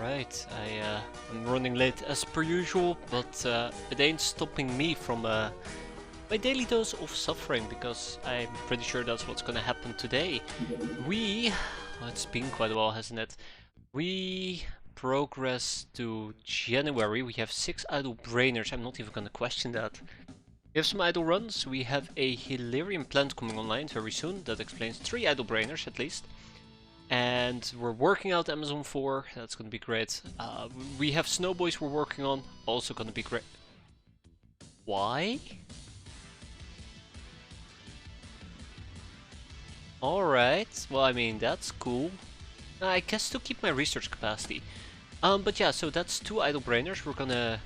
Alright, I'm running late as per usual, but it ain't stopping me from my daily dose of suffering, because I'm pretty sure that's what's gonna happen today. It's been quite a while, hasn't it? We progress to January, we have 6 idle brainers, I'm not even gonna question that. We have some idle runs, we have a Hilarion plant coming online very soon, that explains 3 idle brainers at least. And we're working out Amazon 4, that's gonna be great. We have Snowboys we're working on, also gonna be great. Why? Alright, well I mean that's cool. I guess to keep my research capacity. But yeah, so that's 2 idle brainers. We're gonna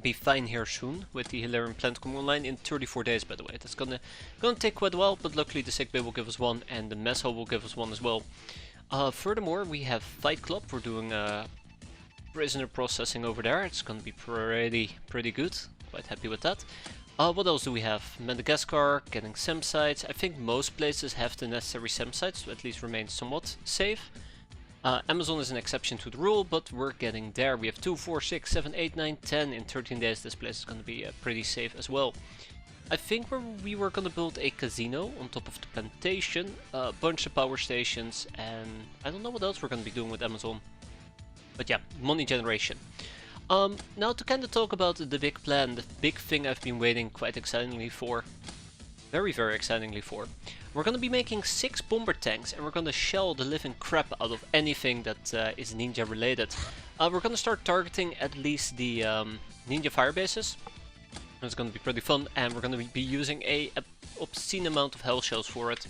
be fine here soon with the Hilarion plant coming online in 34 days, by the way. That's gonna take quite a while, but luckily the sick bay will give us 1 and the mess hall will give us 1 as well. Furthermore, we have Fight Club. We're doing prisoner processing over there. It's gonna be pretty good. Quite happy with that. What else do we have? Madagascar, getting SEM sites. I think most places have the necessary SEM sites to at least remain somewhat safe. Amazon is an exception to the rule, but we're getting there. We have 2, 4, 6, 7, 8, 9, 10. In 13 days this place is going to be pretty safe as well. I think we were going to build a casino on top of the plantation, a bunch of power stations, and I don't know what else we're going to be doing with Amazon. But yeah, money generation. Now to kind of talk about the big plan, the big thing I've been waiting quite excitingly for. Very excitingly for. We're gonna be making 6 bomber tanks and we're gonna shell the living crap out of anything that is ninja related. We're gonna start targeting at least the ninja fire bases. It's gonna be pretty fun, and we're gonna be using a obscene amount of hell shells for it.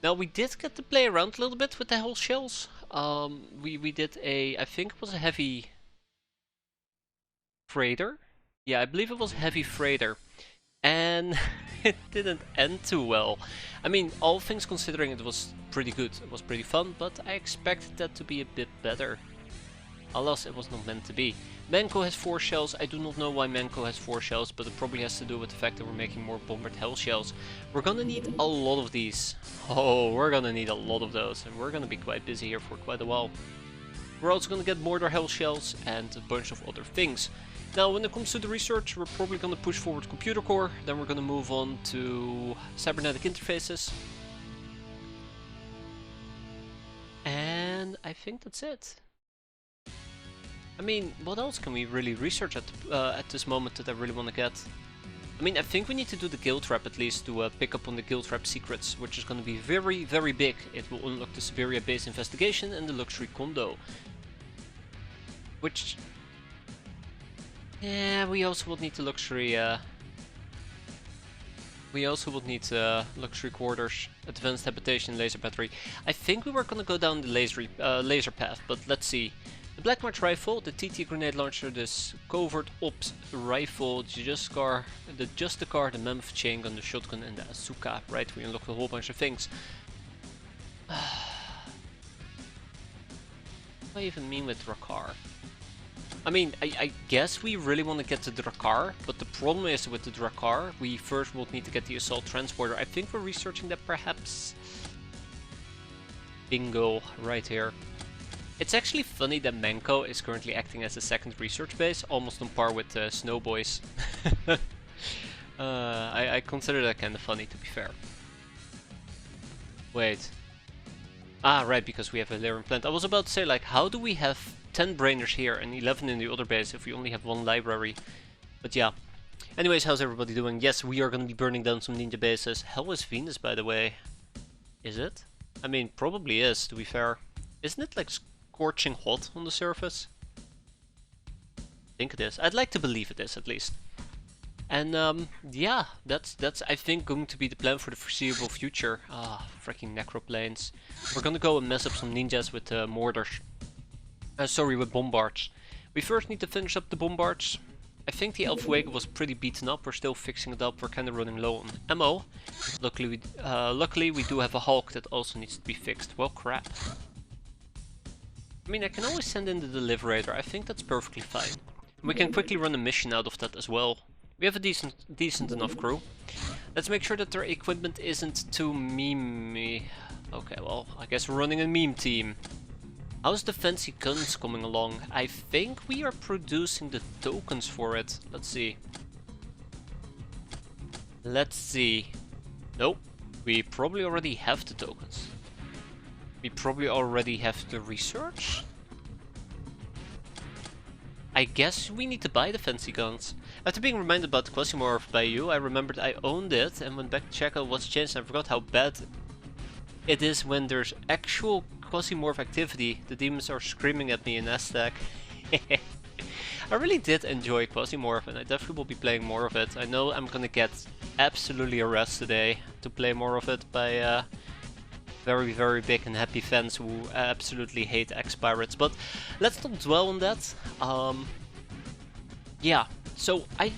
Now we did get to play around a little bit with the hell shells. We did I think it was a heavy freighter. Yeah, I believe it was a heavy freighter. And it didn't end too well. I mean, all things considering, it was pretty good. It was pretty fun, but I expected that to be a bit better. Alas, it was not meant to be. Manco has 4 shells. I do not know why Manco has 4 shells, but it probably has to do with the fact that we're making more bombered hell shells. We're gonna need a lot of these. Oh, we're gonna need a lot of those, and we're gonna be quite busy here for quite a while. We're also gonna get mortar hell shells and a bunch of other things. Now, when it comes to the research, we're probably going to push forward computer core, then we're going to move on to cybernetic interfaces. And I think that's it. I mean, what else can we really research at this moment that I really want to get? I mean, I think we need to do the guild trap at least to pick up on the guild trap secrets, which is going to be very big. It will unlock the Siberia base investigation and the luxury condo. Which... yeah, we also would need the luxury. We also would need luxury quarters, advanced habitation, laser battery. I think we were gonna go down the laser path, but let's see. The Black March rifle, the TT grenade launcher, this covert ops rifle, the Justicar, the Mammoth chain gun, the shotgun, and the Asuka. Right, we unlocked a whole bunch of things. What do I even mean with Drakkar? I mean, I guess we really want to get the Drakkar, but the problem is with the Drakkar, we first will need to get the assault transporter. I think we're researching that perhaps. Bingo, right here. It's actually funny that Manco is currently acting as a second research base, almost on par with Snowboys. I consider that kind of funny, to be fair. Wait. Ah, right, because we have a Hilarion plant. I was about to say, like, how do we have 10 brainers here and 11 in the other base if we only have 1 library? But yeah. Anyways, how's everybody doing? Yes, we are going to be burning down some ninja bases. How is Venus, by the way? Is it? I mean, probably is, to be fair. Isn't it like scorching hot on the surface? I think it is. I'd like to believe it is, at least. And yeah, that's I think going to be the plan for the foreseeable future. Ah, freaking necroplanes. We're gonna go and mess up some ninjas with mortars. Sorry, with bombards. We first need to finish up the bombards. I think the Elfwega was pretty beaten up. We're still fixing it up. We're kind of running low on ammo. Luckily we do have a Hulk that also needs to be fixed. Well, crap. I mean, I can always send in the Deliberator. I think that's perfectly fine. We can quickly run a mission out of that as well. We have a decent enough crew. Let's make sure that their equipment isn't too memey. Okay, well, I guess we're running a meme team. How's the fancy guns coming along? I think we are producing the tokens for it. Let's see. Let's see. Nope. We probably already have the tokens. We probably already have the research? I guess we need to buy the fancy guns. After being reminded about the Quasimorph by you, I remembered I owned it and went back to check out what's changed, and I forgot how bad it is when there's actual Quasimorph activity. The demons are screaming at me in Aztec. I really did enjoy Quasimorph, and I definitely will be playing more of it. I know I'm gonna get absolutely harassed today to play more of it by very, very big and happy fans who absolutely hate X-piratez, but let's not dwell on that. Yeah, so I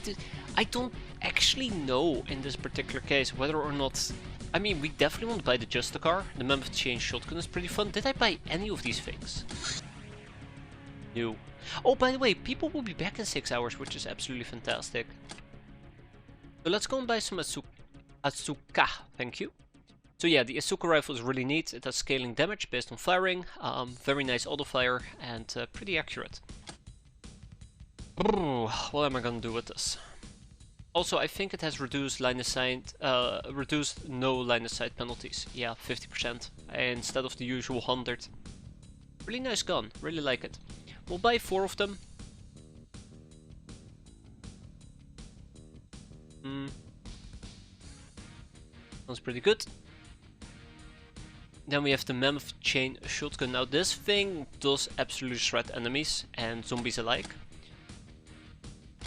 don't actually know in this particular case whether or not... I mean, we definitely won't buy the Justicar. The Mammoth Chain Shotgun is pretty fun. Did I buy any of these things? No. Oh, by the way, people will be back in 6 hours, which is absolutely fantastic. So let's go and buy some Asuka, thank you. So yeah, the Asuka rifle is really neat. It has scaling damage based on firing, very nice auto fire, and pretty accurate. What am I gonna do with this? Also, I think it has reduced line of sight, reduced no line of sight penalties. Yeah, 50% instead of the usual 100. Really nice gun, really like it. We'll buy 4 of them. Sounds pretty good. Then we have the Mammoth Chain Shotgun. Now this thing does absolutely shred enemies and zombies alike.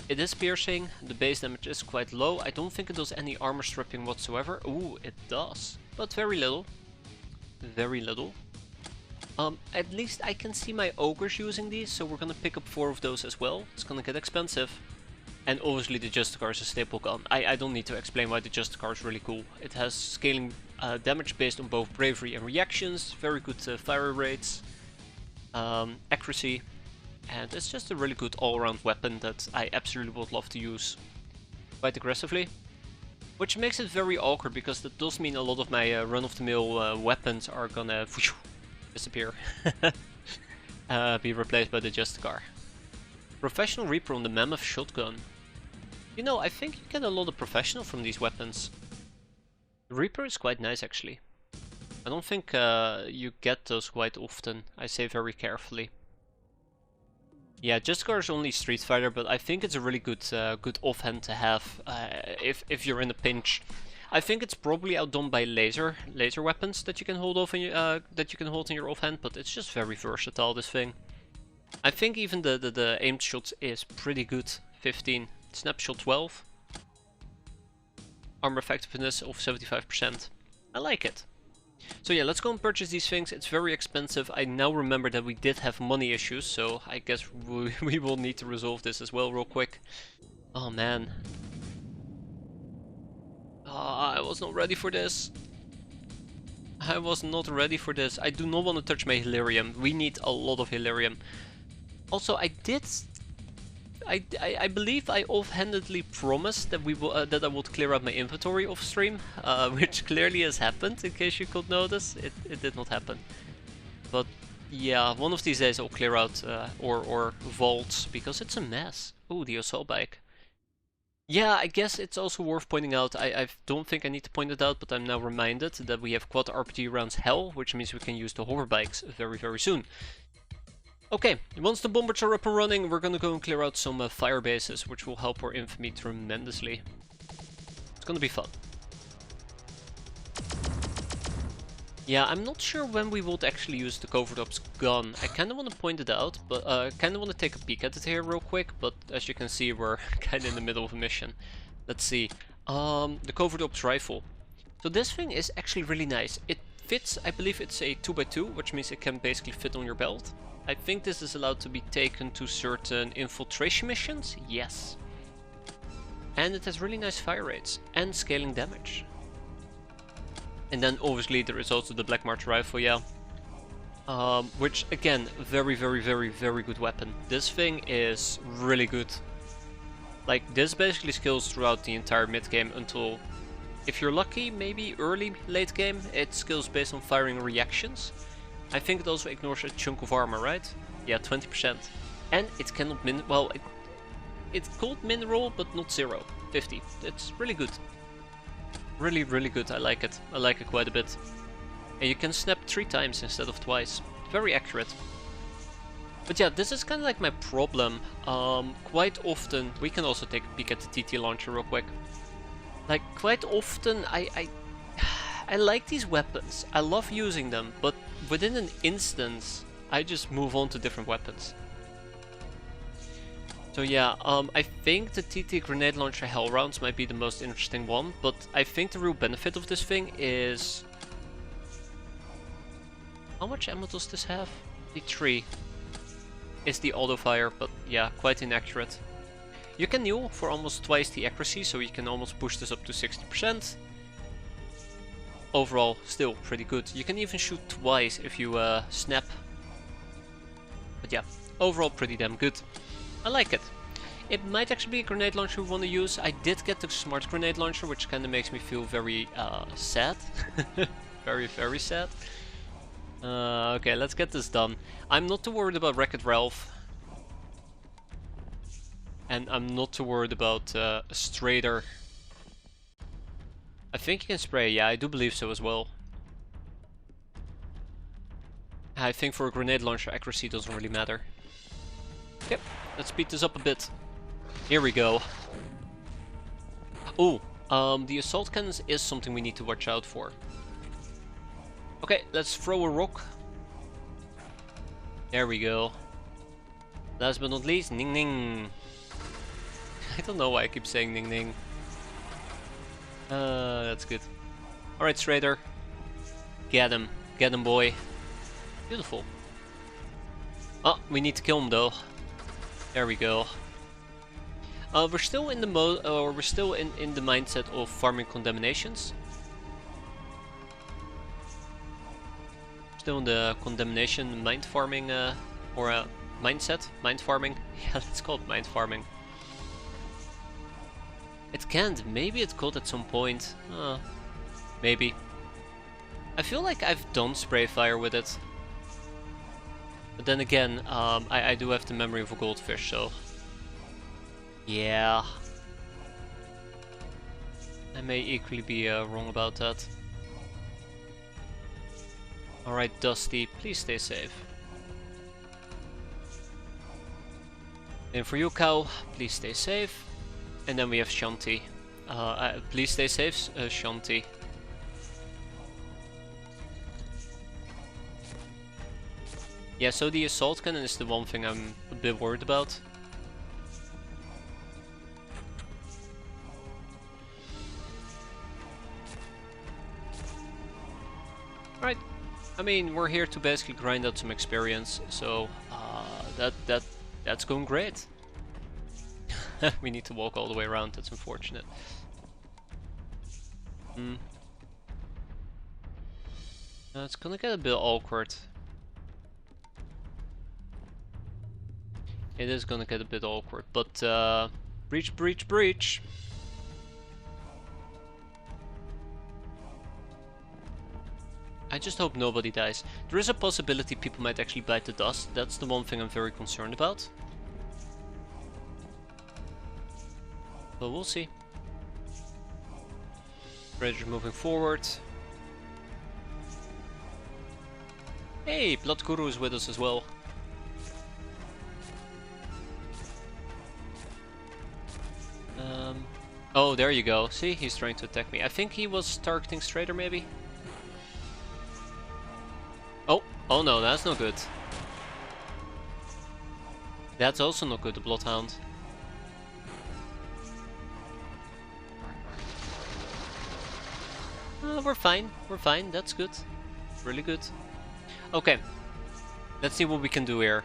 It is piercing, the base damage is quite low. I don't think it does any armor stripping whatsoever. Ooh, it does, but very little. Very little. At least I can see my ogres using these, so we're gonna pick up 4 of those as well. It's gonna get expensive. And obviously the Justicar is a staple gun. I don't need to explain why the Justicar is really cool. It has scaling damage based on both bravery and reactions, very good fire rates, accuracy, and it's just a really good all-around weapon that I absolutely would love to use quite aggressively. Which makes it very awkward, because that does mean a lot of my run-of-the-mill weapons are gonna disappear. Be replaced by the Justicar. Professional Reaper on the Mammoth Shotgun. You know, I think you get a lot of professional from these weapons. The Reaper is quite nice actually. I don't think you get those quite often, I say very carefully. Yeah, Justicar is only Street Fighter, but I think it's a really good good offhand to have if you're in a pinch. I think it's probably outdone by laser weapons that you can hold off in your offhand, but it's just very versatile, this thing. I think even the aimed shots is pretty good. 15, snapshot 12, armor effectiveness of 75%. I like it. So yeah, let's go and purchase these things. It's very expensive. I now remember that we did have money issues, so I guess we will need to resolve this as well real quick. Oh man. I was not ready for this. I was not ready for this. I do not want to touch my Hilarium. We need a lot of Hilarium. Also, I believe I offhandedly promised that that I would clear out my inventory off stream, which clearly has happened. In case you could notice, it did not happen. But yeah, one of these days I'll clear out or vaults, because it's a mess. Oh, the assault bike. Yeah, I guess it's also worth pointing out. I don't think I need to point it out, but I'm now reminded that we have quad RPG rounds Hell, which means we can use the hover bikes very, very soon. Okay, once the bombards are up and running, we're gonna go and clear out some fire bases, which will help our infamy tremendously. It's gonna be fun. Yeah, I'm not sure when we would actually use the Covert Ops gun. I kinda wanna point it out, but I kinda wanna take a peek at it here real quick, but as you can see, we're kinda in the middle of a mission. Let's see. The Covert Ops rifle. So this thing is actually really nice. It fits, I believe it's a 2x2, which means it can basically fit on your belt. I think this is allowed to be taken to certain infiltration missions, yes. And it has really nice fire rates and scaling damage. And then obviously there is also the Black March rifle, yeah. Which again, very, very, very, very good weapon. This thing is really good. Like, this basically skills throughout the entire mid game until, if you're lucky, maybe early, late game, it skills based on firing reactions. I think it also ignores a chunk of armor, right? Yeah, 20%. And it cannot well, it's called mineral, but not 0. 50. It's really good. Really, really good. I like it. I like it quite a bit. And you can snap 3 times instead of twice. Very accurate. But yeah, this is kind of like my problem. Quite often, we can also take a peek at the TT launcher real quick. Like, quite often, I like these weapons. I love using them, but within an instance, I just move on to different weapons. So yeah, I think the TT grenade launcher hell rounds might be the most interesting one, but I think the real benefit of this thing is... How much ammo does this have? 3. Is the auto fire, but yeah, quite inaccurate. You can kneel for almost twice the accuracy, so you can almost push this up to 60%. Overall, still pretty good. You can even shoot twice if you snap. But yeah, overall pretty damn good. I like it. It might actually be a grenade launcher we want to use. I did get the smart grenade launcher, which kind of makes me feel very sad. Very, very sad. Okay, let's get this done. I'm not too worried about Wreck-It Ralph. And I'm not too worried about Strader. I think you can spray, yeah, I do believe so as well. I think for a grenade launcher, accuracy doesn't really matter. Yep, let's speed this up a bit. Here we go. Oh, the assault cannons is something we need to watch out for. Okay, let's throw a rock. There we go. Last but not least, ning ning. I don't know why I keep saying ning ning. That's good. Alright, Strader. Get him. Get him, boy. Beautiful. Oh, we need to kill him though. There we go. We're still in the we're still in the mindset of farming condemnations. Still in the condemnation mind farming or mindset, mind farming. Yeah, let's call it mind farming. It can't. Maybe it's called at some point. Maybe. I feel like I've done spray fire with it. But then again, I do have the memory of a goldfish, so... Yeah. I may equally be wrong about that. Alright, Dusty, please stay safe. And for you, Cow, please stay safe. And then we have Shanti. Please stay safe, Shanti. Yeah, so the assault cannon is the one thing I'm a bit worried about. Right. I mean, we're here to basically grind out some experience, so that's going great. We need to walk all the way around, that's unfortunate. It's gonna get a bit awkward. It is gonna get a bit awkward, but breach, breach, breach! I just hope nobody dies. There is a possibility people might actually bite the dust. That's the one thing I'm very concerned about. But we'll see. Predator moving forward. Hey, Blood Guru is with us as well. Oh, there you go. See, he's trying to attack me. I think he was targeting Strader, maybe? Oh no, that's not good. That's also not good, the Bloodhound. We're fine, that's good. Really good. Okay, let's see what we can do here.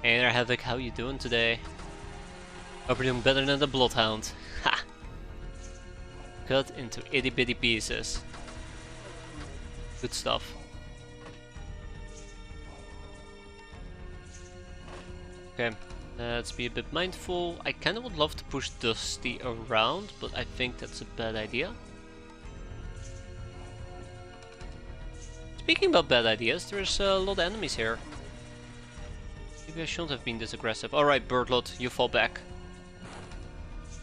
Hey there, Havoc, how you doing today? Hope you're doing better than the Bloodhound. Ha! Cut into itty bitty pieces. Good stuff. Okay, let's be a bit mindful. I kinda would love to push Dusty around, but I think that's a bad idea. Speaking about bad ideas, there's a lot of enemies here. Maybe I shouldn't have been this aggressive. Alright, Birdlot, you fall back.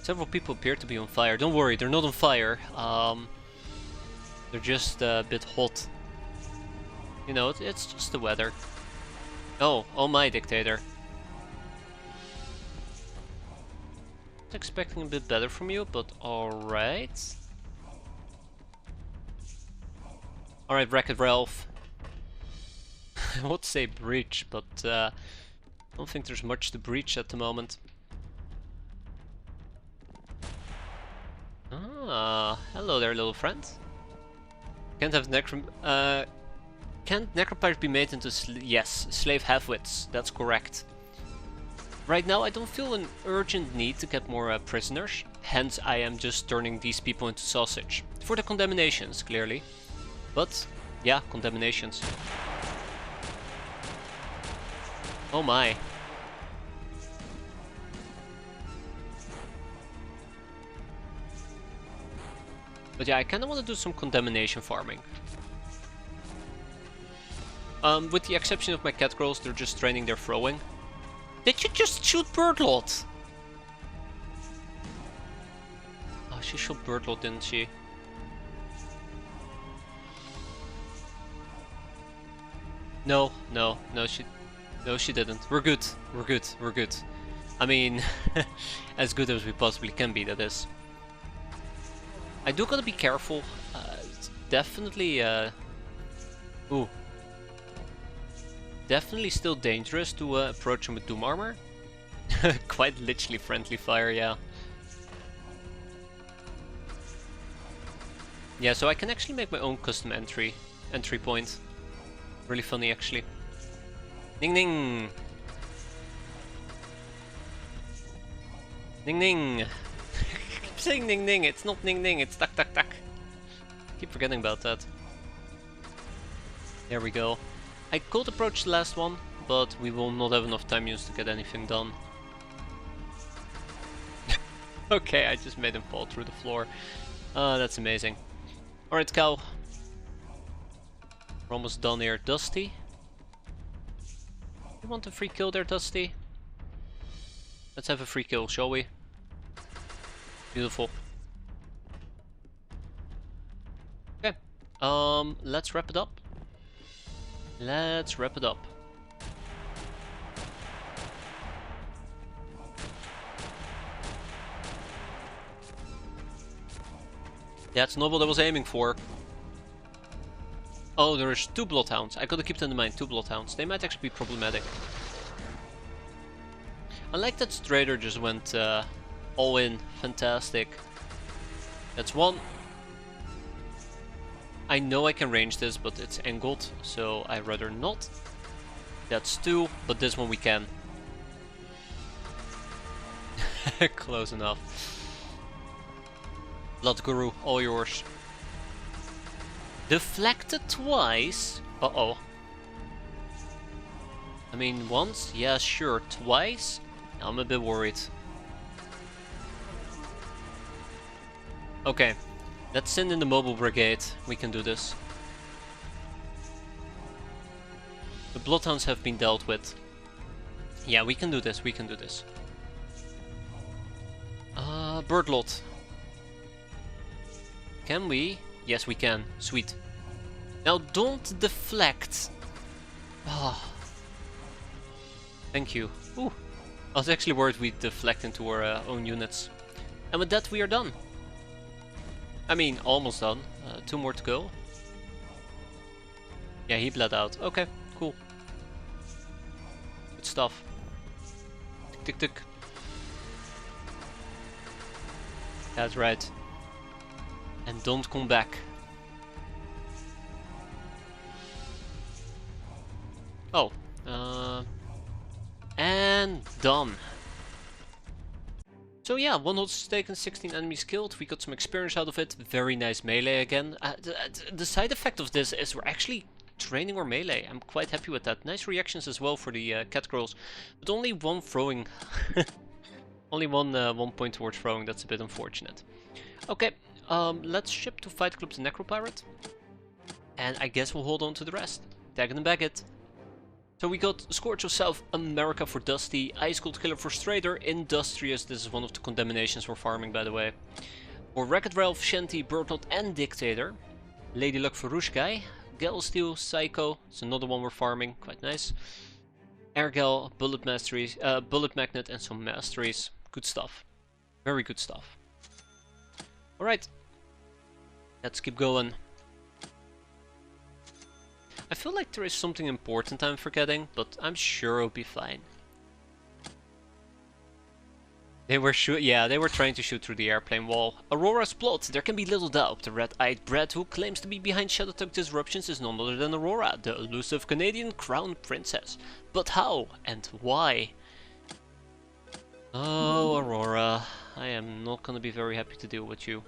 Several people appear to be on fire. Don't worry, they're not on fire. They're just a bit hot. You know, it's just the weather. Oh my, Dictator. I was expecting a bit better from you, but alright. Alright, Wreck-It Ralph. I would say breach, but I don't think there's much to breach at the moment. Ah, hello there, little friend. Can't necropirates be made into yes, slave half-wits. That's correct. Right now, I don't feel an urgent need to get more prisoners. Hence, I am just turning these people into sausage for the condemnations, clearly. But yeah, condemnations. Oh my. But yeah, I kind of want to do some condemnation farming. With the exception of my cat girls, they're just training their throwing. Did you just shoot Birdlot? Oh, she shot Birdlot, didn't she? No, she didn't. We're good. I mean, as good as we possibly can be, that is. I do gotta be careful. It's definitely, ooh. Definitely still dangerous to approach him with Doom Armor. Quite literally friendly fire, yeah. Yeah, so I can actually make my own custom entry point. Really funny, actually. Ding ding! Ding ding! I keep saying ding ding, it's not ding ding, it's tak tak tak. Keep forgetting about that. There we go. I could approach the last one, but we will not have enough time used to get anything done. Okay, I just made him fall through the floor. That's amazing. Alright, cow. We're almost done here. Dusty? You want a free kill there, Dusty? Let's have a free kill, shall we? Beautiful. Okay. Let's wrap it up. Let's wrap it up. That's not what I was aiming for. Oh, there's 2 Bloodhounds. I gotta keep that in mind, 2 Bloodhounds. They might actually be problematic. I like that Strader just went all in. Fantastic. That's 1. I know I can range this, but it's angled, so I'd rather not. That's 2, but this one we can. Close enough. Blood Guru, all yours. Deflected twice? Uh-oh. I mean, once? Yeah, sure. Twice? I'm a bit worried. Okay. Let's send in the mobile brigade. We can do this. The Bloodhounds have been dealt with. Yeah, we can do this. We can do this. Birdlot. Can we? Yes, we can. Sweet. Now don't deflect. Ah. Thank you. Ooh. I was actually worried we'd deflect into our own units. And with that we are done. I mean, almost done. 2 more to go. Yeah, he bled out. Okay, cool. Good stuff. Tick tick tick. That's right. And don't come back. Oh. And done. So yeah, 1 hostage taken, 16 enemies killed. We got some experience out of it. Very nice melee again. The side effect of this is we're actually training our melee. I'm quite happy with that. Nice reactions as well for the cat girls. But only 1 throwing. Only one point towards throwing. That's a bit unfortunate. Okay, let's ship to Fight Club the Necropirate. And I guess we'll hold on to the rest. Tagging and bag it. So we got Scourge of South America for Dusty, Ice Cold Killer for Strider, Industrious, this is one of the condemnations we're farming by the way. For Racket Ralph, Shanty, Birdnot and Dictator. Lady Luck for Rushkai, Galsteel, Psycho, it's another one we're farming, quite nice. Airgal, Bullet Masteries, Bullet Magnet and some Masteries, good stuff. Very good stuff. Alright, let's keep going. I feel like there is something important I'm forgetting, but I'm sure it'll be fine. They were they were trying to shoot through the airplane wall. Aurora's plot, there can be little doubt. The red-eyed brat who claims to be behind Shadowtug disruptions is none other than Aurora, the elusive Canadian crown princess. But how and why? Oh, Aurora, I am not gonna be very happy to deal with you.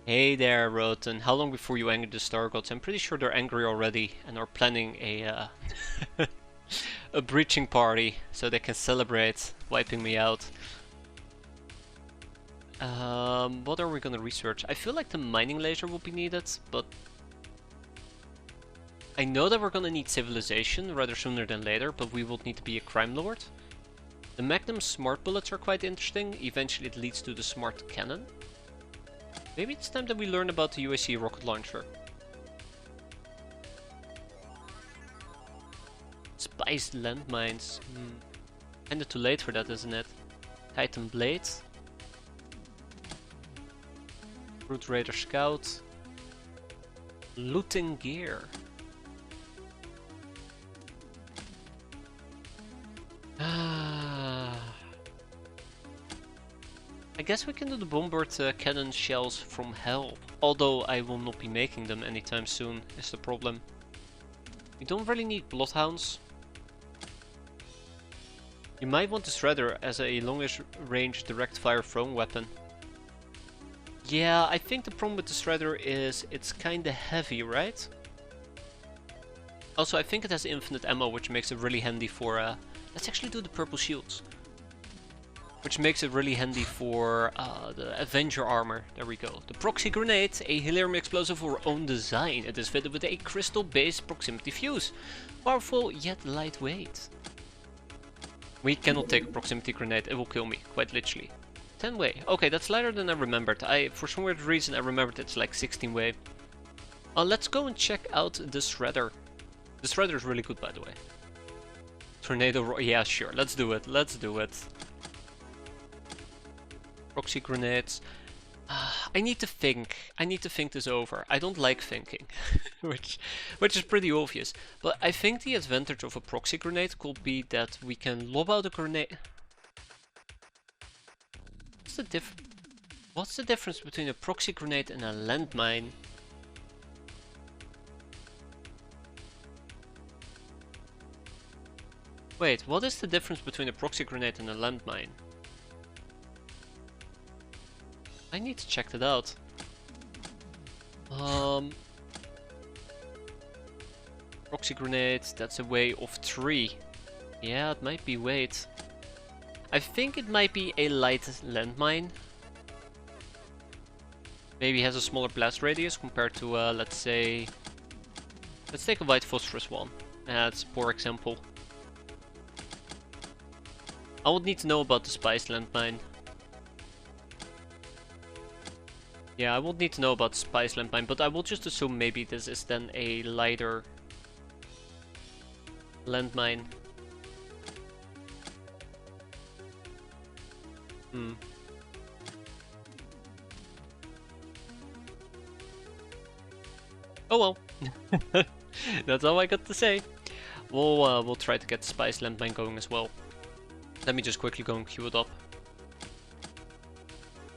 Hey there, Roten. How long before you anger the Star Gods? I'm pretty sure they're angry already and are planning a a breaching party so they can celebrate wiping me out. What are we gonna research? I feel like the mining laser will be needed, but I know that we're gonna need civilization rather sooner than later, but we will need to be a crime lord. The Magnum smart bullets are quite interesting. Eventually it leads to the smart cannon. Maybe it's time that we learn about the UAC rocket launcher. Spiced landmines. Kinda too late for that, isn't it? Titan Blade. Root Raider Scout. Looting gear. I guess we can do the bombard cannon shells from hell, although I will not be making them anytime soon, is the problem. We don't really need bloodhounds. You might want the Shredder as a longish range direct fire thrown weapon. Yeah, I think the problem with the Shredder is it's kinda heavy, right? Also, I think it has infinite ammo, which makes it really handy for let's actually do the purple shields. Which makes it really handy for the Avenger armor. There we go. The Proxy Grenade, a Hilarium explosive of our own design. It is fitted with a crystal-based proximity fuse. Powerful yet lightweight. We cannot take a proximity grenade, it will kill me, quite literally. 10 way. Okay, that's lighter than I remembered. For some weird reason I remembered it's like 16 way. Let's go and check out the Shredder. The Shredder is really good, by the way. Tornado, yeah, sure, let's do it, let's do it. Proxy grenades. I need to think. I need to think this over. I don't like thinking, which is pretty obvious. But I think the advantage of a proxy grenade could be that we can lob out a grenade. What's the difference between a proxy grenade and a landmine? Wait, what is the difference between a proxy grenade and a landmine? I need to check that out. Proxy grenades, that's a way of 3. Yeah, it might be weight. I think it might be a light landmine. Maybe has a smaller blast radius compared to, let's say... Let's take a white phosphorus one. That's a poor example. I would need to know about the spice landmine. Yeah, I would need to know about Spice Landmine, but I will just assume maybe this is then a lighter landmine. Oh well. That's all I got to say. We'll try to get the Spice Landmine going as well. Let me just quickly go and queue it up.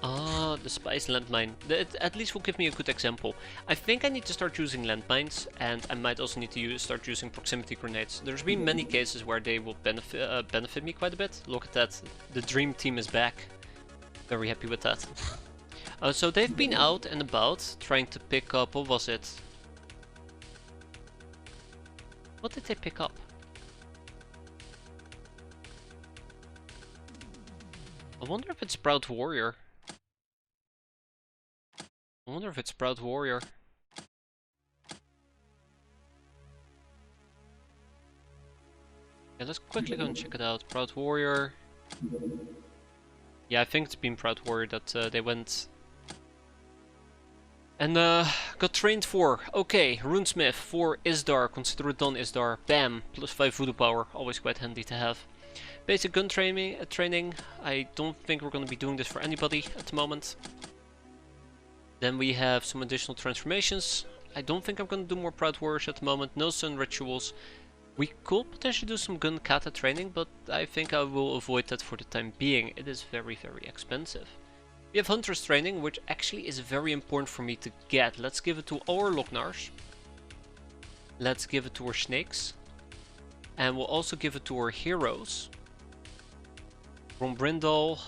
Ah, the Spice Landmine. That at least will give me a good example. I think I need to start using landmines, and I might also need to start using proximity grenades. There's been many cases where they will benefit me quite a bit. Look at that. The dream team is back. Very happy with that. So they've been out and about trying to pick up, what was it? What did they pick up? I wonder if it's Proud Warrior. I wonder if it's Proud Warrior. Yeah, let's quickly go and check it out. Proud Warrior. Yeah, I think it's been Proud Warrior that they went and got trained for. Okay, Runesmith for Isdar. Consider it done, Isdar. Bam, +5 voodoo power. Always quite handy to have. Basic gun training. I don't think we're going to be doing this for anybody at the moment. Then we have some additional transformations. I don't think I'm going to do more Proud Warriors at the moment. No Sun Rituals. We could potentially do some gun kata training, but I think I will avoid that for the time being. It is very, very expensive. We have Hunter's training, which actually is very important for me to get. Let's give it to our Loknars. Let's give it to our Snakes. And we'll also give it to our Heroes. From Brindle.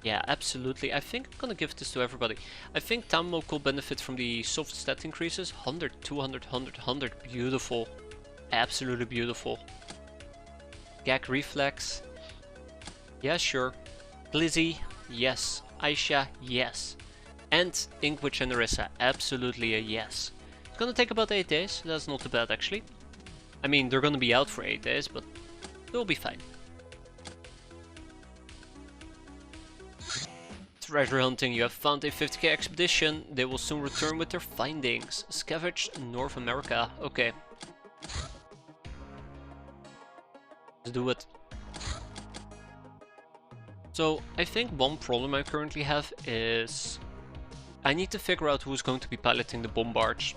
Yeah, absolutely. I think I'm gonna give this to everybody. I think Tammo could benefit from the soft stat increases. 100, 200, 100, 100. Beautiful. Absolutely beautiful. Gag Reflex. Yeah, sure. Blizzy. Yes. Aisha. Yes. And Inkwitch and Narissa. Absolutely a yes. It's gonna take about 8 days. That's not too bad, actually. I mean, they're gonna be out for 8 days, but they'll be fine. Treasure hunting. You have found a 50k expedition. They will soon return with their findings. Scavenge North America. Okay. Let's do it. So, I think one problem I currently have is I need to figure out who's going to be piloting the bombards.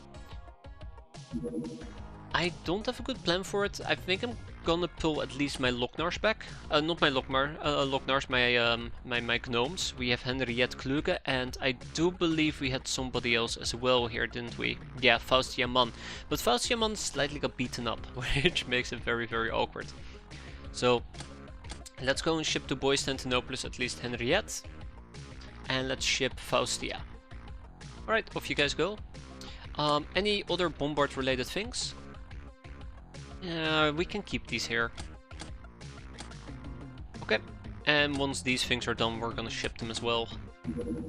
I don't have a good plan for it. I think I'm gonna pull at least my Loknars back. Not my Loknars, my gnomes. We have Henriette Kluge, and I do believe we had somebody else as well here, didn't we? Yeah, Faustia Mann. But Faustia Mann slightly got beaten up, which makes it very, very awkward. So, let's go and ship to Boyz Tantinopolis at least Henriette. And let's ship Faustia. Alright, off you guys go. Any other bombard related things? We can keep these here. Okay, and once these things are done, we're gonna ship them as well.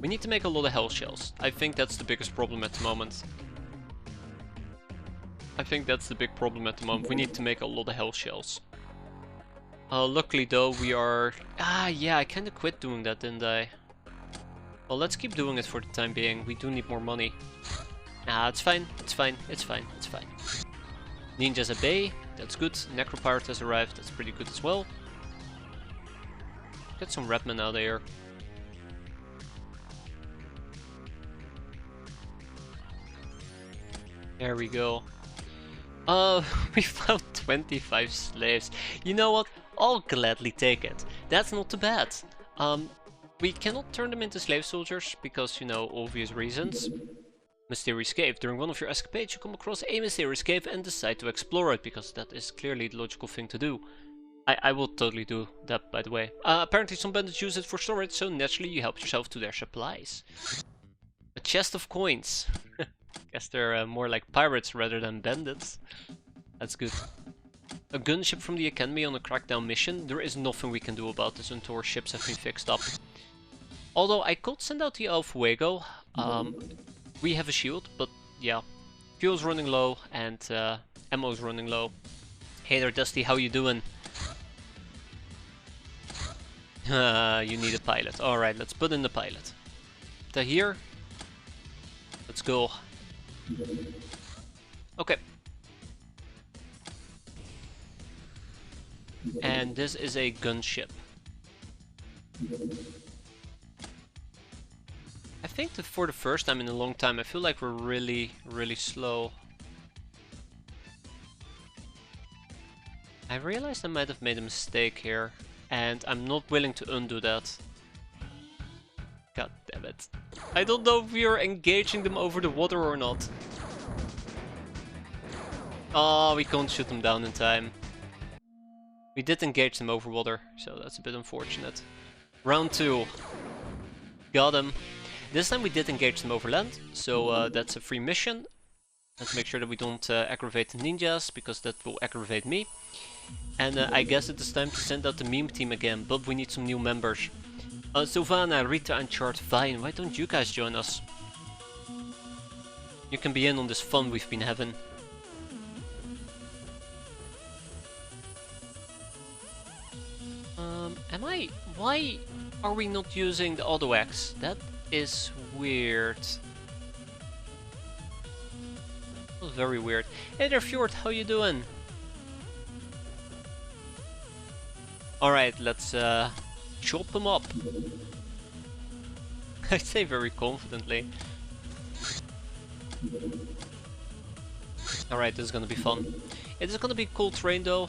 We need to make a lot of hell shells. I think that's the biggest problem at the moment. We need to make a lot of hell shells. Luckily though, we are... yeah, I kinda quit doing that, didn't I? Well, let's keep doing it for the time being. We do need more money. It's fine. Ninjas at bay, that's good. Necropirate has arrived, that's pretty good as well. Get some Redmen out of here. There we go. We found 25 slaves. You know what? I'll gladly take it. That's not too bad. We cannot turn them into slave soldiers because, you know, obvious reasons. Mysterious cave. During one of your escapades you come across a mysterious cave and decide to explore it, because that is clearly the logical thing to do. I will totally do that, by the way. Apparently some bandits use it for storage, so naturally you help yourself to their supplies. A chest of coins. Guess they're more like pirates rather than bandits. That's good. A gunship from the Academy on a crackdown mission. There is nothing we can do about this until our ships have been fixed up. Although I could send out the El Fuego. We have a shield, but yeah. Fuel's running low and ammo's running low. Hey there Dusty, how you doing? You need a pilot. Alright, let's put in the pilot. Tahir. Let's go. Okay. And this is a gunship. I think that for the first time in a long time, I feel like we're really, really slow. I realized I might have made a mistake here, and I'm not willing to undo that. God damn it. I don't know if we are engaging them over the water or not. Oh, we can't shoot them down in time. We did engage them over water, so that's a bit unfortunate. Round 2. Got him. This time we did engage them over land, so that's a free mission. Let's make sure that we don't aggravate the ninjas, because that will aggravate me. And I guess it is time to send out the meme team again, but we need some new members. Sylvana, Rita and Chart Vine, why don't you guys join us? You can be in on this fun we've been having. Am I... Why are we not using the auto X? That is weird. That was very weird. Hey there, Fjord, how you doing? Alright, let's chop them up. I say very confidently. Alright, this is gonna be fun. It is gonna be cool terrain though.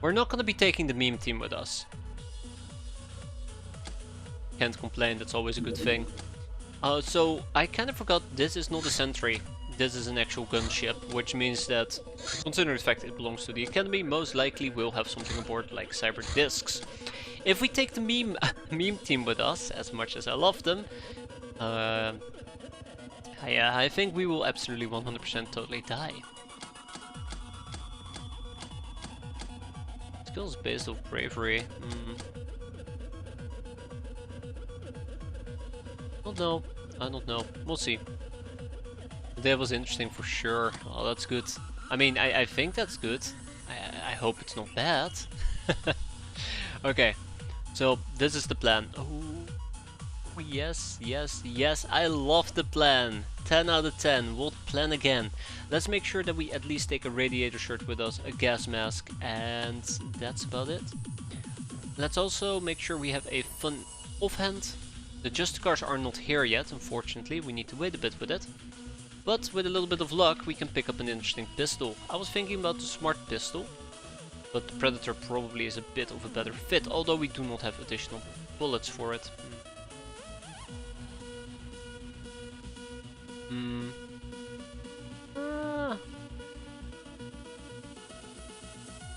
We're not gonna be taking the meme team with us. Can't complain, that's always a good thing. So I kind of forgot, this is not a sentry. This is an actual gunship, which means that, considering the fact it belongs to the Academy, most likely we'll have something aboard like cyber discs. If we take the meme team with us, as much as I love them, I think we will absolutely 100% totally die. Skills based on bravery. I don't know. We'll see. That was interesting for sure. Oh, that's good. I mean, I think that's good. I hope it's not bad. Okay, so this is the plan. Oh, yes, yes, yes. I love the plan. 10 out of 10. We'll plan again. Let's make sure that we at least take a radiator shirt with us, a gas mask, and that's about it. Let's also make sure we have a fun offhand. The just cars are not here yet, unfortunately. We need to wait a bit with it. But with a little bit of luck, we can pick up an interesting pistol. I was thinking about the smart pistol, but the Predator probably is a bit of a better fit, although we do not have additional bullets for it.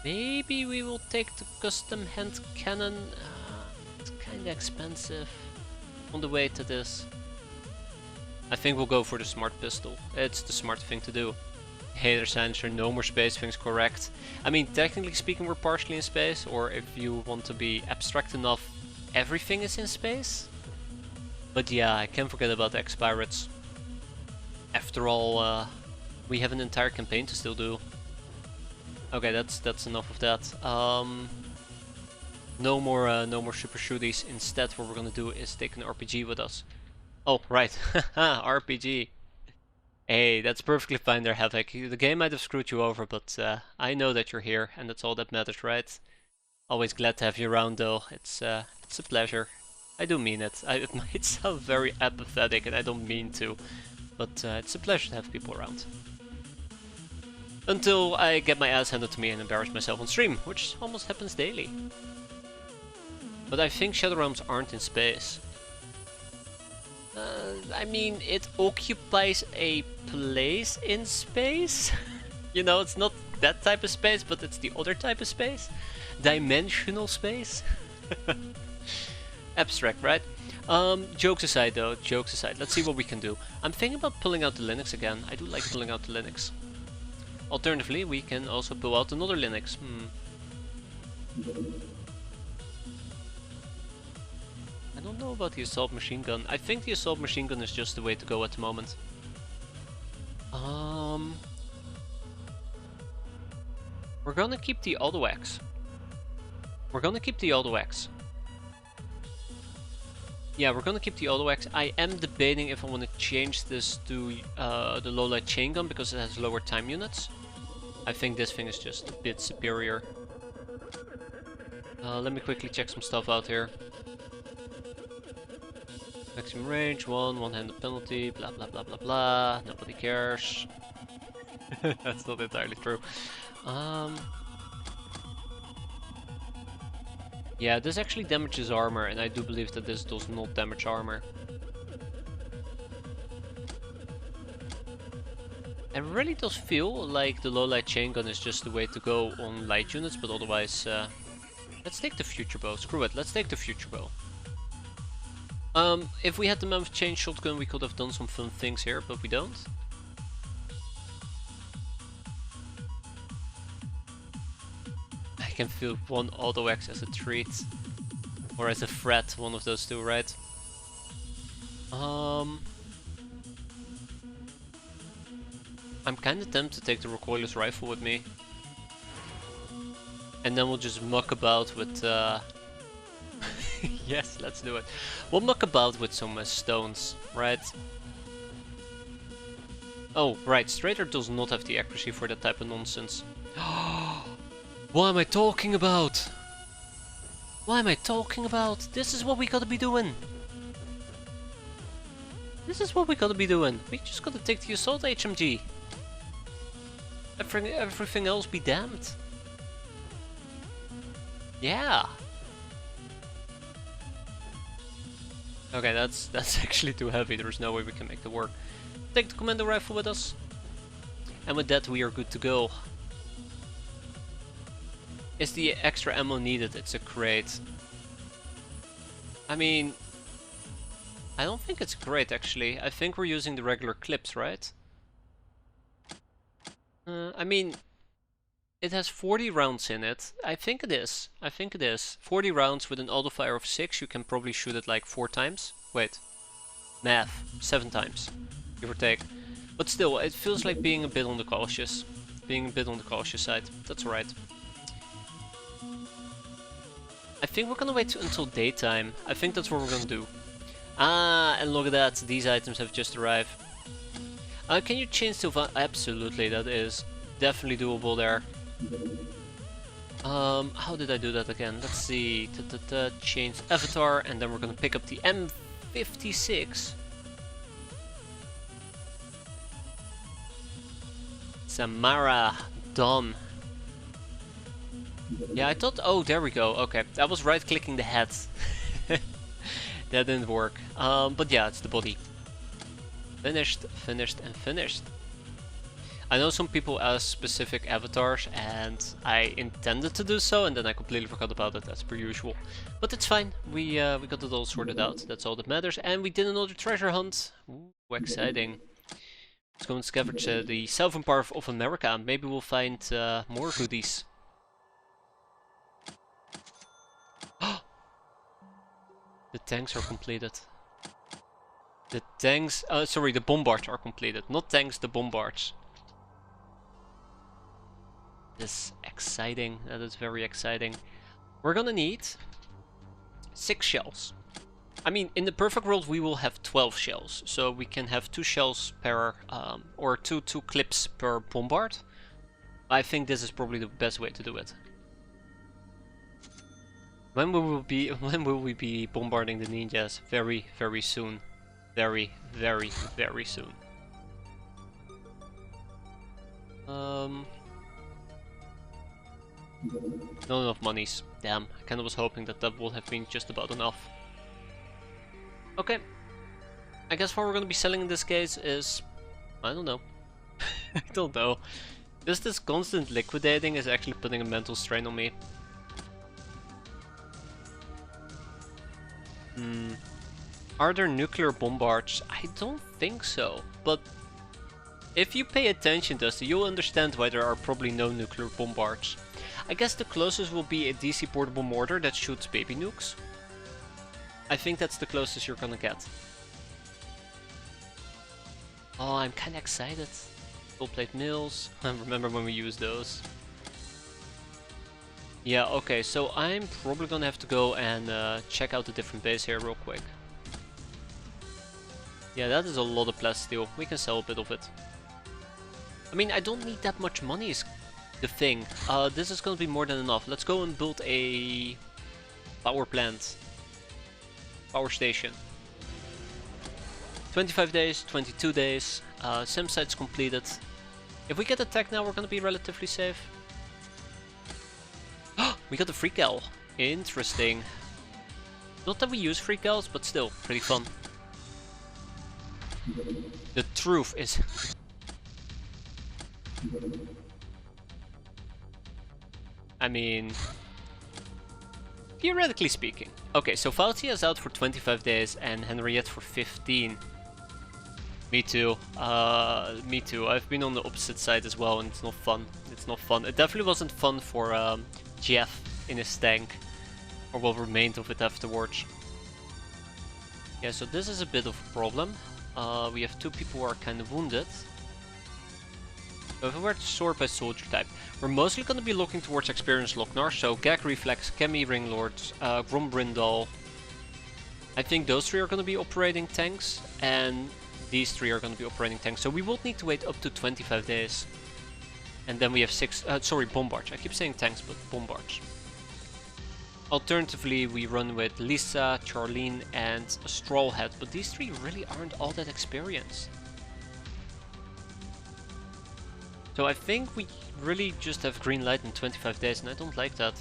Maybe we will take the custom hand cannon. It's kinda expensive on the way to this. I think we'll go for the smart pistol. It's the smart thing to do. Hey there, Sancher, no more space things, correct. I mean, technically speaking, we're partially in space, or if you want to be abstract enough, everything is in space. But yeah, I can't forget about the X-piratez. After all, we have an entire campaign to still do. Okay, that's enough of that. No more super shooties. Instead, what we're gonna do is take an RPG with us. Oh, right, RPG. Hey, that's perfectly fine there, Havoc. The game might have screwed you over, but I know that you're here, and that's all that matters, right? Always glad to have you around, though. It's a pleasure. I do mean it. It might sound very apathetic, and I don't mean to, but it's a pleasure to have people around. Until I get my ass handed to me and embarrass myself on stream, which almost happens daily. But I think Shadow Realms aren't in space. I mean, it occupies a place in space. You know, it's not that type of space, but it's the other type of space. Dimensional space. Abstract, right? Jokes aside though, jokes aside, let's see what we can do. I'm thinking about pulling out the Linux again. I do like pulling out the Linux. Alternatively, we can also pull out another Linux. I don't know about the assault machine gun. I think the assault machine gun is just the way to go at the moment. We're gonna keep the auto X. We're gonna keep the auto X. Yeah, we're gonna keep the auto X. I am debating if I want to change this to the low light chain gun because it has lower time units. I think this thing is just a bit superior. Let me quickly check some stuff out here. Maximum range, one-handed penalty, blah blah blah blah blah. Nobody cares. That's not entirely true. Yeah, this actually damages armor, and I do believe that this does not damage armor. It really does feel like the low light chain gun is just the way to go on light units, but otherwise, let's take the future bow. Screw it, let's take the future bow. If we had the mammoth chain shotgun, we could have done some fun things here, but we don't. I can feel one auto X as a treat, or as a threat, one of those two, right? I'm kinda tempted to take the recoilless rifle with me. And then we'll just muck about with yes, let's do it. We'll muck about with some stones, right? Oh, right, Strader does not have the accuracy for that type of nonsense. What am I talking about? What am I talking about? This is what we gotta be doing. This is what we gotta be doing. We just gotta take the assault HMG. Everything else be damned. Yeah. Okay, that's actually too heavy. There's no way we can make it work. Take the commando rifle with us. And with that we are good to go. Is the extra ammo needed? It's a crate. I mean, I don't think it's a crate actually. I think we're using the regular clips, right? I mean, it has 40 rounds in it. I think it is. I think it is. 40 rounds with an auto fire of 6. You can probably shoot it like 4 times. Wait. Math. 7 times. Give or take. But still, it feels like being a bit on the cautious. Being a bit on the cautious side. That's alright. I think we're gonna wait until daytime. I think that's what we're gonna do. Ah, and look at that. These items have just arrived. Can you change to... Absolutely, that is definitely doable there. How did I do that again? Let's see. Change avatar, and then we're gonna pick up the M56. Samara, done. Yeah, I thought... Oh, there we go. Okay, I was right-clicking the head. That didn't work. But yeah, it's the body. Finished, finished, and finished. I know some people ask specific avatars, and I intended to do so, and then I completely forgot about it, as per usual. But it's fine. We got it all sorted out. That's all that matters. And we did another treasure hunt. Ooh, exciting. Let's go and scavenge the southern part of America. Maybe we'll find more goodies. The tanks are completed. The tanks, sorry, the bombards are completed. Not tanks, the bombards. This is exciting. That is very exciting. We're gonna need 6 shells. I mean, in the perfect world, we will have 12 shells. So we can have 2 shells per, or two clips per bombard. I think this is probably the best way to do it. When will we be bombarding the ninjas? Very, very soon. Very, very, very soon. Not enough monies. Damn, I kinda was hoping that that would have been just about enough. Okay. I guess what we're gonna be selling in this case is... I don't know. I don't know. Just this constant liquidating is actually putting a mental strain on me. Are there nuclear bombards? I don't think so, but if you pay attention, Dusty, you'll understand why there are probably no nuclear bombards. I guess the closest will be a DC portable mortar that shoots baby nukes. I think that's the closest you're gonna get. Oh, I'm kinda excited. Full plate mills. I remember when we used those. Yeah, okay, so I'm probably gonna have to go and check out the different base here real quick. Yeah, that is a lot of plasteel. We can sell a bit of it. I mean, I don't need that much money is the thing. This is gonna be more than enough. Let's go and build a power plant. Power station. 25 days, 22 days. Sim site's completed. If we get attacked now, we're gonna be relatively safe. We got the free cal. Interesting. Not that we use free cals, but still, pretty fun. The truth is... I mean... theoretically speaking. Okay, so Valtia is out for 25 days and Henriette for 15. Me too. Me too. I've been on the opposite side as well and it's not fun. It's not fun. It definitely wasn't fun for Jeff in his tank. Or what remained of it afterwards. Yeah, so this is a bit of a problem. We have 2 people who are kind of wounded. So if we were to sort by soldier type, we're mostly going to be looking towards experienced Lochnar, so Gag Reflex, Kemi Ringlord, Grom Brindle. I think those 3 are going to be operating tanks, and these 3 are going to be operating tanks. So we will need to wait up to 25 days. And then we have 6, Bombards. I keep saying tanks, but Bombards. Alternatively, we run with Lisa, Charlene, and a Strawhead, but these 3 really aren't all that experienced. So I think we really just have green light in 25 days, and I don't like that.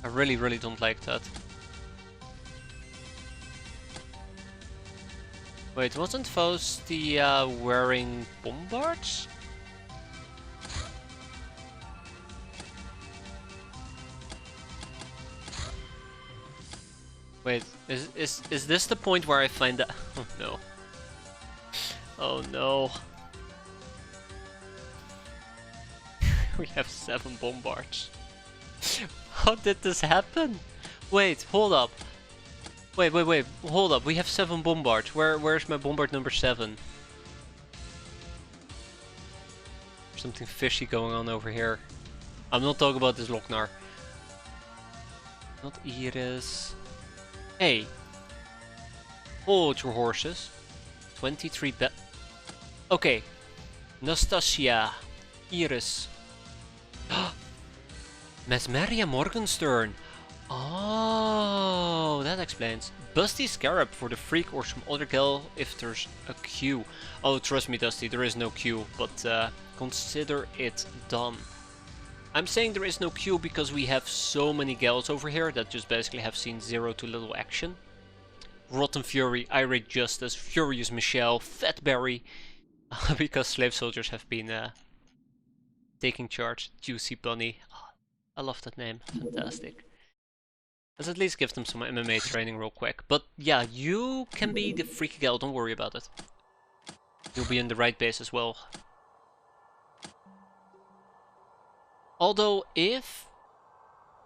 I really, really don't like that. Wait, wasn't Faustia wearing Bombards? Wait, is this the point where I find that? Oh no. Oh no. We have 7 Bombards. How did this happen? Wait, hold up. Wait, hold up. We have 7 Bombards. Where's my Bombard number 7? There's something fishy going on over here. I'm not talking about this Lochnar. Not Iris. Hey. Hold your horses. 23 Okay. Nastasia. Iris. Mesmeria Morgenstern. Oh, that explains. Busty Scarab for the Freak or some other gal if there's a queue. Oh, trust me Dusty, there is no queue, but consider it done. I'm saying there is no queue because we have so many gals over here that just basically have seen 0 to little action. Rotten Fury, Irate Justice, Furious Michelle, Fatberry, because slave soldiers have been taking charge. Juicy Bunny, oh, I love that name, fantastic. Let's at least give them some MMA training real quick. But yeah, you can be the freaky gal, don't worry about it. You'll be in the right base as well. Although if,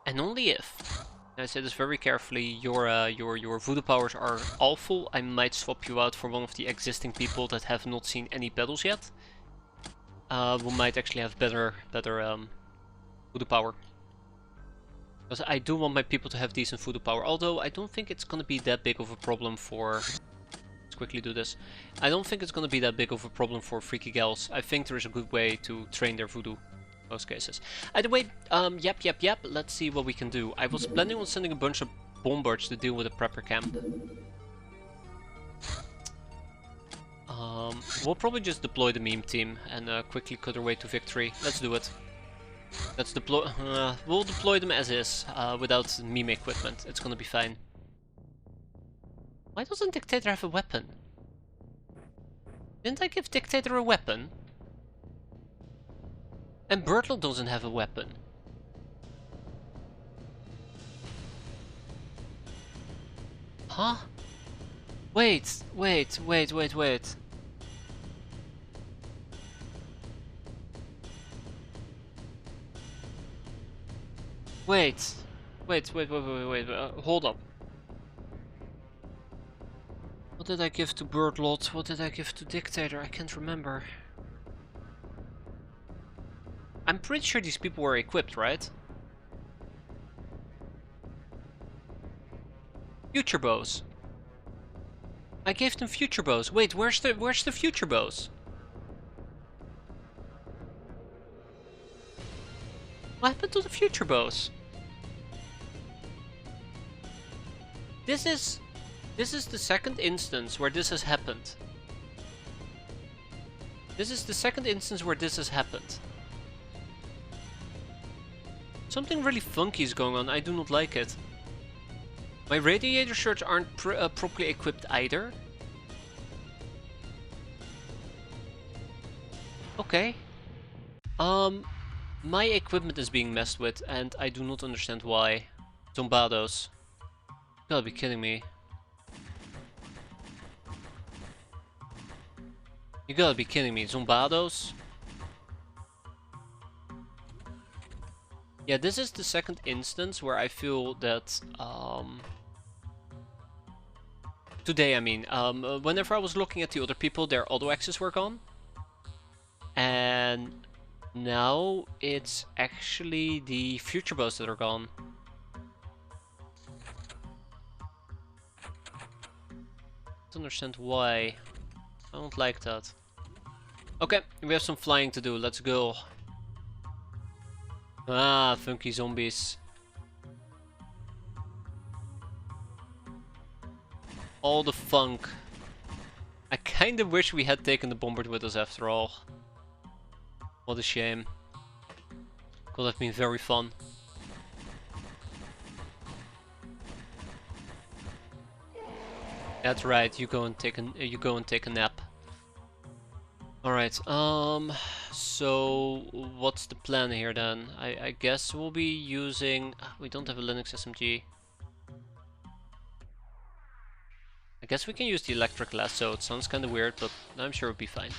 and only if, and I say this very carefully, your voodoo powers are all full, I might swap you out for one of the existing people that have not seen any battles yet. We might actually have better voodoo power. Because I do want my people to have decent voodoo power, although I don't think it's gonna be that big of a problem for... Let's quickly do this. I don't think it's gonna be that big of a problem for freaky gals. I think there is a good way to train their voodoo. Most cases. Either way, yep, let's see what we can do. I was planning on sending a bunch of bombards to deal with a prepper camp. We'll probably just deploy the meme team and quickly cut our way to victory. Let's do it. Let's deploy. We'll deploy them as is, without meme equipment. It's gonna be fine. Why doesn't Dictator have a weapon? Didn't I give Dictator a weapon? And Bertlow doesn't have a weapon. Huh? Wait. Wait. Hold up. What did I give to Birdlot? What did I give to Dictator? I can't remember. I'm pretty sure these people were equipped, right? Future bows. I gave them future bows. Wait, where's the future bows? What happened to the future bows? This is the second instance where this has happened. This is the second instance where this has happened. Something really funky is going on, I do not like it. My radiator shirts aren't properly equipped either. Okay. My equipment is being messed with and I do not understand why. Zombados. You gotta be kidding me. You gotta be kidding me, Zombados? Yeah, this is the second instance where I feel that, Today, I mean. Whenever I was looking at the other people, their auto axes were gone. And now it's actually the future bows that are gone. Don't understand why. I don't like that. Okay, we have some flying to do. Let's go. Ah, funky zombies. All the funk. I kinda wish we had taken the bomber with us after all. What a shame. Could have been very fun. That's right. You go and take a nap. All right. So what's the plan here then? I guess we'll be using. We don't have a Linux SMG. I guess we can use the electric lasso. It sounds kind of weird, but I'm sure it'll be fine.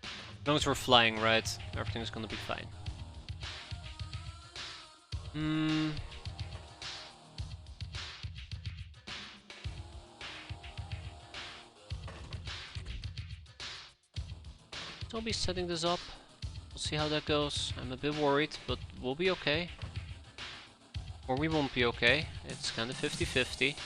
As long as we're flying, right? Everything's gonna be fine. I'll be setting this up. We'll see how that goes. I'm a bit worried, but we'll be okay. Or we won't be okay. It's kind of 50-50.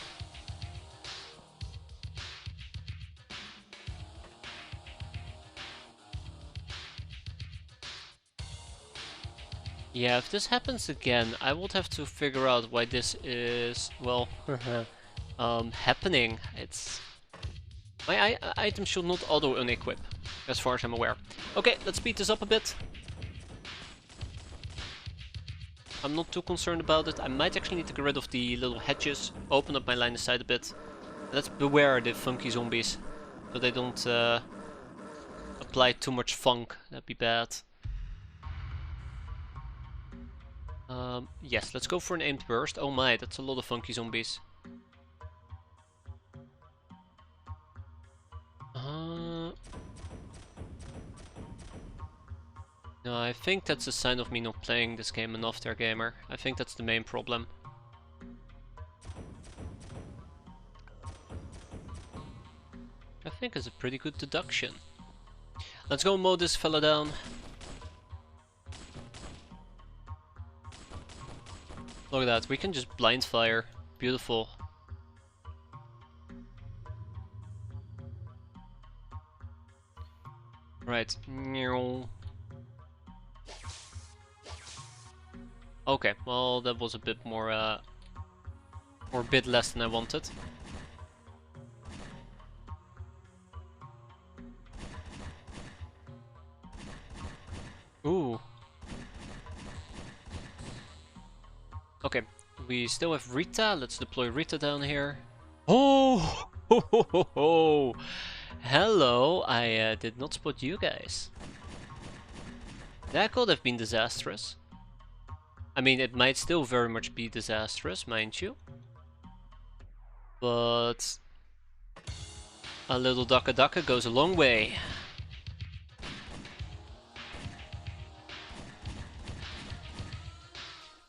Yeah, if this happens again, I would have to figure out why this is, well, happening. It's... My item should not auto-unequip, as far as I'm aware. Okay, let's speed this up a bit. I'm not too concerned about it. I might actually need to get rid of the little hedges, open up my line of sight a bit. Let's beware the funky zombies, so they don't apply too much funk. That'd be bad. Yes, let's go for an aimed burst. Oh my, that's a lot of funky zombies. No, I think that's a sign of me not playing this game enough there, gamer. I think that's the main problem. I think it's a pretty good deduction. Let's go mow this fella down. Look at that, we can just blind fire. Beautiful. Right. Okay, well that was a bit more, or a bit less than I wanted. Ooh. Okay, we still have Rita. Let's deploy Rita down here. Oh! Ho, ho, ho, ho. Hello, I did not spot you guys. That could have been disastrous. I mean, it might still very much be disastrous, mind you. But a little Daka Daka goes a long way.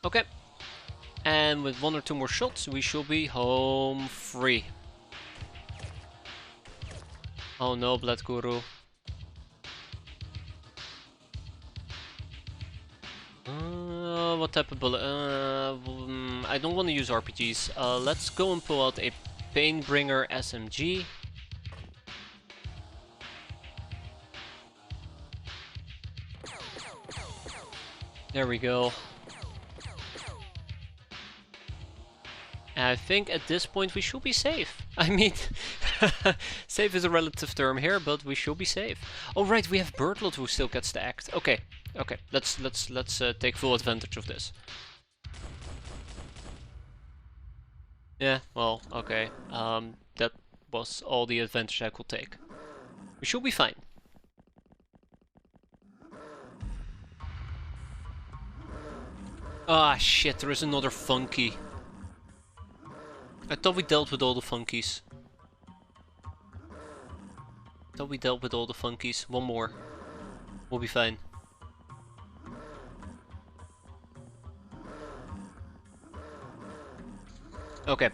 Okay. And with 1 or 2 more shots, we should be home free. Oh no, Blood Guru. What type of bullet? I don't want to use RPGs. Let's go and pull out a Painbringer SMG. There we go. I think at this point we should be safe. I mean, safe is a relative term here, but we should be safe. Oh right, we have Birdlot who still gets to act. Okay, okay, let's take full advantage of this. Yeah, well, okay. That was all the advantage I could take. We should be fine. Ah shit, there is another funky. I thought we dealt with all the funkies. One more. We'll be fine. Okay.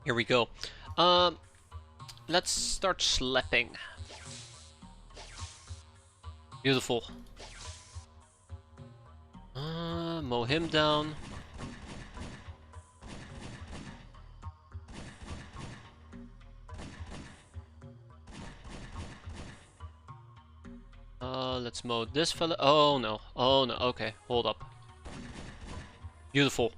Here we go. let's start slapping. Beautiful. Mow him down. Let's mow this fella. Oh no. Oh no. Okay, hold up. Beautiful.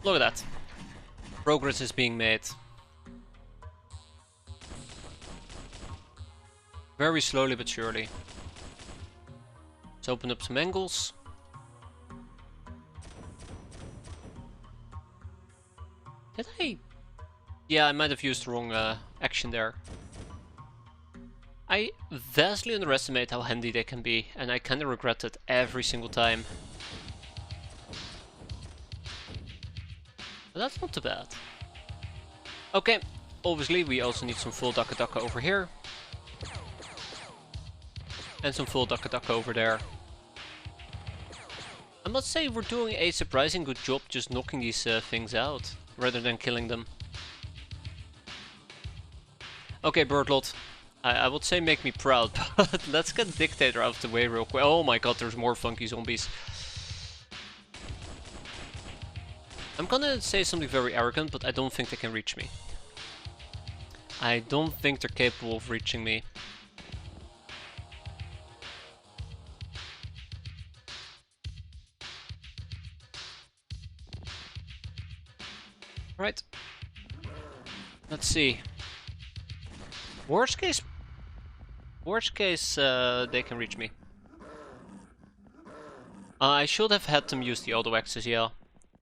Look at that. Progress is being made. Very slowly but surely. Let's open up some angles. Did I? Yeah, I might have used the wrong action there. I vastly underestimate how handy they can be, and I kinda regret it every single time. But that's not too bad. Okay, obviously we also need some full Daka Daka over here. And some full Daka Daka over there. I must say we're doing a surprising good job just knocking these things out, rather than killing them. Okay, Birdlot. I would say make me proud, but let's get Dictator out of the way real quick. Oh my god, there's more funky zombies. I'm gonna say something very arrogant, but I don't think they can reach me. I don't think they're capable of reaching me. Right. Let's see. Worst case, they can reach me. I should have had them use the auto access, yeah.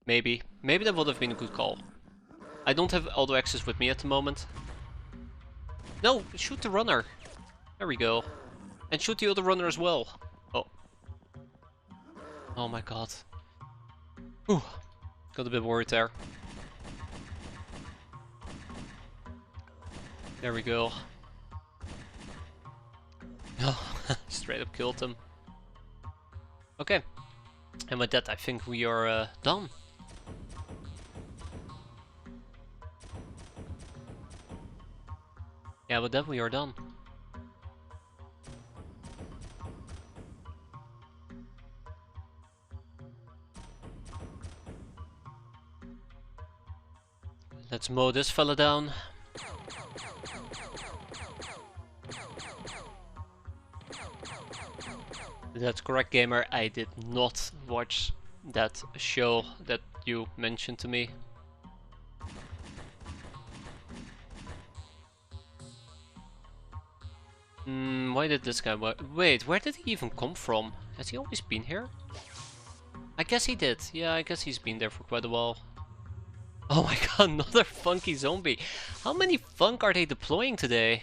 Maybe that would have been a good call. I don't have auto access with me at the moment. No, shoot the runner. There we go. And shoot the other runner as well. Oh. Oh my god. Ooh. Got a bit worried there. There we go. Oh, straight up killed him. Okay. And with that I think we are done. Yeah, with that we are done. Let's mow this fella down. That's correct, gamer. I did not watch that show that you mentioned to me. Why did this guy wait, where did he even come from? Has he always been here? I guess he did. Yeah, I guess he's been there for quite a while. Oh my god, another funky zombie. How many funk are they deploying today?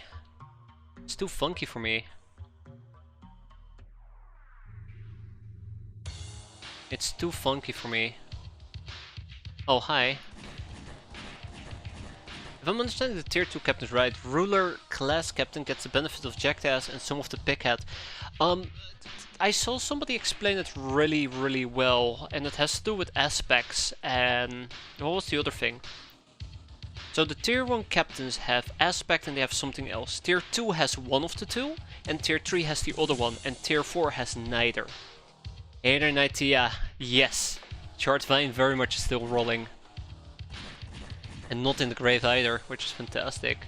It's too funky for me. It's too funky for me. Oh, hi. If I'm understanding the tier 2 captains right, ruler class captain gets the benefit of Jackass and some of the Pighead. I saw somebody explain it really well, and it has to do with aspects and what was the other thing? So the tier 1 captains have aspect and they have something else. Tier 2 has one of the two, and tier 3 has the other one, and tier 4 has neither. Hey there, Nightia. Yes, Chartvine very much is still rolling. And not in the grave either, which is fantastic.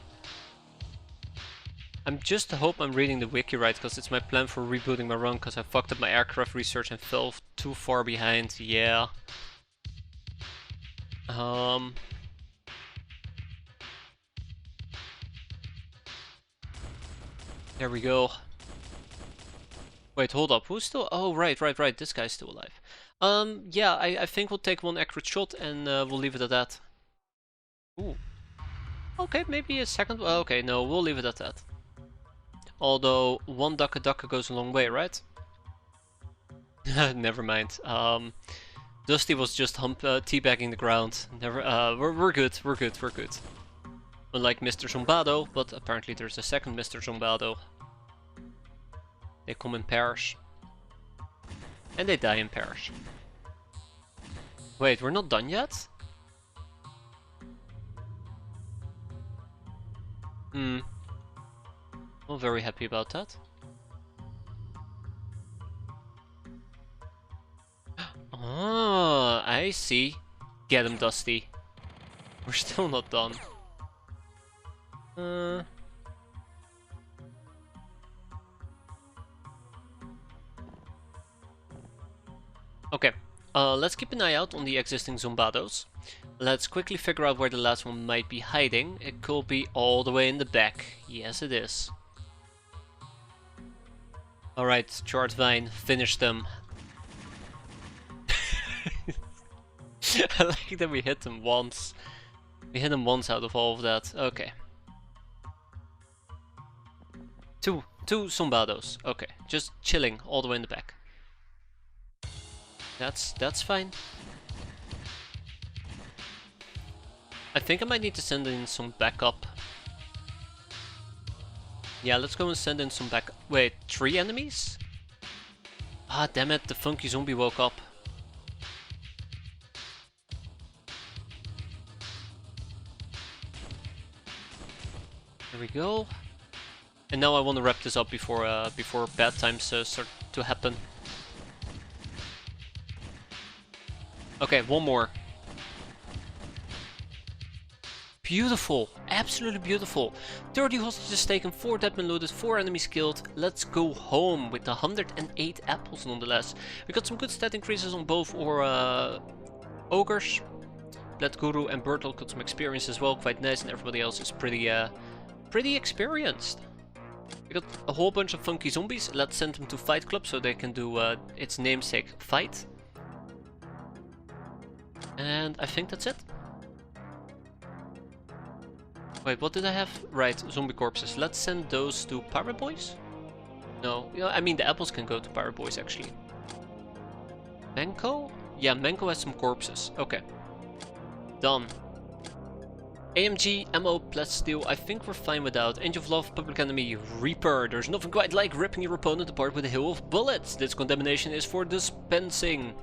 I'm just hope I'm reading the wiki right, because it's my plan for rebooting my run, because I fucked up my aircraft research and fell too far behind, yeah. There we go. Wait, hold up, who's still... Oh, right, this guy's still alive. Yeah, I think we'll take one accurate shot and we'll leave it at that. Ooh. Okay, maybe a second... Okay, no, we'll leave it at that. Although, one Daka Daka goes a long way, right? Never mind. Dusty was just teabagging the ground. Never... we're good. Unlike Mr. Zombado, but apparently there's a second Mr. Zombado. They come in pairs. And they die and perish. Wait, we're not done yet? Not very happy about that. Ah, I see. Get him, Dusty. We're still not done. Okay, let's keep an eye out on the existing Zombados. Let's quickly figure out where the last one might be hiding. It could be all the way in the back. Yes, it is. Alright, Chart Vine, finish them. I like that we hit them once. We hit them once out of all of that. Okay. Two Zombados. Okay, just chilling all the way in the back. That's fine. I think I might need to send in some backup. Yeah, let's go and send in some backup. Wait, 3 enemies? Ah, damn it, the funky zombie woke up. There we go. And now I want to wrap this up before bad times start to happen. Okay, one more. Beautiful, absolutely beautiful. 30 hostages taken, 4 dead men looted, 4 enemies killed. Let's go home with 108 apples nonetheless. We got some good stat increases on both our ogres. Blood Guru and Bertel got some experience as well, quite nice, and everybody else is pretty experienced. We got a whole bunch of funky zombies. Let's send them to Fight Club so they can do its namesake fight. And I think that's it. Wait, what did I have? Right, zombie corpses. Let's send those to Pirate Boyz? No, yeah, I mean the apples can go to Pirate Boyz actually. Menko? Yeah, Menko has some corpses. Okay. Done. AMG, ammo, plasteel, I think we're fine without. Angel of Love, Public Enemy, Reaper. There's nothing quite like ripping your opponent apart with a hail of bullets. This condemnation is for dispensing.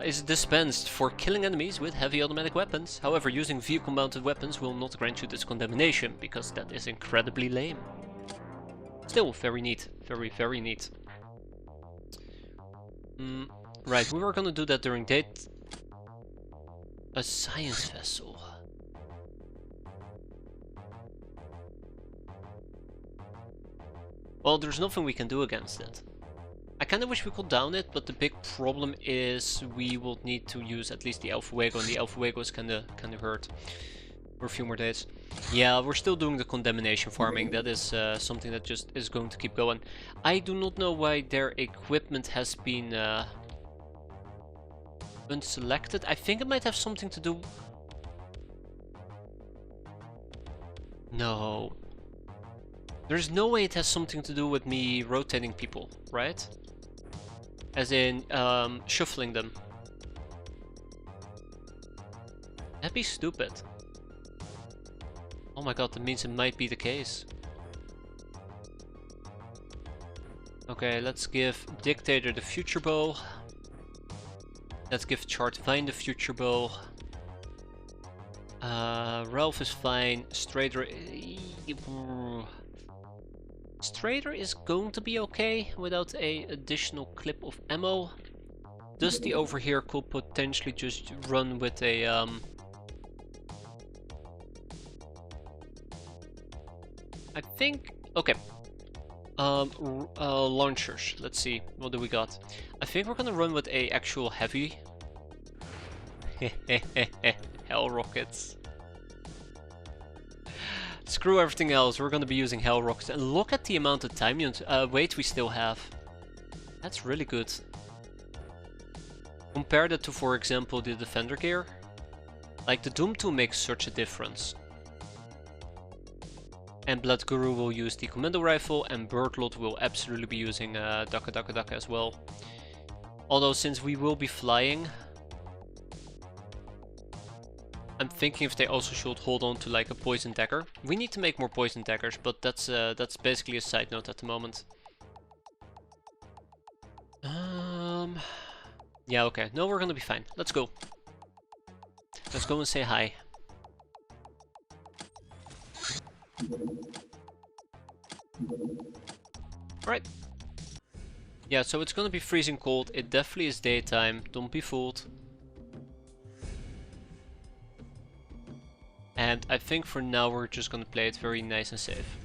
Is dispensed for killing enemies with heavy automatic weapons. However, using vehicle mounted weapons will not grant you this condemnation, because that is incredibly lame. Still, very neat. Very, very neat. Right, we were gonna do that during date. A science vessel. Well, there's nothing we can do against it. I kinda wish we could down it, but the big problem is we will need to use at least the Alpha Wago, and the Alpha Wago is kinda hurt for a few more days. Yeah, we're still doing the condemnation farming. That is something that just is going to keep going. I do not know why their equipment has been unselected. I think it might have something to do... No. There's no way it has something to do with me rotating people, right? As in, shuffling them. That'd be stupid. Oh my god, that means it might be the case. Okay, let's give Dictator the Future Bow. Let's give Chart Vine the Future Bow. Ralph is fine. Strader... Strader is going to be okay without a additional clip of ammo. Dusty over here could potentially just run with a I think okay. Launchers. Let's see, what do we got? I think we're gonna run with a actual heavy. Hell rockets. Screw everything else, we're gonna be using hell rockets. And look at the amount of time weight we still have. That's really good. Compare that to, for example, the Defender gear. Like, the Doom 2 makes such a difference. And Blood Guru will use the Commando Rifle, and Birdlot will absolutely be using Daka Daka Daka as well. Although, since we will be flying, I'm thinking if they also should hold on to like a poison dagger. We need to make more poison daggers, but that's basically a side note at the moment. Yeah, okay. No, we're gonna be fine. Let's go. Let's go and say hi. Right. Yeah, so it's gonna be freezing cold. It definitely is daytime. Don't be fooled. And I think for now we're just gonna play it very nice and safe.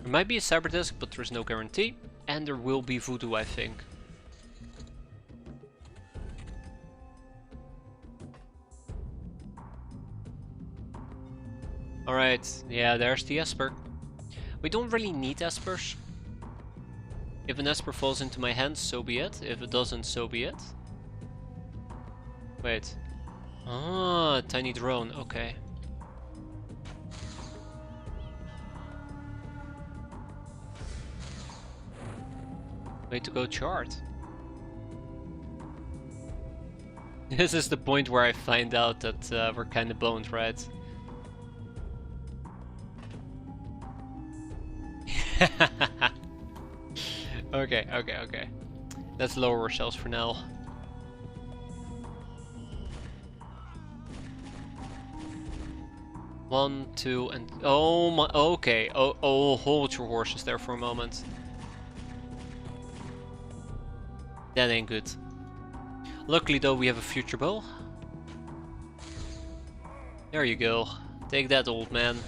There might be a cyber disc, but there's no guarantee. And there will be voodoo, I think. Alright, yeah, there's the Esper. We don't really need Espers. If an Esper falls into my hands, so be it. If it doesn't, so be it. Wait. Ah, tiny drone, okay. Way to go, chart. This is the point where I find out that we're kinda boned, right? Okay. Let's lower ourselves for now. One, two, and oh my. Okay. Oh, hold your horses there for a moment. That ain't good. Luckily, though, we have a future bow. There you go. Take that, old man.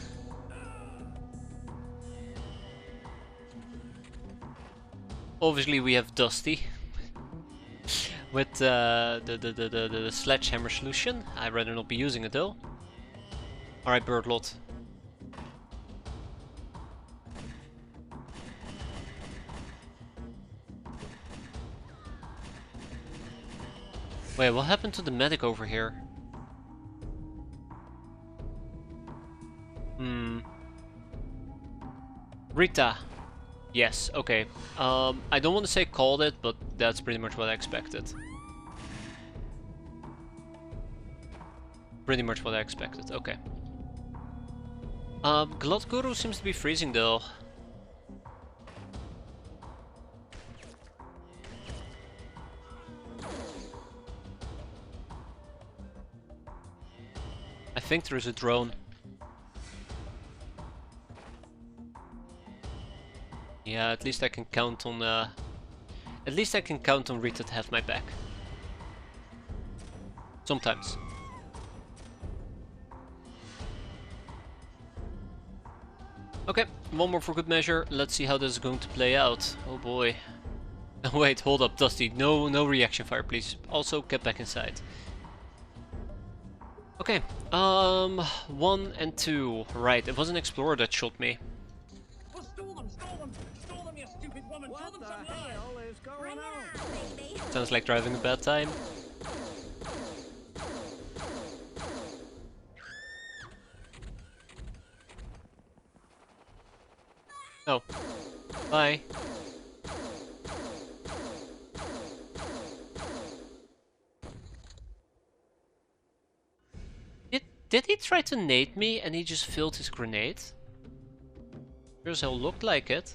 Obviously, we have Dusty with the sledgehammer solution. I'd rather not be using it though. Alright, Birdlot. Wait, what happened to the medic over here? Rita. Yes, okay. I don't want to say called it, but that's pretty much what I expected. Pretty much what I expected, okay. Glut Guru seems to be freezing though. I think there is a drone. Yeah, at least I can count on Rita to have my back. Sometimes. Okay, one more for good measure. Let's see how this is going to play out. Oh boy. Wait, hold up, Dusty. No reaction fire, please. Also, get back inside. Okay, 1 and 2. Right, it was an explorer that shot me. What the hell is going on? Sounds like driving a bad time. Oh. Bye. Did he try to nade me and he just filled his grenade? Sure as hell looked like it.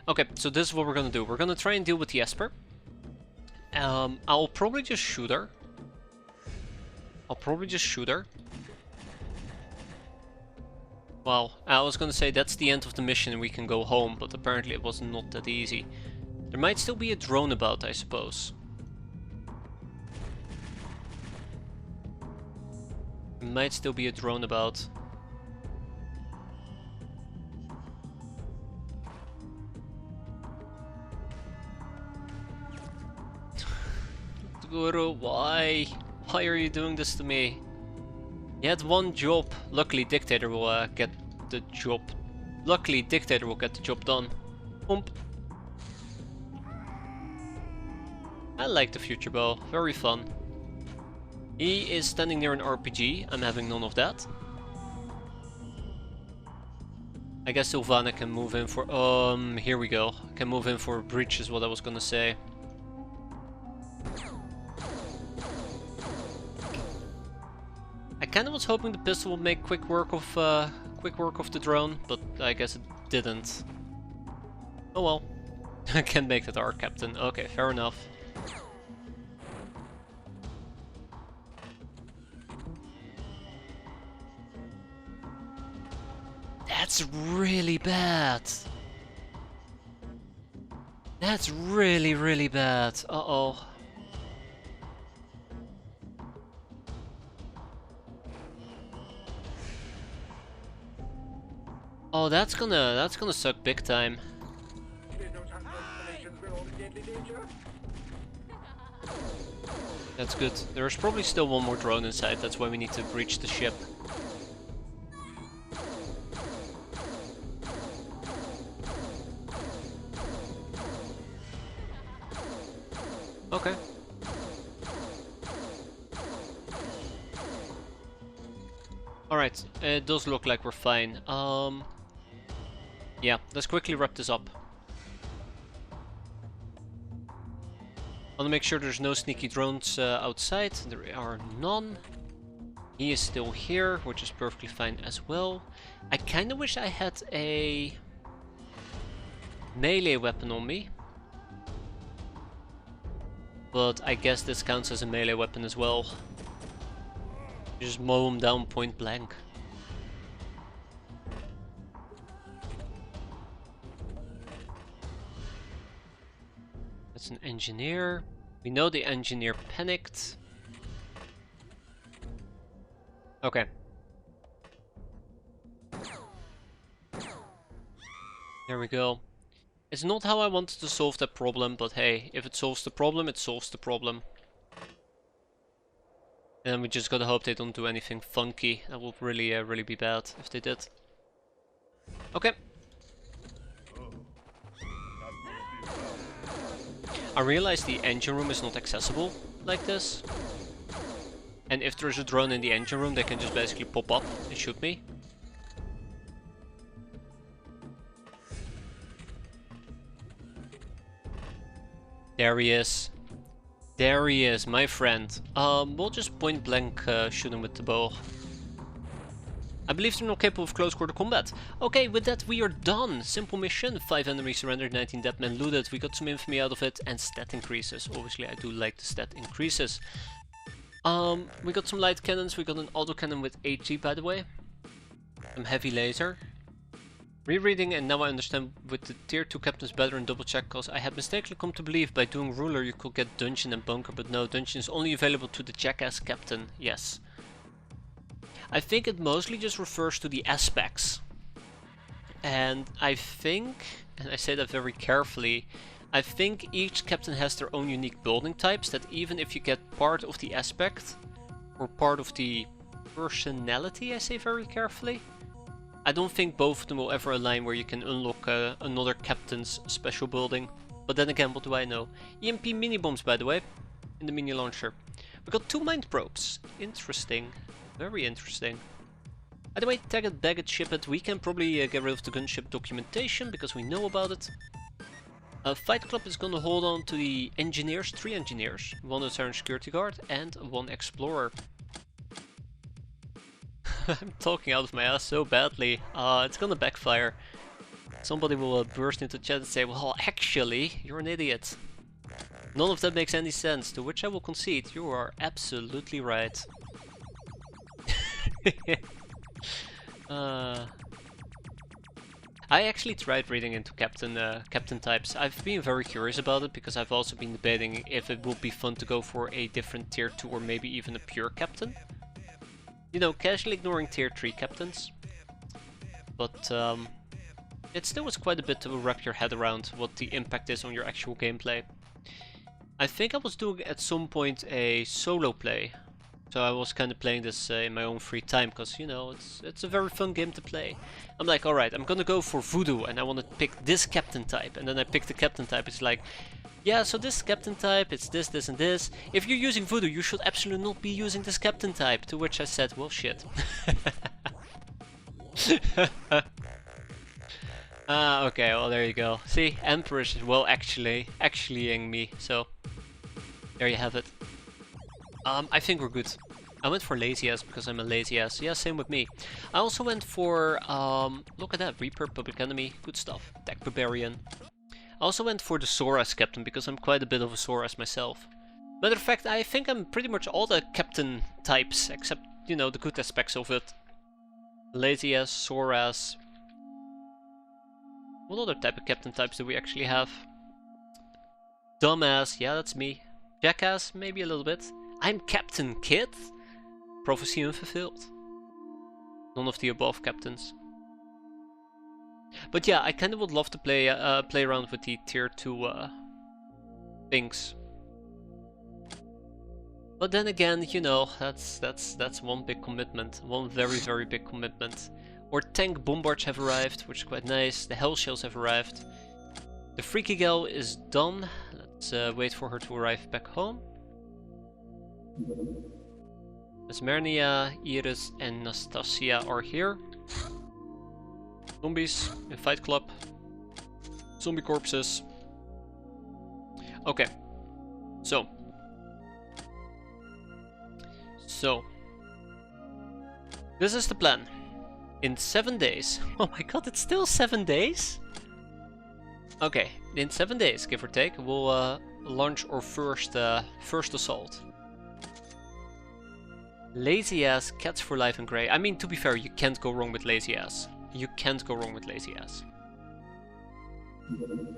Okay, so this is what we're gonna do. We're gonna try and deal with the Esper. I'll probably just shoot her. Well, I was gonna say that's the end of the mission and we can go home, but apparently it was not that easy. There might still be a drone about, I suppose. There might still be a drone about. Guru, why? Why are you doing this to me? You had one job. Luckily, Dictator will get the job. Luckily, Dictator will get the job done. Pump. I like the future bow. Very fun. He is standing near an RPG. I'm having none of that. I guess Sylvana can move in for... here we go. Can move in for a breach is what I was gonna say. I kinda was hoping the pistol would make quick work of the drone, but I guess it didn't. Oh well. I can't make that our captain. Okay, fair enough. That's really bad. That's really, really bad. Uh-oh. Oh, that's gonna suck big time. That's good. There's probably still one more drone inside. That's why we need to breach the ship. Okay. Alright, it does look like we're fine. Yeah, let's quickly wrap this up. I want to make sure there's no sneaky drones outside. There are none. He is still here, which is perfectly fine as well. I kind of wish I had a melee weapon on me. But I guess this counts as a melee weapon as well. You just mow him down point blank. That's an engineer. We know the engineer panicked. Okay. There we go. It's not how I wanted to solve that problem, but hey, if it solves the problem, it solves the problem. And then we just gotta hope they don't do anything funky. That would really, really be bad if they did. Okay. I realize the engine room is not accessible like this. And if there's a drone in the engine room, they can just basically pop up and shoot me. There he is. There he is, my friend. We'll just point blank shoot him with the bow. I believe they're not capable of close quarter combat. Okay, with that we are done. Simple mission. 5 enemies surrendered, 19 dead men looted. We got some infamy out of it and stat increases. Obviously I do like the stat increases. We got some light cannons. We got an autocannon with HE, by the way. Some heavy laser. Rereading, and now I understand with the tier 2 captains better and double check, cause I had mistakenly come to believe by doing ruler you could get dungeon and bunker, but no, dungeon is only available to the jackass captain. Yes. I think it mostly just refers to the aspects. And I think, and I say that very carefully, I think each captain has their own unique building types, that even if you get part of the aspect, or part of the personality, I say very carefully, I don't think both of them will ever align where you can unlock another captain's special building. But then again, what do I know? EMP mini bombs, by the way, in the mini launcher. We got 2 mind probes. Interesting. Very interesting. By the way, tag it, bag it, ship it. We can probably get rid of the gunship documentation because we know about it. Fight Club is gonna hold on to the engineers, 3 engineers. 1 Assyrian security guard and 1 explorer. I'm talking out of my ass so badly. It's gonna backfire. Somebody will burst into chat and say, well, actually, you're an idiot. None of that makes any sense, to which I will concede, you are absolutely right. I actually tried reading into captain types. I've been very curious about it because I've also been debating if it would be fun to go for a different tier 2 or maybe even a pure captain. You know, casually ignoring tier 3 captains. But it still was quite a bit to wrap your head around what the impact is on your actual gameplay. I think I was doing at some point a solo play. So I was kind of playing this in my own free time because, you know, it's a very fun game to play. I'm like, alright, I'm gonna go for voodoo and I want to pick this captain type. And then I pick the captain type. It's like, yeah, so this captain type, it's this, this and this. If you're using voodoo, you should absolutely not be using this captain type. To which I said, well, shit. Okay, well, there you go. See, Empress is, well, actuallying me. So, there you have it. I think we're good. I went for lazy ass because I'm a lazy ass. Yeah, same with me. I also went for, look at that, Reaper, Public Enemy, good stuff. Tech Barbarian. I also went for the Sora as captain because I'm quite a bit of a Sora as myself. Matter of fact, I think I'm pretty much all the captain types, except, you know, the good aspects of it. Lazy ass, Sora ass. What other type of captain types do we actually have? Dumbass, yeah, that's me. Jackass, maybe a little bit. I'm Captain Kid? Prophecy unfulfilled. None of the above captains. But yeah, I kind of would love to play around with the tier 2 things. But then again, you know, that's one big commitment. One very big commitment. Our tank bombards have arrived, which is quite nice. The hell shells have arrived. The Freaky Gal is done. Let's wait for her to arrive back home. Esmernia, Iris and Nastasia are here. Zombies in Fight Club. Zombie corpses. Okay. So. This is the plan. In 7 days. Oh my god, it's still 7 days? Okay, in 7 days, give or take, we'll launch our first assault. Lazy ass, cats for life and grey. I mean, to be fair, you can't go wrong with lazy ass. You can't go wrong with lazy ass.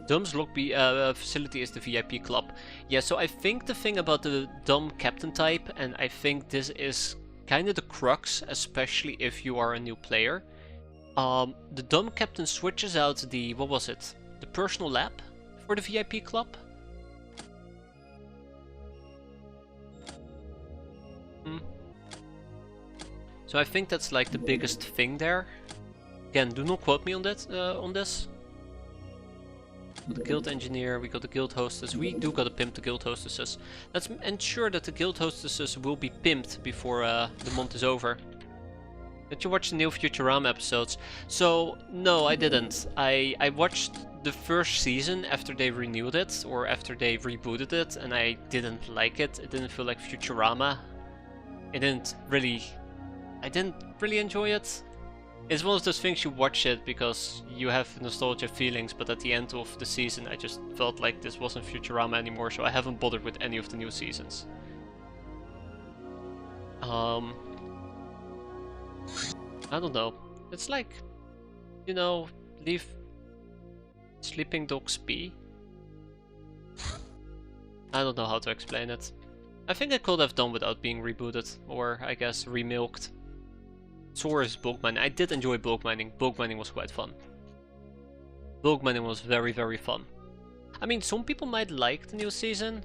Dumb's lobby facility is the VIP club. Yeah, so I think the thing about the dumb captain type, and I think this is kind of the crux, especially if you are a new player. The dumb captain switches out the, what was it? The personal lab for the VIP club? So I think that's like the biggest thing there. Again, do not quote me on that, on this. We got the guild engineer, we got the guild hostess. We do gotta pimp the guild hostesses. Let's ensure that the guild hostesses will be pimped before the month is over. Did you watch the new Futurama episodes? So, no, I didn't. I watched the first season after they renewed it, or after they rebooted it, and I didn't like it. It didn't feel like Futurama. I didn't really enjoy it. It's one of those things you watch it because you have nostalgia feelings, but at the end of the season I just felt like this wasn't Futurama anymore, so I haven't bothered with any of the new seasons. I don't know. It's like, you know, leave sleeping dogs be. I don't know how to explain it. I think I could have done without being rebooted, or I guess remilked. Sora's bulk mining. I did enjoy bulk mining. Bulk mining was quite fun. Bulk mining was very fun. I mean, some people might like the new season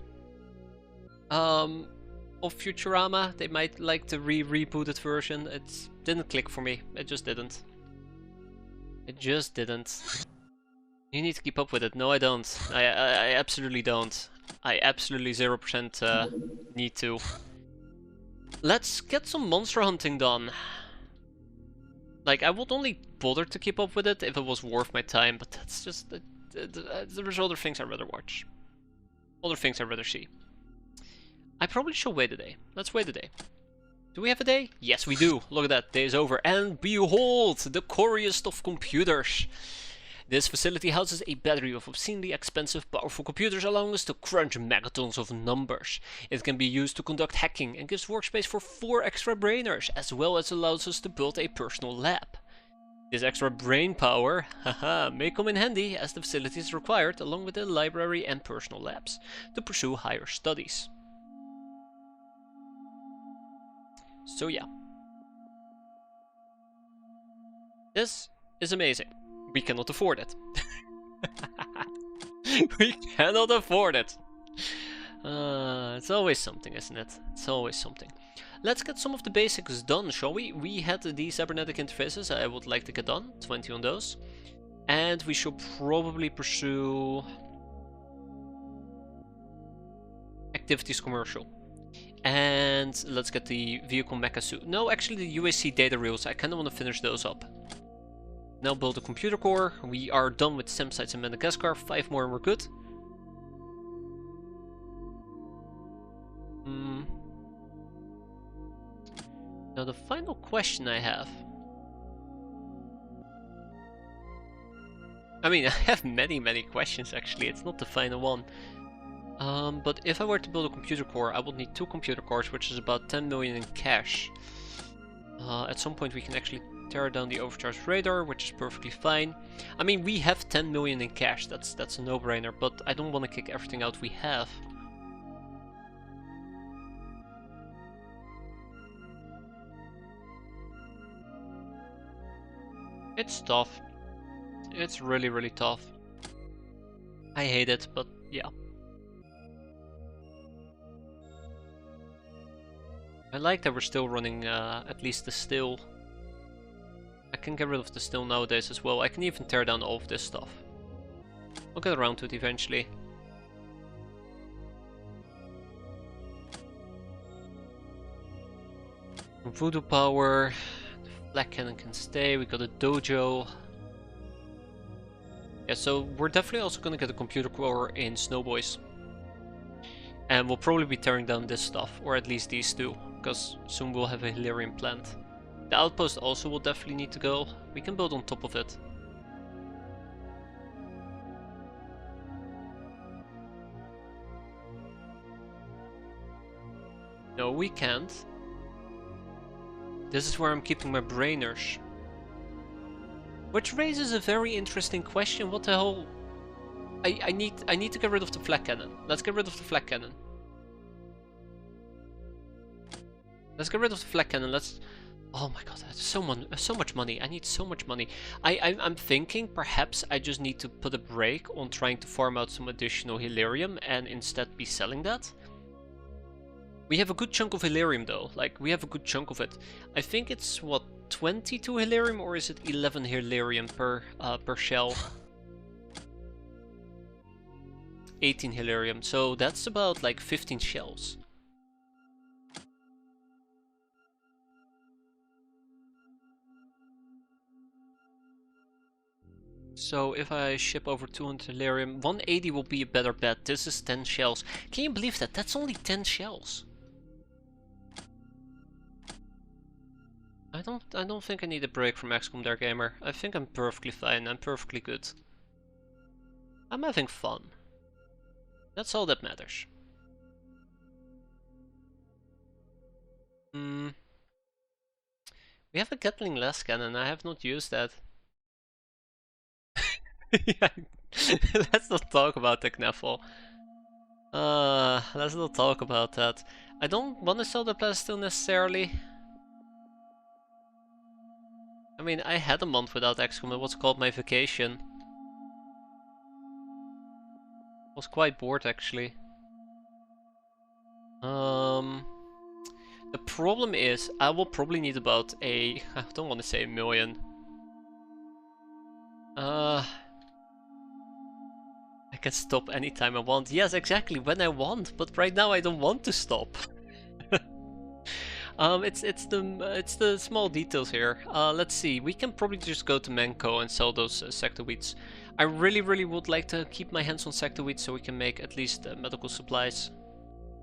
of Futurama. They might like the rebooted version. It didn't click for me. It just didn't. It just didn't. You need to keep up with it. No, I don't. I absolutely don't. I absolutely 0% need to. Let's get some monster hunting done. Like, I would only bother to keep up with it if it was worth my time, but that's just... there's other things I'd rather watch. Other things I'd rather see. I probably should wait a day. Let's wait a day. Do we have a day? Yes, we do. Look at that. Day is over. And behold, the coriest of computers. This facility houses a battery of obscenely expensive, powerful computers, allowing us to crunch megatons of numbers. It can be used to conduct hacking and gives workspace for 4 extra brainers, as well as allows us to build a personal lab. This extra brain power, may come in handy as the facility is required, along with the library and personal labs, to pursue higher studies. So yeah. This is amazing. We cannot afford it. We cannot afford it. It's always something, isn't it? It's always something. Let's get some of the basics done, shall we? We had the cybernetic interfaces I would like to get done. 20 on those. And we should probably pursue activities commercial. And let's get the vehicle mecha suit. No, actually the UAC data reels. I kind of want to finish those up. Now build a computer core. We are done with STEM sites in Madagascar. 5 more and we're good. Now the final question I have. I mean, I have many questions actually, it's not the final one. But if I were to build a computer core, I would need 2 computer cores, which is about 10 million in cash. At some point we can actually tear down the overcharged radar, which is perfectly fine. I mean, we have 10 million in cash, that's a no-brainer, but I don't want to kick everything out we have. It's tough. It's really tough. I hate it, but yeah. I like that we're still running at least the still. I can get rid of the still nowadays as well. I can even tear down all of this stuff. I'll get around to it eventually. Voodoo power. The flak cannon can stay. We got a dojo. Yeah, so we're definitely also gonna get a computer core in Snowboys. And we'll probably be tearing down this stuff, or at least these two, because soon we'll have a Hilarion plant. The outpost also will definitely need to go. We can build on top of it. No, we can't. This is where I'm keeping my brainers. Which raises a very interesting question. What the hell? I need to get rid of the flak cannon. Let's get rid of the flak cannon. Let's get rid of the flak cannon. Let's. Oh my god, that's so much money. I need so much money. I'm thinking perhaps I just need to put a break on trying to farm out some additional Hilarium and instead be selling that. We have a good chunk of Hilarium though. Like, we have a good chunk of it. I think it's what, 22 Hilarium, or is it 11 Hilarium per shell? 18 Hilarium, so that's about like 15 shells. So if I ship over 200 Hilarium, 180 will be a better bet. This is 10 shells. Can you believe that? That's only 10 shells. I don't think I need a break from XCOM there, gamer. I think I'm perfectly fine. I'm perfectly good. I'm having fun. That's all that matters. We have a Gatling las cannon. I have not used that. Yeah. Let's not talk about the Knaffle. Let's not talk about that. I don't want to sell the Plasteel necessarily. I mean, I had a month without XCOM. It was called my vacation. Was quite bored actually. The problem is I will probably need about I don't want to say 1 million. I can stop anytime I want. Yes, exactly, when I want, but right now I don't want to stop. It's the small details here. Let's see. We can probably just go to Manco and sell those sectoids. I really would like to keep my hands on sectoids so we can make at least medical supplies.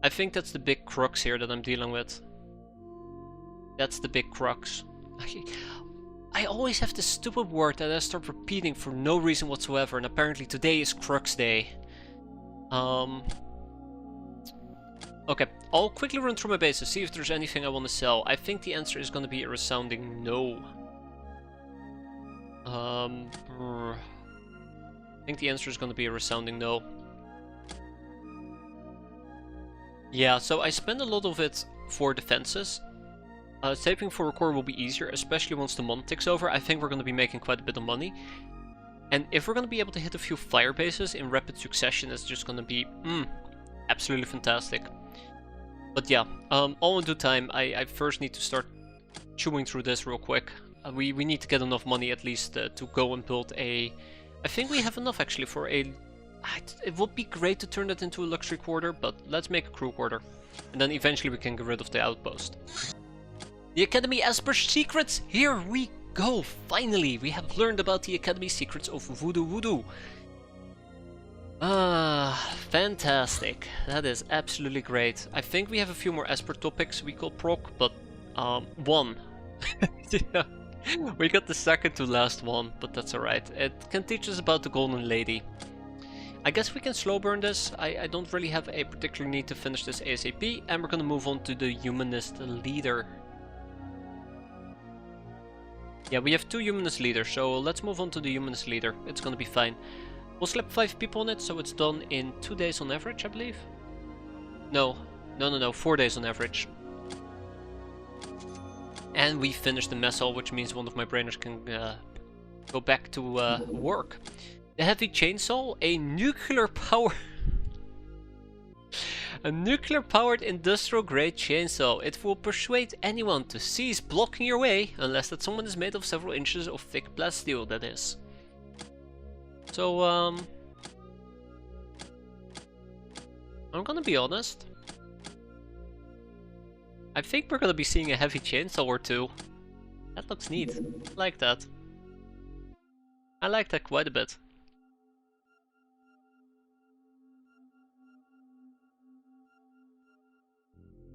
I think that's the big crux here that I'm dealing with. That's the big crux. I always have this stupid word that I start repeating for no reason whatsoever, and apparently today is Crux Day. Okay, I'll quickly run through my base to see if there's anything I want to sell. I think the answer is going to be a resounding no. I think the answer is going to be a resounding no. Yeah, so I spend a lot of it for defenses. Saving for a core will be easier, especially once the month ticks over. I think we're going to be making quite a bit of money. And if we're going to be able to hit a few fire bases in rapid succession, it's just going to be absolutely fantastic. But yeah, all in due time, I first need to start chewing through this real quick. We need to get enough money at least to go and build a... I think we have enough actually for a... It would be great to turn that into a luxury quarter, but let's make a crew quarter. And then eventually we can get rid of the outpost. The Academy Esper secrets! Here we go! Finally! We have learned about the Academy secrets of Voodoo. Fantastic. That is absolutely great. I think we have a few more Esper topics we could proc, but one. Yeah. We got the second to last one, but that's alright. It can teach us about the Golden Lady. I guess we can slow burn this. I don't really have a particular need to finish this ASAP, and we're gonna move on to the Humanist Leader. Yeah, we have 2 Humanist Leaders, so let's move on to the Humanist Leader. It's gonna be fine. We'll slap 5 people on it, so it's done in 2 days on average, I believe. No, 4 days on average. And we finished the mess hall, which means one of my brainers can go back to work. The heavy chainsaw, a nuclear-powered industrial-grade chainsaw. It will persuade anyone to cease blocking your way, unless that someone is made of several inches of thick plasteel, that is. So, I'm gonna be honest. I think we're gonna be seeing a heavy chainsaw or 2. That looks neat. I like that. I like that quite a bit.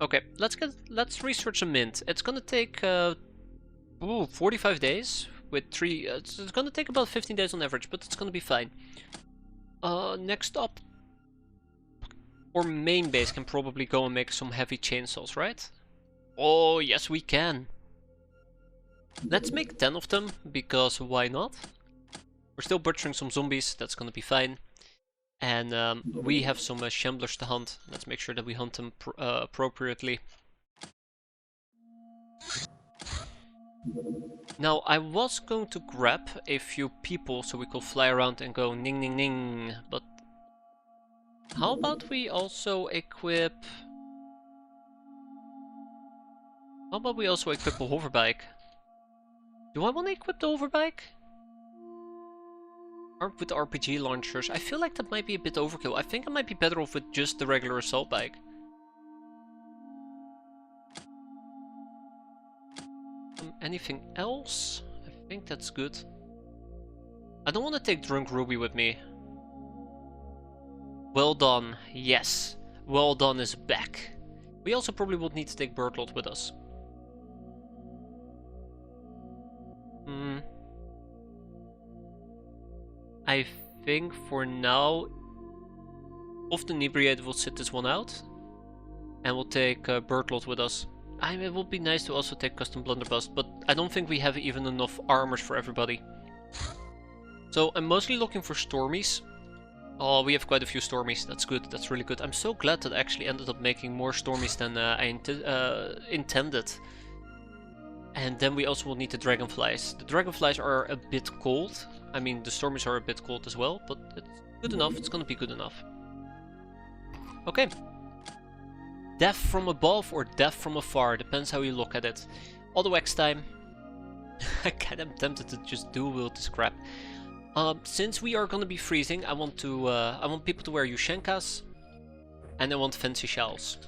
Okay, let's research a mint. It's gonna take 45 days with 3. It's gonna take about 15 days on average, but it's gonna be fine. Next up, our main base can probably go and make some heavy chainsaws, right? Oh yes, we can. Let's make 10 of them, because why not? We're still butchering some zombies. That's gonna be fine. And we have some shamblers to hunt. Let's make sure that we hunt them appropriately. Now, I was going to grab a few people so we could fly around and go ning ning ning, but how about we also equip... How about we also equip a hoverbike? Do I want to equip the hoverbike? Armed with RPG launchers. I feel like that might be a bit overkill. I think I might be better off with just the regular assault bike. Anything else? I think that's good. I don't want to take Drunk Ruby with me. Well done. Yes. Well done is back. We also probably would need to take Birdlot with us. I think for now, Off the Inebriated will sit this one out. And we'll take Birdlot with us. I mean, it would be nice to also take Custom Blunderbuss, but I don't think we have even enough armors for everybody. So I'm mostly looking for Stormies. Oh, we have quite a few Stormies. That's good. That's really good. I'm so glad that I actually ended up making more Stormies than I intended. And then we also will need the Dragonflies. The Dragonflies are a bit cold. I mean, the Stormies are a bit cold as well, but it's good enough. It's gonna be good enough. Okay. Death from above or death from afar, depends how you look at it. Auto X time. I kind of tempted to just dual wield this crap. Since we are gonna be freezing, I want people to wear Yushenkas, and I want fancy shells.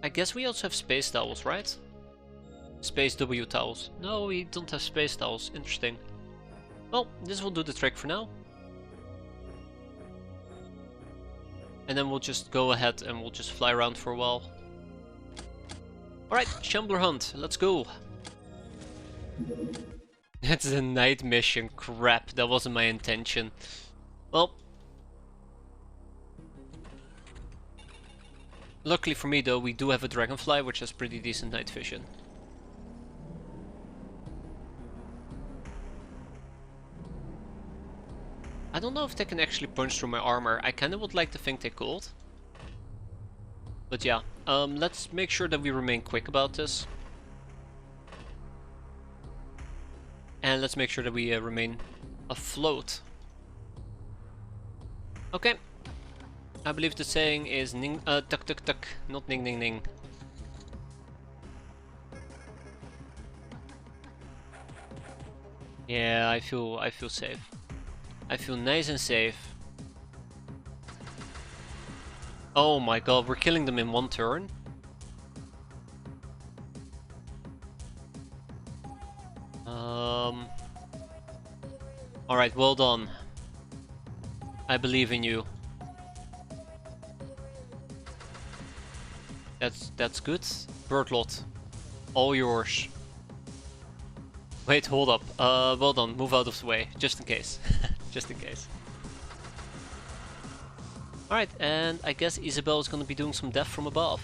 I guess we also have space towels, right? Space W towels. No, we don't have space towels. Interesting. Well, this will do the trick for now. And then we'll just go ahead and we'll just fly around for a while. Alright, Shambler Hunt, let's go. It's a night mission. Crap, that wasn't my intention. Well. Luckily for me though, we do have a Dragonfly, which has pretty decent night vision. I don't know if they can actually punch through my armor. I kinda would like to think they could. But yeah, let's make sure that we remain quick about this. And let's make sure that we remain afloat. Okay. I believe the saying is ning, tuck tuck tuck, not ning ning ning. Yeah, I feel safe. I feel nice and safe. Oh my god, we're killing them in one turn. Alright, well done. I believe in you. That's good. Birdlot, all yours. Wait, hold up. Well done. Move out of the way, just in case. Just in case. Alright, and I guess Isabel is gonna be doing some death from above.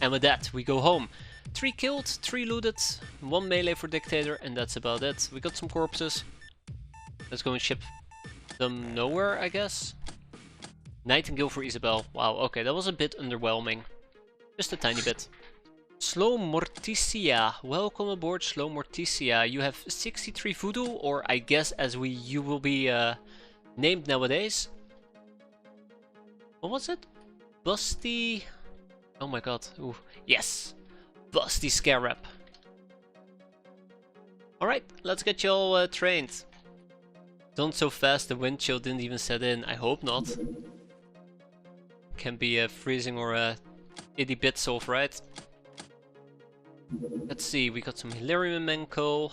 And with that, we go home. 3 killed, 3 looted, 1 melee for Dictator, and that's about it. We got some corpses. Let's go and ship them nowhere, I guess. Nightingale for Isabel. Wow, okay, that was a bit underwhelming. Just a tiny bit. Slow Morticia. Welcome aboard, Slow Morticia. You have 63 voodoo, or I guess as you will be named nowadays. What was it? Busty... Oh my god. Ooh. Yes! Busty Scarab. Alright, let's get you all trained. Done so fast the wind chill didn't even set in. I hope not. Can be freezing or itty bits off, right? Let's see, we got some Hilarium Menko.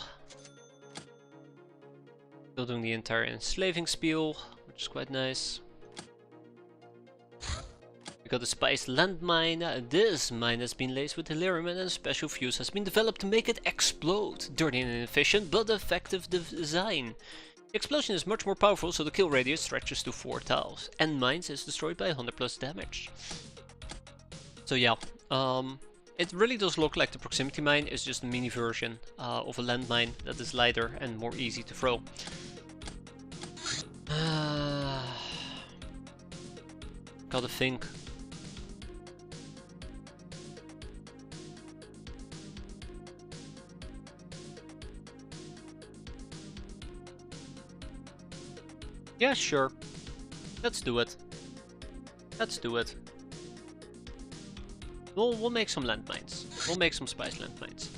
Still doing the entire enslaving spiel, which is quite nice. We got a spiced landmine. This mine has been laced with Hilarium and a special fuse has been developed to make it explode. Dirty and inefficient, but effective design. The explosion is much more powerful, so the kill radius stretches to 4 tiles. And mines is destroyed by 100 plus damage. So yeah, it really does look like the proximity mine is just a mini version of a landmine that is lighter and more easy to throw. Gotta think. Yeah, sure. Let's do it. Let's do it. We'll make some landmines. We'll make some spice landmines.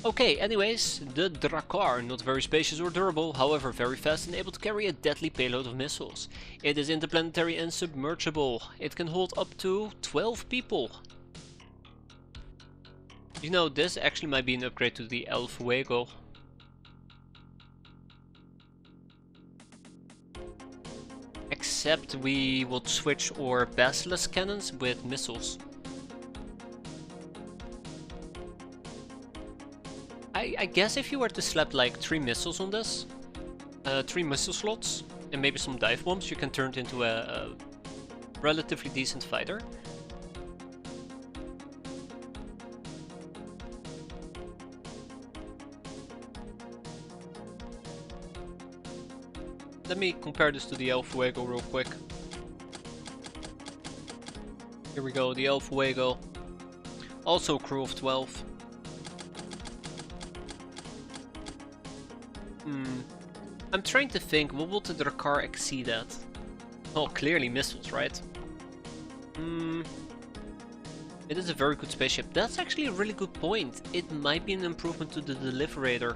Okay, anyways, the Drakkar, not very spacious or durable, however very fast and able to carry a deadly payload of missiles. It is interplanetary and submergible. It can hold up to 12 people. You know, this actually might be an upgrade to the El Fuego. Except we would switch our Basilisk cannons with missiles. I guess if you were to slap like 3 missiles on this, 3 missile slots, and maybe some dive bombs, you can turn it into a relatively decent fighter. Let me compare this to the El Fuego real quick. Here we go, the El Fuego. Also crew of 12. I'm trying to think, what will the Drakkar exceed at? Oh, clearly missiles, right? It is a very good spaceship. That's actually a really good point. It might be an improvement to the Deliberator.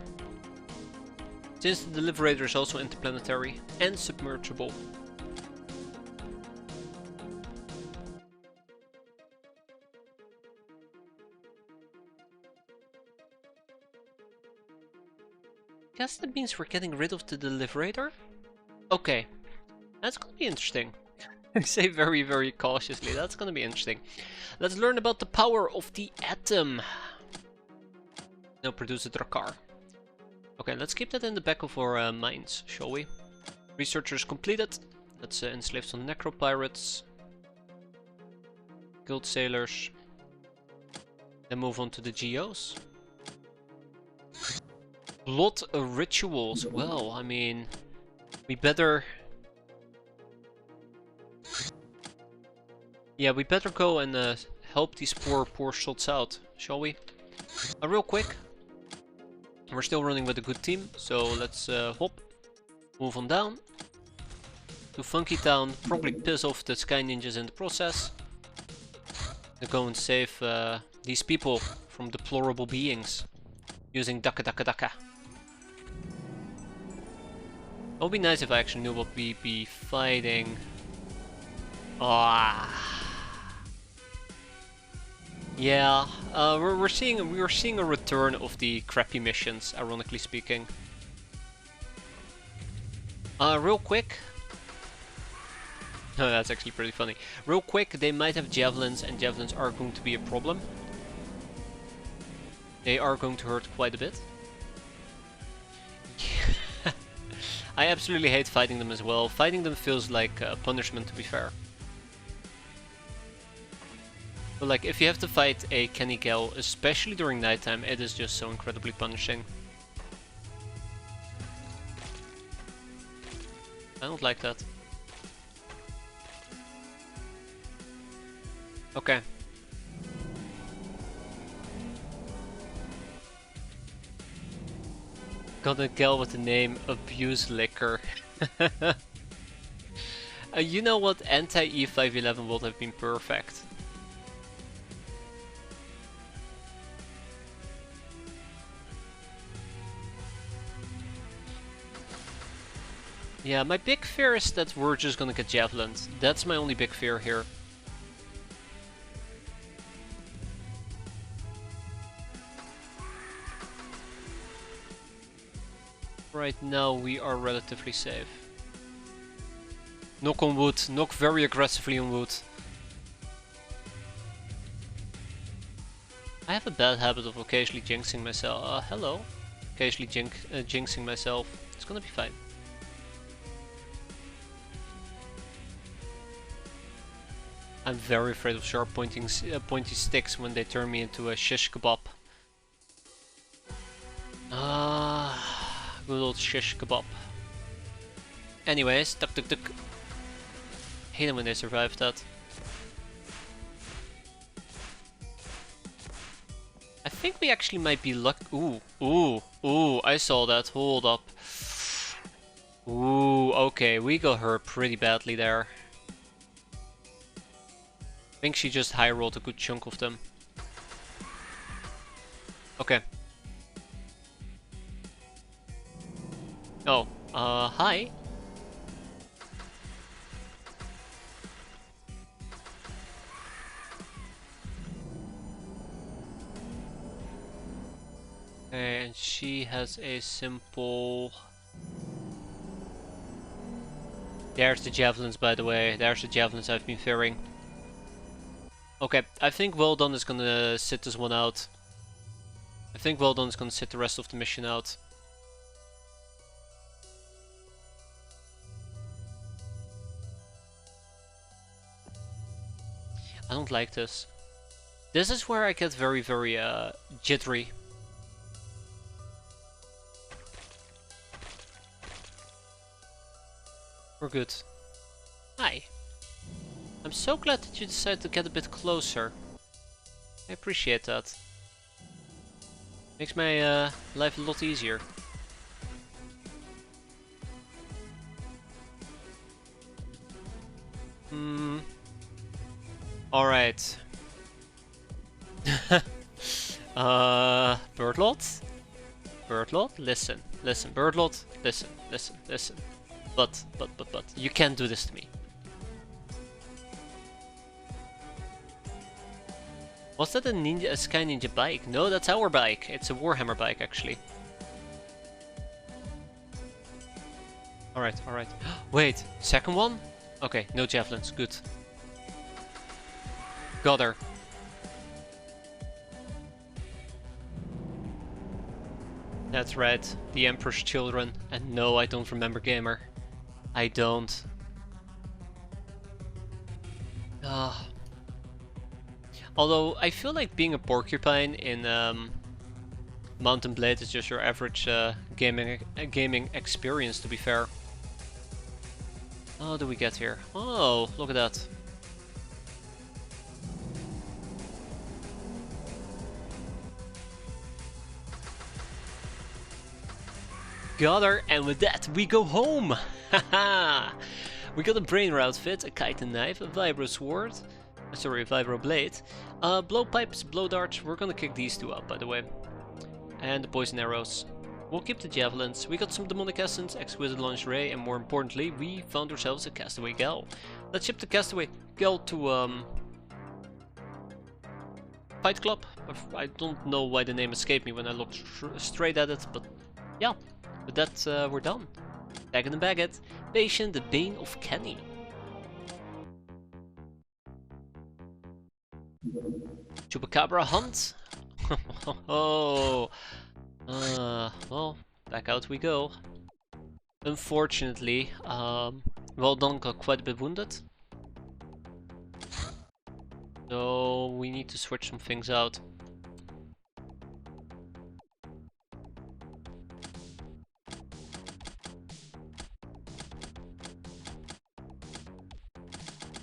Since the Deliberator is also interplanetary and submergible. Guess that means we're getting rid of the Deliberator? Okay, that's gonna be interesting. I say very, very cautiously, that's gonna be interesting. Let's learn about the power of the atom. Now produce a Drakkar. Okay, let's keep that in the back of our minds, shall we? Researchers completed. Let's enslave some necropirates. Guild sailors. Then move on to the GOs. Blood rituals. Well, I mean, we better... Yeah, we better go and help these poor shots out, shall we? Real quick. We're still running with a good team, so let's hop. Move on down. To Funky Town, probably piss off the Sky Ninjas in the process. And go and save these people from deplorable beings. Using Daka Daka Daka. It would be nice if I actually knew what we'd be fighting. Yeah, we were seeing a return of the crappy missions, ironically speaking. Real quick. Oh, that's actually pretty funny. Real quick, they might have javelins, and javelins are going to be a problem. They are going to hurt quite a bit. I absolutely hate fighting them as well. Fighting them feels like punishment, to be fair. But like, if you have to fight a Kenny Gal, especially during nighttime, it is just so incredibly punishing. I don't like that. Okay. Got a gal with the name Abuse Liquor. You know what? Anti-E511 would have been perfect. Yeah, my big fear is that we're just gonna get javelins. That's my only big fear here. Right now we are relatively safe. Knock on wood, knock very aggressively on wood. I have a bad habit of occasionally jinxing myself. Hello. Occasionally jinxing myself. It's gonna be fine. I'm very afraid of sharp pointy sticks when they turn me into a shish kebab. Good old shish kebab. Anyways, tuk tuk tuk. Hate them when they survive that. I think we actually might be lucky. Ooh, I saw that. Hold up. Ooh, okay, we got hurt pretty badly there. I think she just high rolled a good chunk of them. Okay. Oh, hi. And she has a simple... There's the javelins, by the way. There's the javelins I've been fearing. Okay, I think Well Done is gonna sit this one out. I think Well Done is gonna sit the rest of the mission out. I don't like this. This is where I get very, very jittery. We're good. Hi. I'm so glad that you decided to get a bit closer. I appreciate that. Makes my life a lot easier. Alright. Birdlot? Birdlot? Listen. Listen. Birdlot? Listen. Listen. Listen. But. You can't do this to me. Was that a Sky Ninja bike? No, that's our bike. It's a Warhammer bike, actually. Alright, alright. Wait, second one? Okay, no javelins. Good. Got her. That's right, the Emperor's Children. And no, I don't remember Gamer. I don't. Although, I feel like being a porcupine in Mountain Blade is just your average gaming experience, to be fair. Oh, do we get here? Oh, look at that. Got her, and with that we go home! Haha! We got a brainer outfit, a kite and knife, a vibro sword, sorry, a vibro blade, blowpipes, blow darts, we're gonna kick these two up, by the way, and the poison arrows. We'll keep the javelins, we got some demonic essence, exquisite lingerie, and more importantly, we found ourselves a castaway gal. Let's ship the castaway gal to Fight Club. I don't know why the name escaped me when I looked straight at it, but yeah. But that's, we're done. Back in the Baguette. Patient, the Bane of Kenny. Chupacabra hunt. Oh, well, back out we go. Unfortunately, well done got quite a bit wounded. So we need to switch some things out.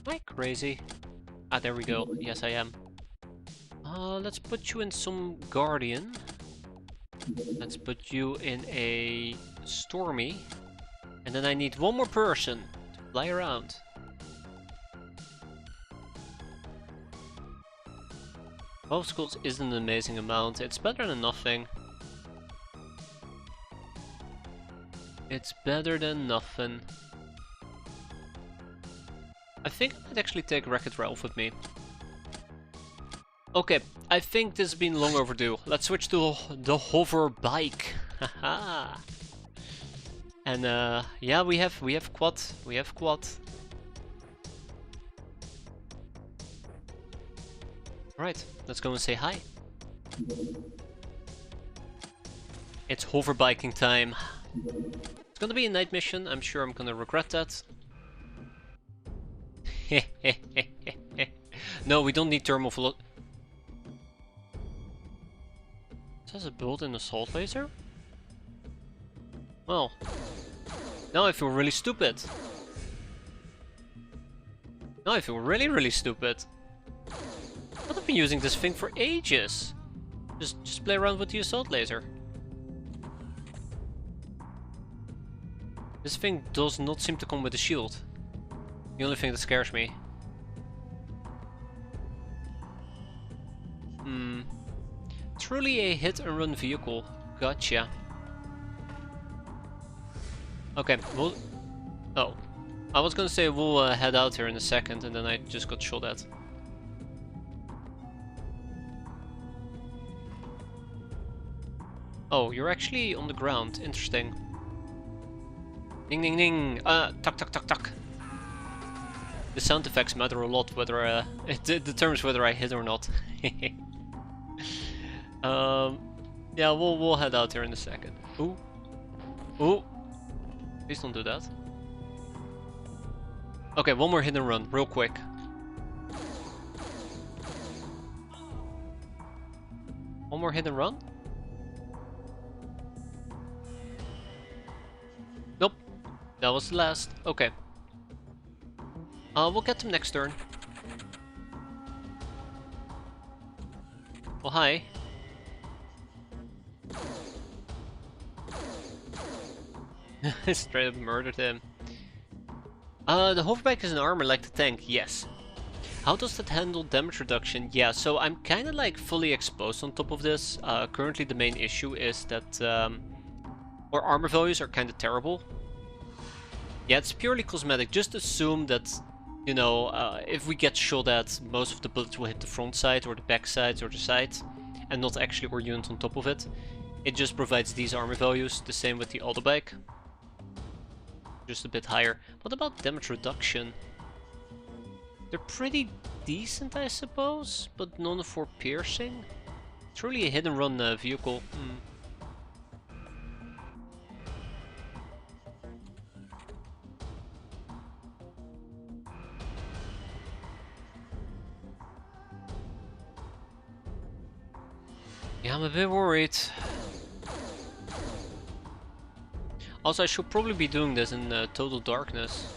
Am I crazy? Ah, there we go. Yes, I am. Let's put you in some Guardian. Let's put you in a Stormy. And then I need one more person to fly around. 12 skulls isn't an amazing amount. It's better than nothing. It's better than nothing. I think I might actually take Wreck-It Ralph with me. Okay, I think this has been long overdue. Let's switch to the hover bike. Haha. And yeah, we have quad. We have quad. Right, let's go and say hi. It's hover biking time. It's gonna be a night mission. I'm sure I'm gonna regret that. No, we don't need thermal float. It says a built-in assault laser? Well, now I feel really stupid. Now I feel really stupid. I've been using this thing for ages. Just play around with the assault laser. This thing does not seem to come with a shield. The only thing that scares me. Truly a hit and run vehicle. Gotcha. Okay, well... Oh. I was gonna say we'll head out here in a second and then I just got shot at. Oh, you're actually on the ground. Interesting. Ding ding ding! Tuck tuck tuck tuck! The sound effects matter a lot, whether it determines whether I hit or not. Yeah, we'll head out here in a second. Ooh. Ooh! Please don't do that. Okay, one more hit and run, real quick. One more hit and run? Nope. That was the last. Okay. We'll get them next turn. Oh, hi. Straight up murdered him. The hoverbike is an armor like the tank, yes. How does that handle damage reduction? Yeah, so I'm kinda like fully exposed on top of this. Currently the main issue is that our armor values are kinda terrible. Yeah, it's purely cosmetic. Just assume that, you know, if we get shot at, most of the bullets will hit the front side or the back side or the side, and not actually our unit on top of it. It just provides these armor values, the same with the auto bike. Just a bit higher. What about damage reduction? They're pretty decent, I suppose, but none for piercing. It's really a hit and run vehicle. Yeah, I'm a bit worried. Also, I should probably be doing this in total darkness.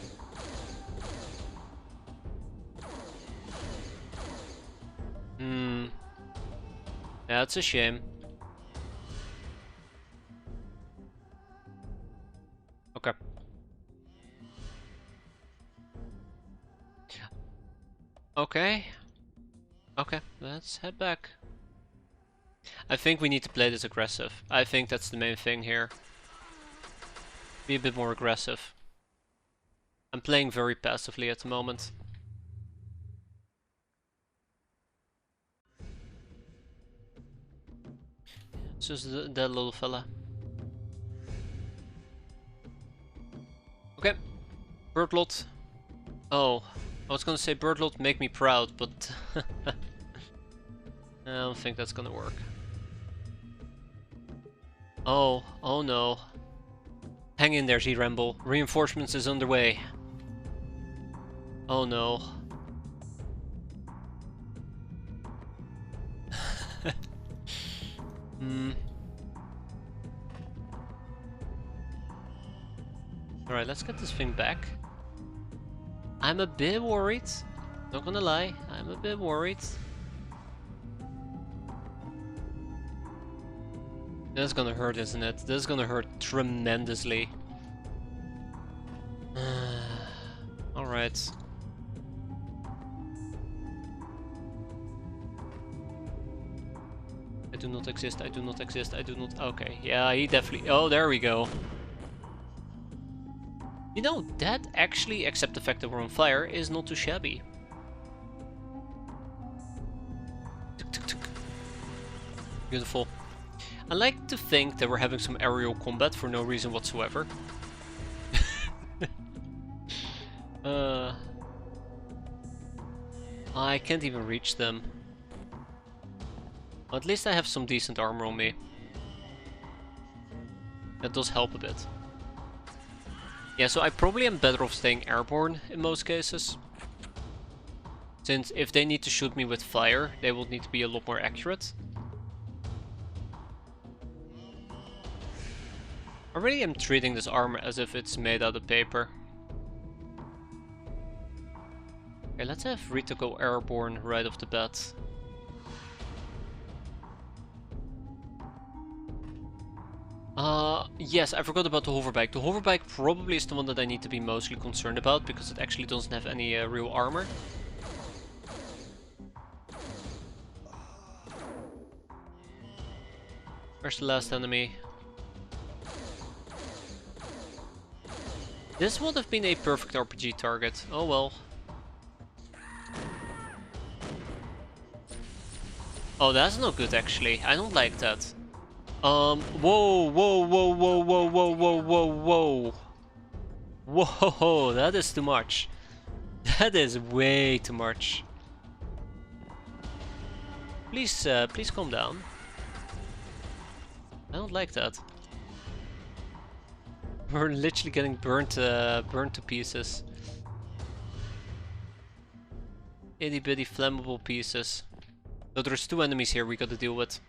Yeah, it's a shame. Okay. Okay. Okay, let's head back. I think we need to play this aggressive. I think that's the main thing here. Be a bit more aggressive. I'm playing very passively at the moment. It's just that little fella. Okay. Birdlot. Oh, I was gonna say Birdlot make me proud, but... I don't think that's gonna work. Oh, oh no. Hang in there, Z-Ramble. Reinforcements is underway. Oh no. Hmm. Alright, let's get this thing back. I'm a bit worried. Not gonna lie, I'm a bit worried. That's gonna hurt, isn't it? This is gonna hurt tremendously. Alright. I do not exist, I do not exist, I do not... Okay, yeah, he definitely... Oh, there we go. You know, that actually, except the fact that we're on fire, is not too shabby. Beautiful. I like to think that we're having some aerial combat for no reason whatsoever. I can't even reach them. Well, at least I have some decent armor on me. That does help a bit. Yeah, so I probably am better off staying airborne in most cases. Since if they need to shoot me with fire, they will need to be a lot more accurate. I really am treating this armor as if it's made out of paper. Okay, let's have Rita go airborne right off the bat. Yes, I forgot about the hoverbike. The hoverbike probably is the one that I need to be mostly concerned about because it actually doesn't have any real armor. Where's the last enemy? This would have been a perfect RPG target. Oh well. Oh, that's not good actually. I don't like that. Whoa, whoa, whoa, whoa, whoa, whoa, whoa, whoa, whoa. Whoa, that is too much. That is way too much. Please, please calm down. I don't like that. We're literally getting burnt to pieces. Itty bitty flammable pieces. So there's two enemies here we gotta deal with.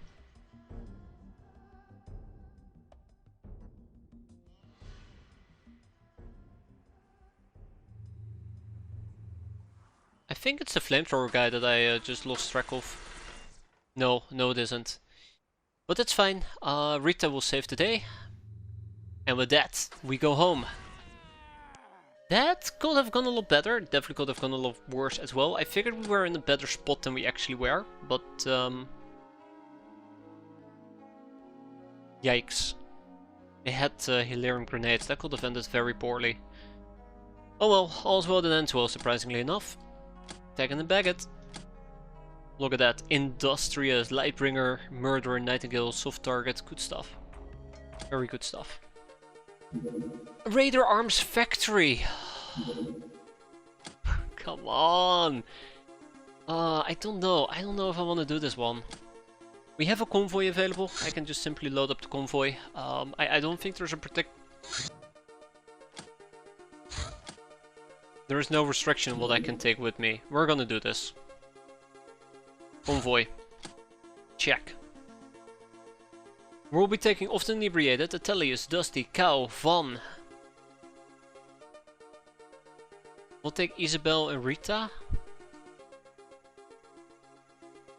I think it's the flamethrower guy that I just lost track of. No, no it isn't. But that's fine. Rita will save the day. And with that, we go home. That could have gone a lot better. Definitely could have gone a lot worse as well. I figured we were in a better spot than we actually were. But, yikes. They had Hilarion grenades. That could have ended very poorly. Oh well, all's well that ends well, surprisingly enough. Tagging and bag it. Look at that. Industrious, Lightbringer, Murderer, Nightingale, soft target. Good stuff. Very good stuff. Raider Arms Factory. Come on. I don't know. I don't know if I want to do this one. We have a convoy available. I can just simply load up the convoy. I don't think there's a There is no restriction what I can take with me. We're gonna do this. Convoy. Check. We'll be taking Often Inebriated, Atelius, Dusty, Cow, Van. We'll take Isabel and Rita.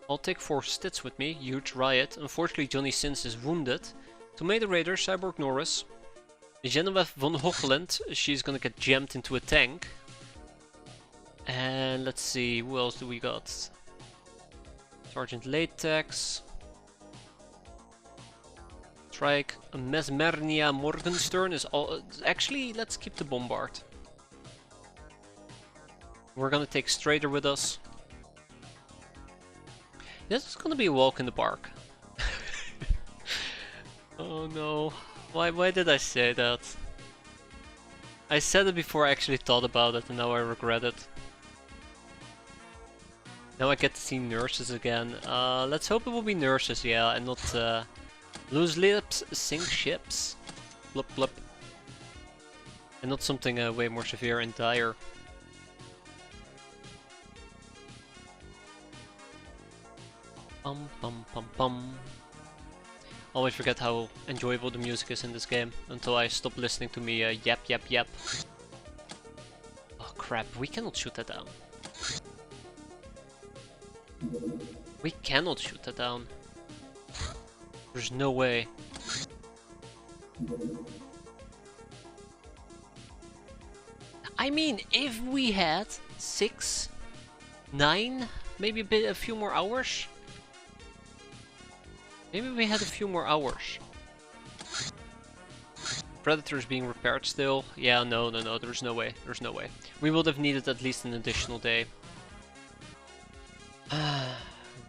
I'll take 4 Stits with me, huge riot. Unfortunately Johnny Sins is wounded. Tomato Raider, Cyborg Norris. Genevieve von Hochland, she's gonna get jammed into a tank. And let's see, who else do we got? Sergeant Latex. Trike, Mesmernia Morgenstern is all... Actually, let's keep the Bombard. We're gonna take Strader with us. This is gonna be a walk in the park. Oh no. Why did I say that? I said it before I actually thought about it and now I regret it. Now I get to see nurses again. Let's hope it will be nurses, yeah, and not loose lips, sink ships. Blup blup. And not something way more severe and dire. Pum pum pum pum. Always forget how enjoyable the music is in this game until I stop listening to me yap yap yap. Oh crap, we cannot shoot that down. We cannot shoot that down. There's no way. I mean, if we had 6, 9, maybe a few more hours. Maybe we had a few more hours. Predator's being repaired still. Yeah, no, there's no way. There's no way. We would have needed at least an additional day.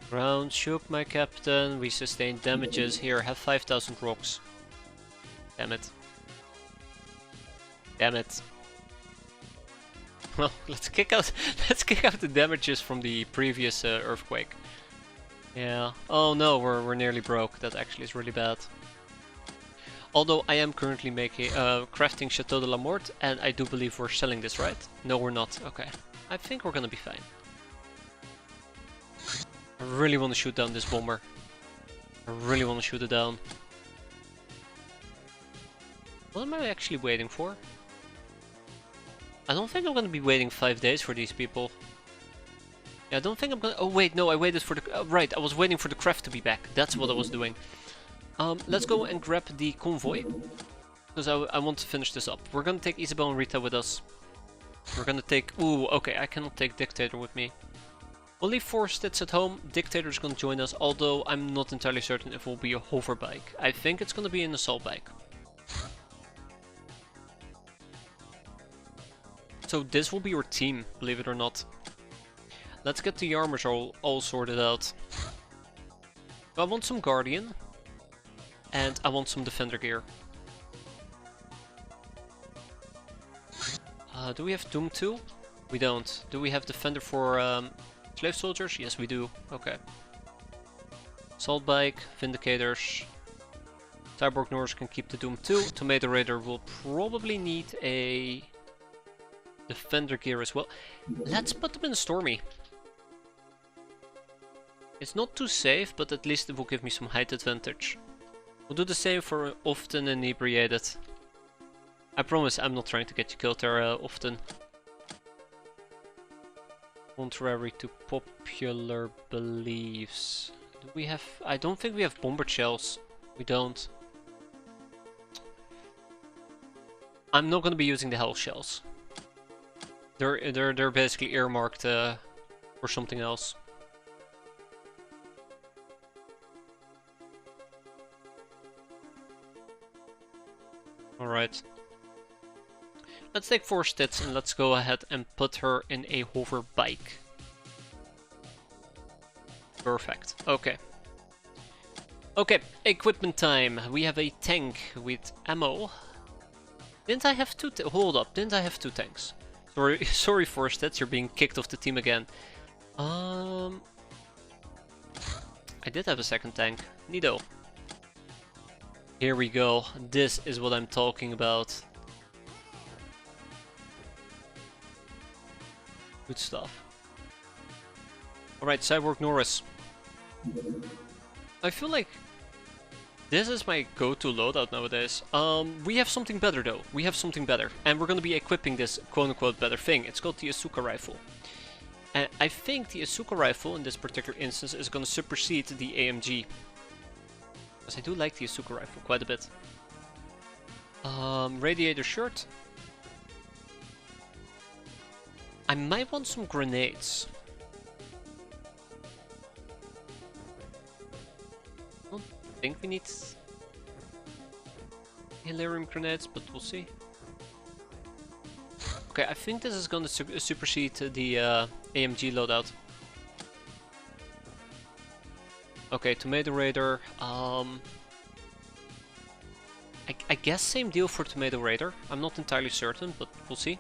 Ground shook, my captain. We sustained damages. Here, have 5,000 rocks. Damn it. Damn it. Well, let's kick out the damages from the previous earthquake. Yeah. Oh no, we're nearly broke. That actually is really bad. Although I am currently making crafting Chateau de la Mort, and I do believe we're selling this, right? No, we're not. Okay. I think we're gonna be fine. I really want to shoot down this bomber. I really want to shoot it down. What am I actually waiting for? I don't think I'm gonna be waiting 5 days for these people. Yeah, I don't think I'm gonna... Oh wait, no, I waited for the... right, I was waiting for the craft to be back. That's what I was doing. Let's go and grab the convoy. Because I want to finish this up. We're gonna take Isabel and Rita with us. We're gonna take... Ooh, okay, I cannot take Dictator with me. Only 4 stats at home. Dictator's gonna join us, although I'm not entirely certain if it will be a hover bike. I think it's gonna be an assault bike. So this will be your team, believe it or not. Let's get the armors all sorted out. I want some Guardian. And I want some Defender gear. Do we have Doom 2? We don't. Do we have Defender for Slave Soldiers? Yes, we do. Okay. Assault Bike, Vindicators. Cyborg Norse can keep the Doom 2. Tomato Raider will probably need a Defender gear as well. Let's put them in Stormy. It's not too safe, but at least it will give me some height advantage. We'll do the same for often inebriated. I promise I'm not trying to get you killed there often. Contrary to popular beliefs. Do we have... I don't think we have bomber shells. We don't. I'm not going to be using the hell shells. They're basically earmarked for something else. Alright. Let's take 4 stats and let's go ahead and put her in a hover bike. Perfect. Okay. Okay, equipment time. We have a tank with ammo. Didn't I have 2 hold up, didn't I have 2 tanks? Sorry 4 stats, you're being kicked off the team again. I did have a second tank. Neato. Here we go. This is what I'm talking about. Good stuff. Alright, Cyborg Norris. I feel like this is my go-to loadout nowadays. We have something better though. We have something better. And we're gonna be equipping this quote-unquote better thing. It's called the Asuka rifle. And I think the Asuka rifle in this particular instance is gonna supersede the AMG. Because I do like the Asuka rifle quite a bit. Radiator shirt. I might want some grenades. I don't think we need Hilarium grenades, but we'll see. Okay, I think this is gonna supersede the AMG loadout. Okay, Tomato Raider. I guess same deal for Tomato Raider. I'm not entirely certain, but we'll see.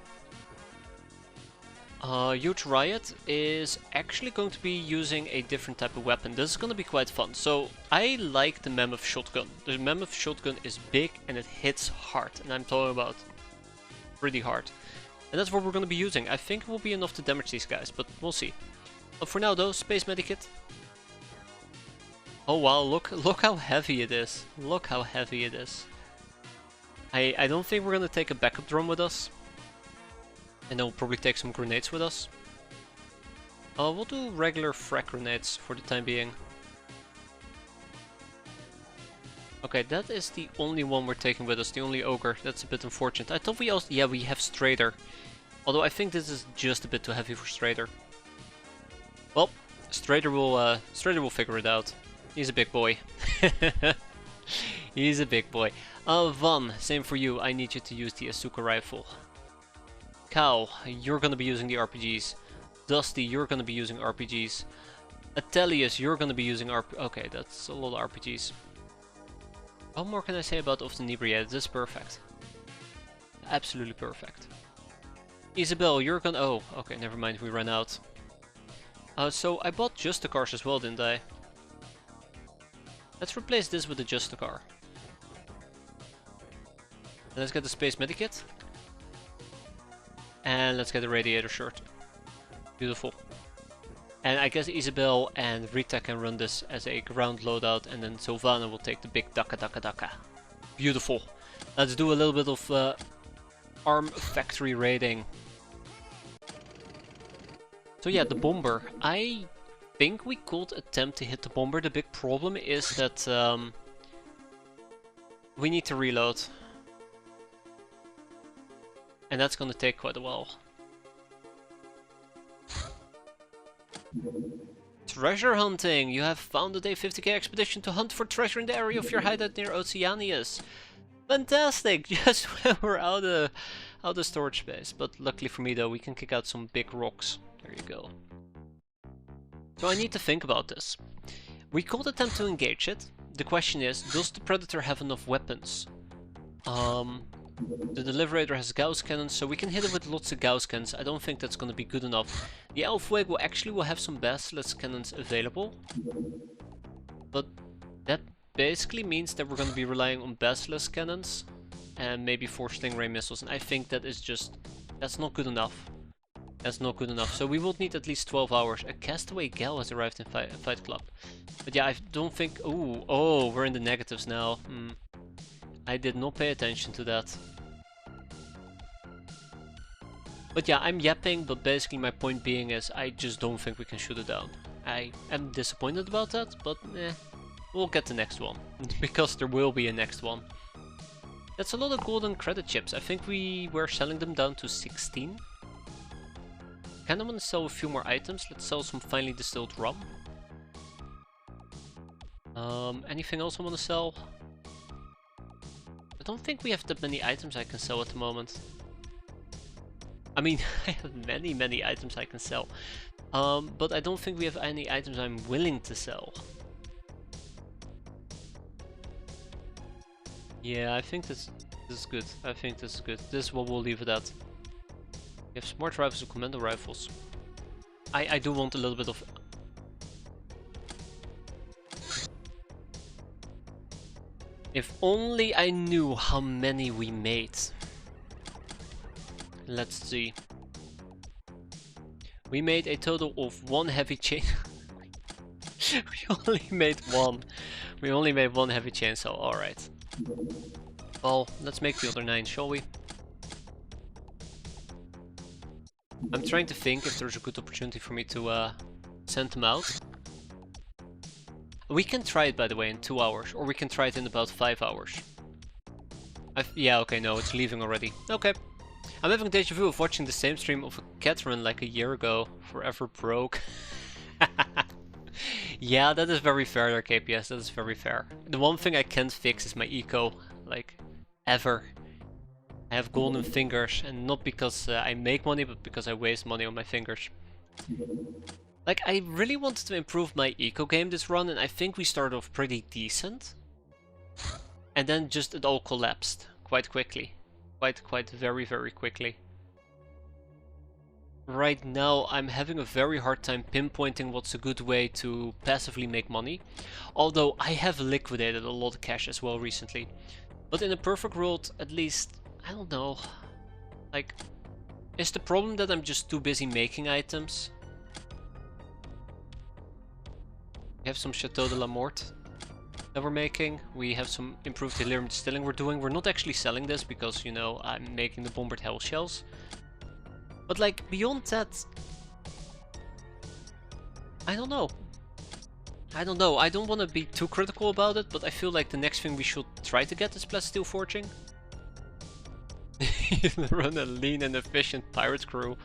Huge Riot is actually going to be using a different type of weapon. This is going to be quite fun. So I like the Mammoth Shotgun. The Mammoth Shotgun is big and it hits hard. And I'm talking about pretty hard. And that's what we're going to be using. I think it will be enough to damage these guys, but we'll see. For now though, Space Medikit. Oh wow, look how heavy it is. Look how heavy it is. I don't think we're going to take a backup drone with us. And then we'll probably take some grenades with us. We'll do regular frag grenades for the time being. Okay, that is the only one we're taking with us, the only ogre. That's a bit unfortunate. I thought we also... Yeah, we have Strader. Although I think this is just a bit too heavy for Strader. Well, Strader will figure it out. He's a big boy. He's a big boy. Van, same for you. I need you to use the Asuka rifle. Cal, you're gonna be using the RPGs. Dusty, you're gonna be using RPGs. Atelius, you're gonna be using Okay, that's a lot of RPGs. What more can I say about Of the Inebriated? This is perfect. Absolutely perfect. Isabel, you're gonna... Oh, okay, never mind, we ran out. So I bought Justicars as well, didn't I? Let's replace this with the Justicar. Let's get the Space Medikit. And let's get the Radiator Shirt. Beautiful. And I guess Isabel and Rita can run this as a ground loadout, and then Sylvana will take the big Daka Daka Daka. Beautiful. Let's do a little bit of arm factory raiding. So yeah, the bomber. I think we could attempt to hit the bomber. The big problem is that we need to reload. And that's gonna take quite a while. Treasure hunting! You have founded a 50k expedition to hunt for treasure in the area of your hideout near Oceanius. Fantastic! Just when we're out of storage space. But luckily for me though, we can kick out some big rocks. There you go. So I need to think about this. We could attempt to engage it. The question is, does the Predator have enough weapons? The Deliberator has Gauss cannons, so we can hit it with lots of Gauss cannons. I don't think that's going to be good enough. The Elfweg will have some Basilisk cannons available. But that basically means that we're going to be relying on Basilisk cannons. And maybe 4 Stingray missiles. And I think that is just... That's not good enough. That's not good enough. So we will need at least 12 hours. A Castaway Gal has arrived in Fight Club. But yeah, I don't think... Ooh, oh, we're in the negatives now. I did not pay attention to that. But yeah, I'm yapping, but basically my point being is I just don't think we can shoot it down. I am disappointed about that, but we'll get the next one. Because there will be a next one. That's a lot of golden credit chips. I think we were selling them down to 16. Kinda wanna sell a few more items. Let's sell some finely distilled rum. Anything else I wanna sell? I don't think we have that many items I can sell at the moment. I mean, I have many items I can sell. But I don't think we have any items I'm willing to sell. Yeah, I think this is good. I think this is good. This is what we'll leave it at. We have smart rifles and commando rifles. I do want a little bit of... If only I knew how many we made. Let's see. We made a total of 1 heavy chain. We only made 1. We only made 1 heavy chainsaw, alright. Well, let's make the other 9, shall we? I'm trying to think if there's a good opportunity for me to send them out. We can try it, by the way, in 2 hours, or we can try it in about 5 hours. Yeah, okay, no, it's leaving already. Okay. I'm having deja vu of watching the same stream of a cat run like a year ago. Forever broke. Yeah, that is very fair there, KPS, that is very fair. The one thing I can't fix is my eco, like, ever. I have golden fingers, and not because I make money, but because I waste money on my fingers. Like, I really wanted to improve my eco game this run, and I think we started off pretty decent. And then just it all collapsed quite quickly. Quite very quickly. right now I'm having a very hard time pinpointing what's a good way to passively make money. Although I have liquidated a lot of cash as well recently. But in a perfect world, at least, I don't know. Like, is the problem that I'm just too busy making items? We have some Chateau de la Morte that we're making. We have some improved Delirium distilling we're doing. We're not actually selling this because, you know, I'm making the Bombard Hell Shells. But like, beyond that, I don't know. I don't want to be too critical about it, but I feel like the next thing we should try to get is Plasteel Forging. Run a lean and efficient pirate crew.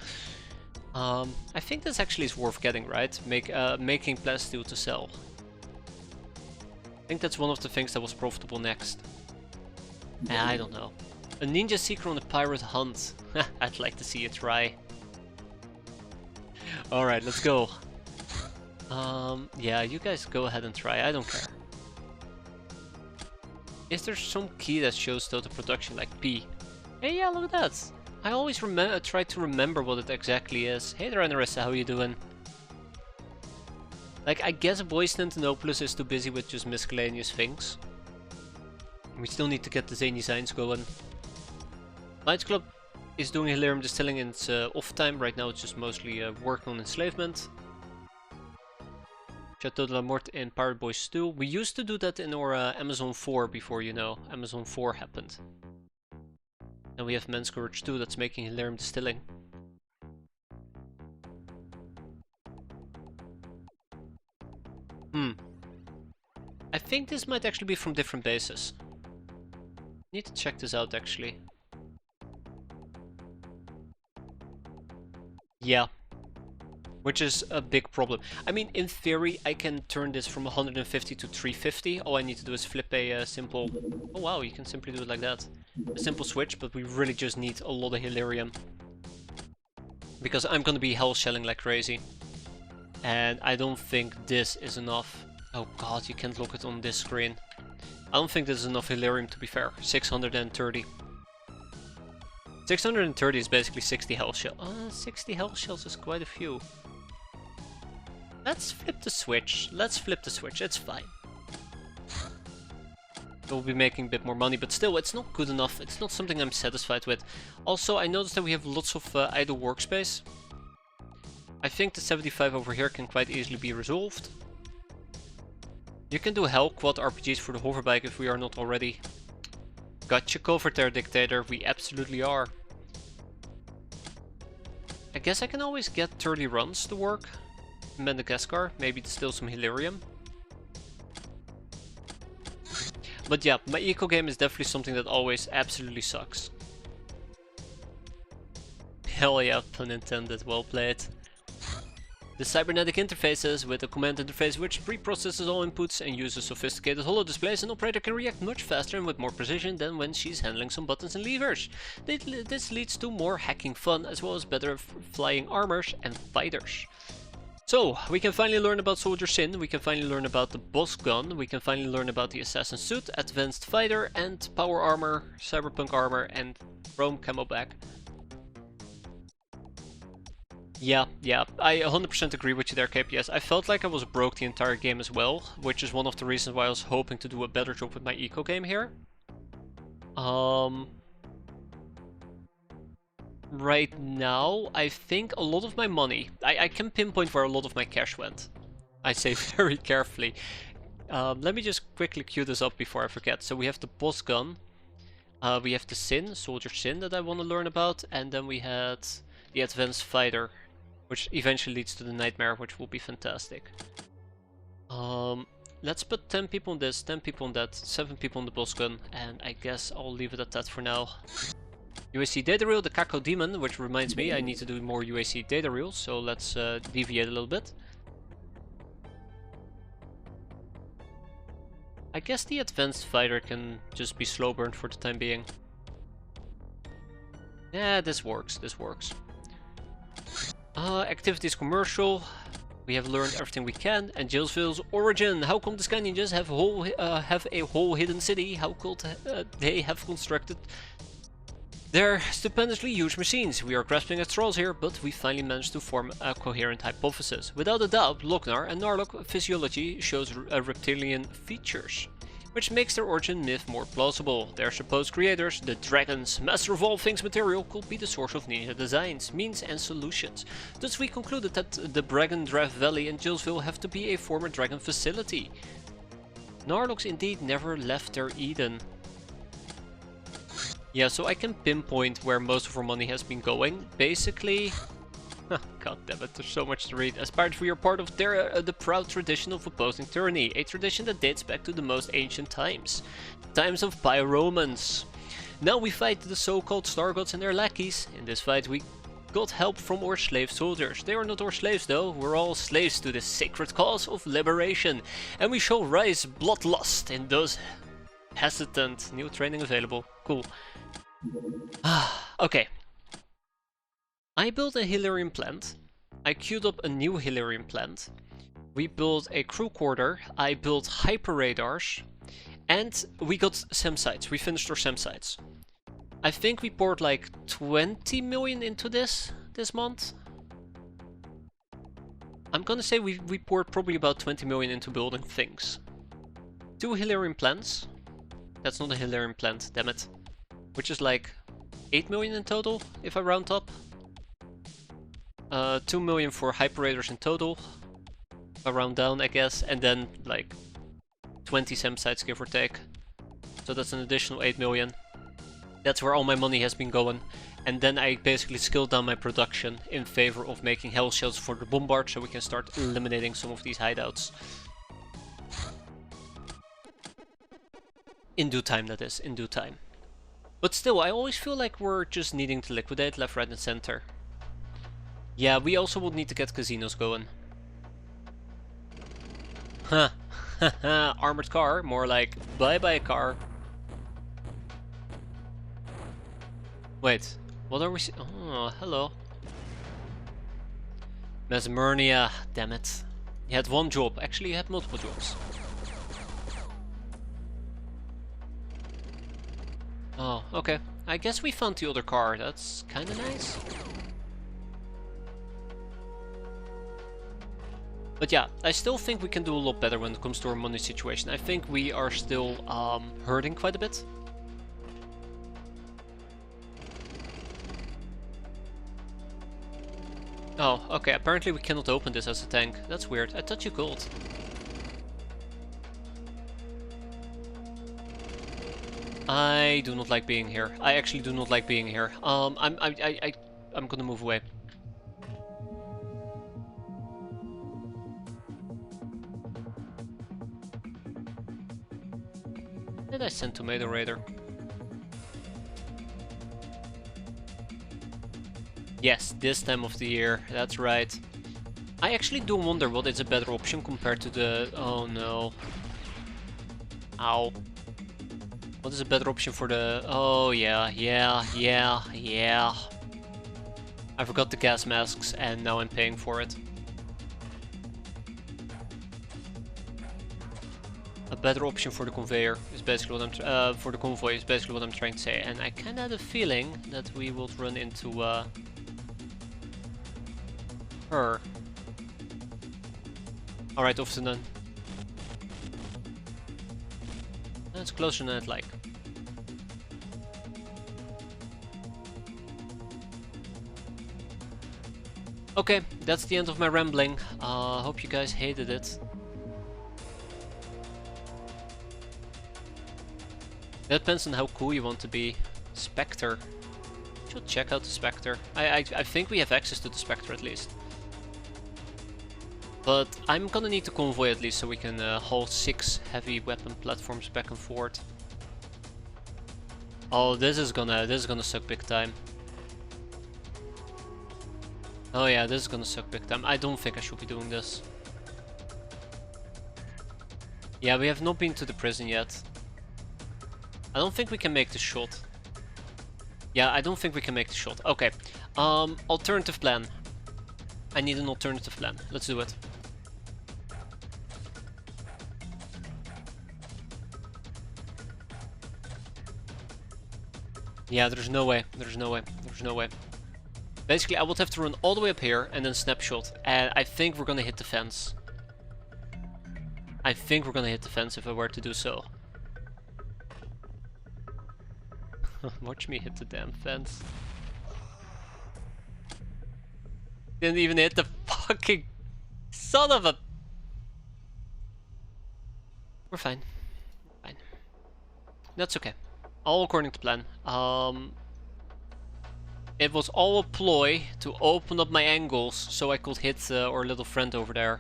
I think this actually is worth getting, right? Making Plasteel to sell. I think that's one of the things that was profitable next. I don't know. A ninja seeker on a pirate hunt. I'd like to see you try. Alright, let's go. Yeah, you guys go ahead and try, I don't care. Is there some key that shows total production, like P? Hey, yeah, look at that! I always try to remember what it exactly is. Hey there, Anarissa, how you doing? Like, I guess Boyz Nintendopoulos is too busy with just miscellaneous things. We still need to get the zany signs going. Lights Club is doing Hilarium Distilling in its off time. Right now it's just mostly working on enslavement. Chateau de la Morte in Pirate Boys 2. We used to do that in our Amazon 4 before, you know, Amazon 4 happened. And we have Men's Courage 2 that's making Hilarium Distilling. I think this might actually be from different bases. Need to check this out actually. Yeah. Which is a big problem. I mean, in theory, I can turn this from 150 to 350. All I need to do is flip a simple... Oh wow, you can simply do it like that. A simple switch, but we really just need a lot of Hilarium. Because I'm gonna be hell shelling like crazy. And I don't think this is enough. Oh god, you can't look it on this screen. I don't think this is enough Hilarium, to be fair. 630. 630 is basically 60 hell shells. 60 hell shells is quite a few. Let's flip the switch. Let's flip the switch. It's fine. We'll be making a bit more money, but still, it's not good enough. It's not something I'm satisfied with. Also, I noticed that we have lots of idle workspace. I think the 75 over here can quite easily be resolved. You can do Hell Quad RPGs for the hoverbike if we are not already. Got you covered there, Dictator. We absolutely are. I guess I can always get 30 runs to work. Madagascar, maybe still some Hilarium. But yeah, my eco game is definitely something that always absolutely sucks. Hell yeah, pun intended, well played. The cybernetic interfaces with a command interface which pre-processes all inputs and uses sophisticated holo displays, an operator can react much faster and with more precision than when she's handling some buttons and levers. This leads to more hacking fun as well as better flying armors and fighters. So, we can finally learn about Soldier Sin, we can finally learn about the boss gun, we can finally learn about the assassin suit, advanced fighter and power armor, cyberpunk armor and chrome camo back. Yeah, I 100% agree with you there, KPS. I felt like I was broke the entire game as well, which is one of the reasons why I was hoping to do a better job with my eco game here. Right now, I think a lot of my money, I can pinpoint where a lot of my cash went. I say very carefully. Let me just quickly queue this up before I forget. So we have the boss gun, we have the Sin, Soldier Sin that I want to learn about, and then we had the advanced fighter, which eventually leads to the nightmare, which will be fantastic. Let's put 10 people on this, 10 people on that, 7 people on the boss gun, and I guess I'll leave it at that for now. UAC data reel, the Kako Demon, which reminds me I need to do more UAC data reels, so let's deviate a little bit. I guess the advanced fighter can just be slow burned for the time being. Yeah, this works, this works. Activities commercial. We have learned everything we can. And Jailsville's origin. How come the Sky Ninjas have a whole hidden city? How could they have constructed They're stupendously huge machines. We are grasping at straws here, but we finally managed to form a coherent hypothesis. Without a doubt, Lochnar and Narlok physiology shows reptilian features, which makes their origin myth more plausible. Their supposed creators, the dragons, master of all things material, could be the source of needed designs, means and solutions. Thus we concluded that the Dragon Draft Valley and Jillsville have to be a former dragon facility. Narloks indeed never left their Eden. Yeah, so I can pinpoint where most of our money has been going. Basically, god damn it, there's so much to read. As pirates we are part of the proud tradition of opposing tyranny, a tradition that dates back to the most ancient times. Times of Pyromans. Now we fight the so-called Star Gods and their lackeys. In this fight we got help from our slave soldiers. They are not our slaves though, we're all slaves to the sacred cause of liberation. And we shall rise bloodlust in those hesitant. New training available. Cool. Okay. I built a Hilarion plant. I queued up a new Hilarion plant. We built a crew quarter. I built hyper radars. And we got SEM sites. We finished our SEM sites. I think we poured like 20 million into this month. I'm gonna say we poured probably about 20 million into building things. 2 Hilarion plants. That's not a Hilarion plant, damn it. Which is like 8 million in total, if I round up. 2 million for hyper raiders in total. If I round down, I guess. And then like 20 SEM sites, give or take. So that's an additional 8 million. That's where all my money has been going. And then I basically scaled down my production in favor of making hell shells for the bombard, so we can start eliminating some of these hideouts. In due time, that is, in due time. But still, I always feel like we're just needing to liquidate left, right and center. Yeah, we also would need to get casinos going. Huh. Haha, armored car, more like bye-bye car. Wait, what are we oh, hello. Mesmernia, damn it. You had one job, actually you had multiple jobs. Oh, okay. I guess we found the other car. That's kinda nice. But yeah, I still think we can do a lot better when it comes to our money situation. I think we are still hurting quite a bit. Oh, okay. Apparently we cannot open this as a tank. That's weird. I thought you could. I do not like being here. I actually do not like being here. I'm gonna move away. Did I send Tomato Raider? Yes, this time of the year. That's right. I actually do wonder what is a better option compared to the... Oh no. Ow. What is a better option for the... Oh yeah. I forgot the gas masks and now I'm paying for it. A better option for the conveyor is basically what I'm... for the convoy is basically what I'm trying to say. And I kinda had a feeling that we would run into... her. Alright, off to none. That's closer than I'd like. Okay, that's the end of my rambling. Hope you guys hated it. That depends on how cool you want to be. Spectre. Should check out the Spectre. I think we have access to the Spectre at least. But I'm gonna need to convoy at least so we can haul 6 heavy weapon platforms back and forth. Oh, this is gonna suck big time. Oh yeah, this is gonna suck big time. I don't think I should be doing this. Yeah, we have not been to the prison yet. I don't think we can make the shot. Yeah, I don't think we can make the shot. Okay. Alternative plan. I need an alternative plan. Let's do it. Yeah, there's no way. There's no way. There's no way. Basically, I would have to run all the way up here and then snapshot. And I think we're gonna hit the fence. I think we're gonna hit the fence if I were to do so. Watch me hit the damn fence. Didn't even hit the fucking son of a... We're fine. Fine. That's okay. All according to plan. It was all a ploy to open up my angles so I could hit our little friend over there.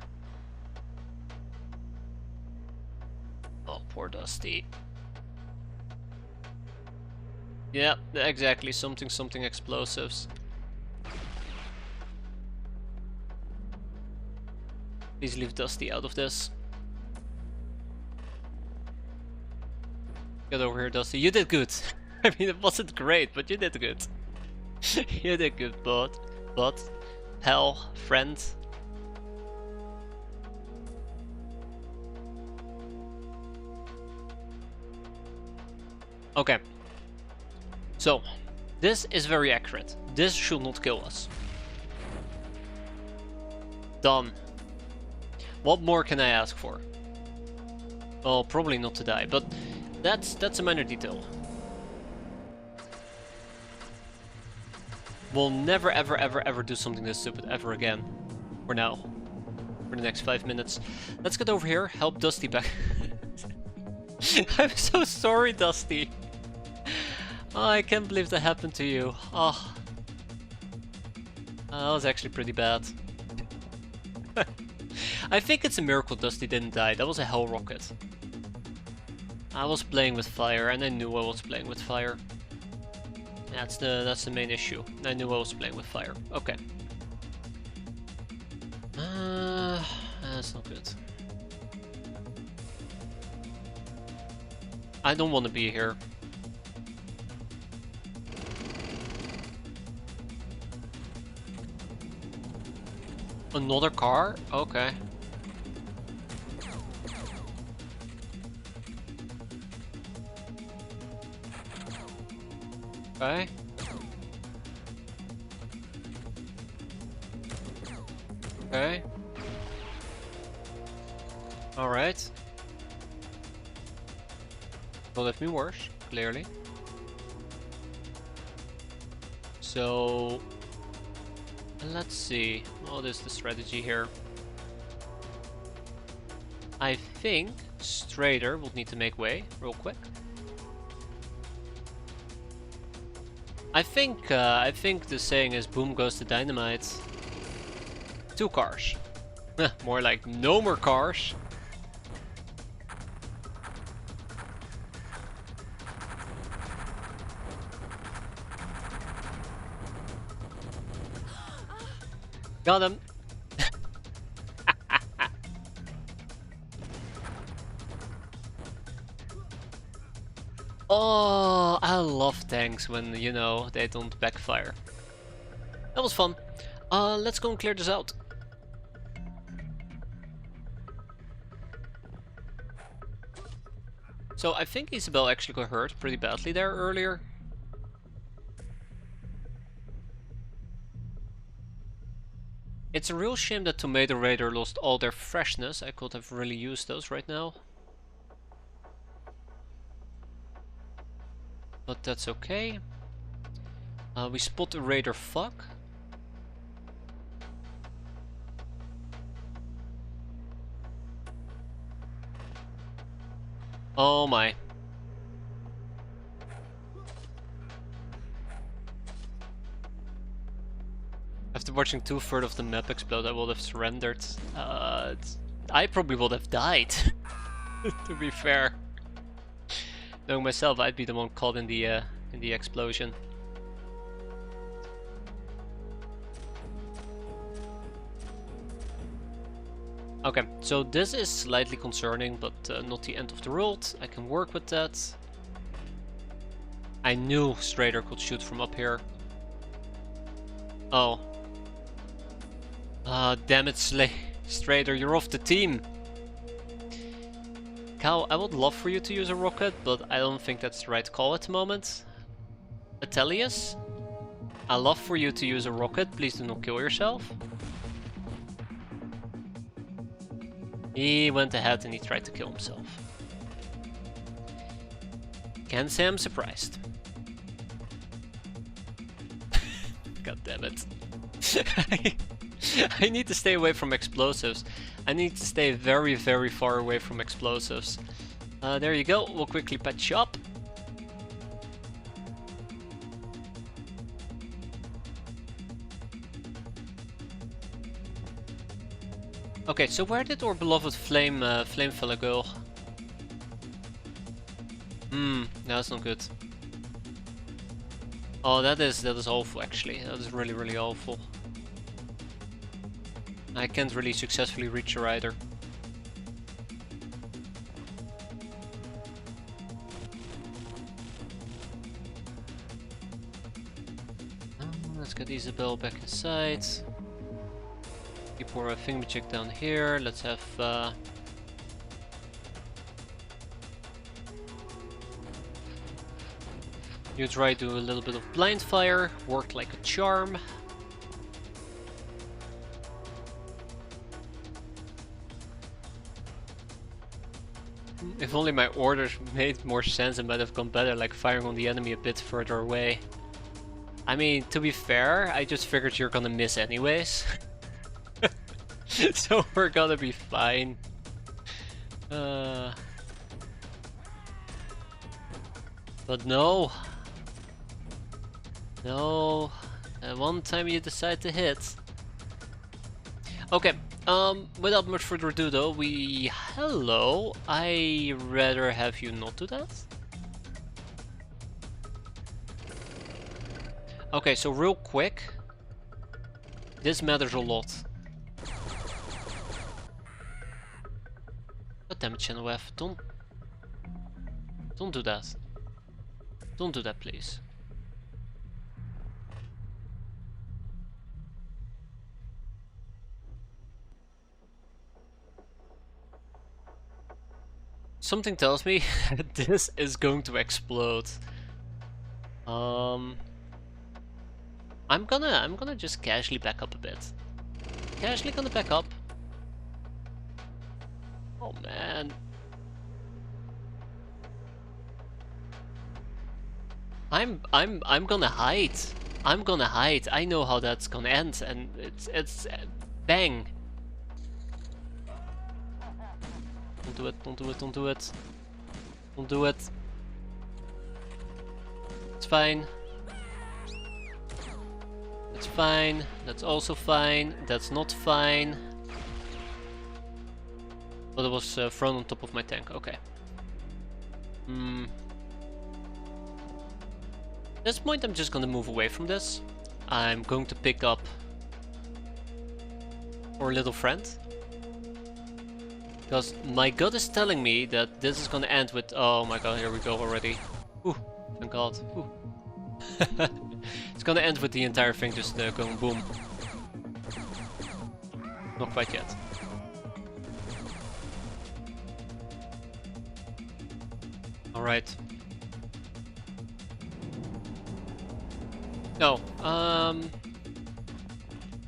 Oh, poor Dusty. Yeah, exactly. Something explosives. Please leave Dusty out of this. Get over here, Dusty. You did good. I mean, it wasn't great, but you did good. You did good, bud. Pal, friend. Okay. So, this is very accurate. This should not kill us. Done. What more can I ask for? Well, probably not to die, but that's a minor detail. We'll never ever do something this stupid ever again. For now. For the next 5 minutes. Let's get over here, help Dusty back. I'm so sorry, Dusty. Oh, I can't believe that happened to you. Oh. That was actually pretty bad. I think it's a miracle Dusty didn't die. That was a hell rocket. I was playing with fire and I knew I was playing with fire. That's the main issue. I knew I was playing with fire. Okay. That's not good. I don't want to be here. Another car? Okay. Okay. Okay. Alright. Will have been worse, clearly. So... let's see. What is the strategy here? I think Strader will need to make way real quick. I think the saying is boom goes the dynamite. 2 cars. More like no more cars. Got him. Oh, I love tanks when, you know, they don't backfire. That was fun. Let's go and clear this out. So I think Isabel actually got hurt pretty badly there earlier. It's a real shame that Tomato Raider lost all their freshness. I could have really used those right now. But that's okay. We spot the Raider fuck. Oh my. After watching 2/3 of the map explode, I would have surrendered. I probably would have died. To be fair. Knowing myself, I'd be the one caught in the explosion. Okay, so this is slightly concerning, but not the end of the world. I can work with that. I knew Strader could shoot from up here. Oh. Damn it, Strader, you're off the team. Cal, I would love for you to use a rocket, but I don't think that's the right call at the moment. Atelius, I love for you to use a rocket. Please do not kill yourself. He went ahead and he tried to kill himself. Can't say I'm surprised. God damn it. I need to stay away from explosives. I need to stay very, very far away from explosives. There you go. We'll quickly patch you up. Okay, so where did our beloved flame fella go? That's not good. Oh, that is awful actually. That is really, really awful. I can't really successfully reach her either. Let's get Isabel back inside. Keep our thingamajig down here. Let's have you try to do a little bit of blind fire, work like a charm. If only my orders made more sense, it might have gone better, like firing on the enemy a bit further away. I mean, to be fair, I just figured you're gonna miss anyways. So we're gonna be fine. But no. No. One time you decide to hit. Okay. Without much further ado though, hello. I rather have you not do that. Okay, so real quick. This matters a lot. God damn it, Channel F. Don't do that. Don't do that, please. Something tells me this is going to explode. I'm gonna just casually back up a bit. Casually gonna back up. Oh man. I'm gonna hide. I'm gonna hide. I know how that's gonna end, and it's bang. Don't do it, don't do it, don't do it. Don't do it. It's fine. It's fine. That's also fine. That's not fine. But it was thrown on top of my tank. Okay. At this point I'm just gonna move away from this. I'm going to pick up our little friend. Because my gut is telling me that this is gonna end with... Oh my god, here we go already. Ooh, thank god. Ooh. It's gonna end with the entire thing just going boom. Not quite yet. Alright. No,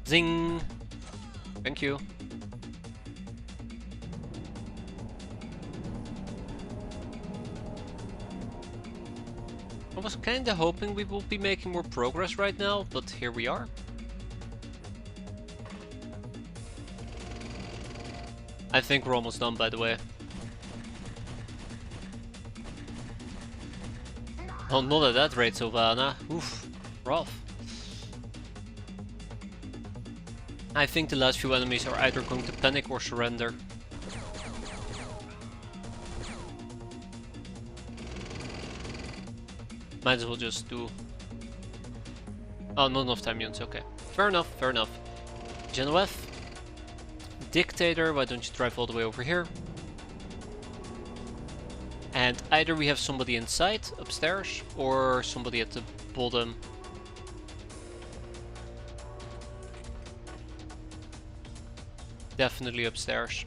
zing! Thank you. I was kinda hoping we will be making more progress right now, but here we are. I think we're almost done, by the way. Oh, not at that rate, Sylvana. Oof, rough. I think the last few enemies are either going to panic or surrender. Might as well just do... Oh, not enough time units, okay. Fair enough, fair enough. Genevieve. Dictator, why don't you drive all the way over here? And either we have somebody inside, upstairs, or somebody at the bottom. Definitely upstairs.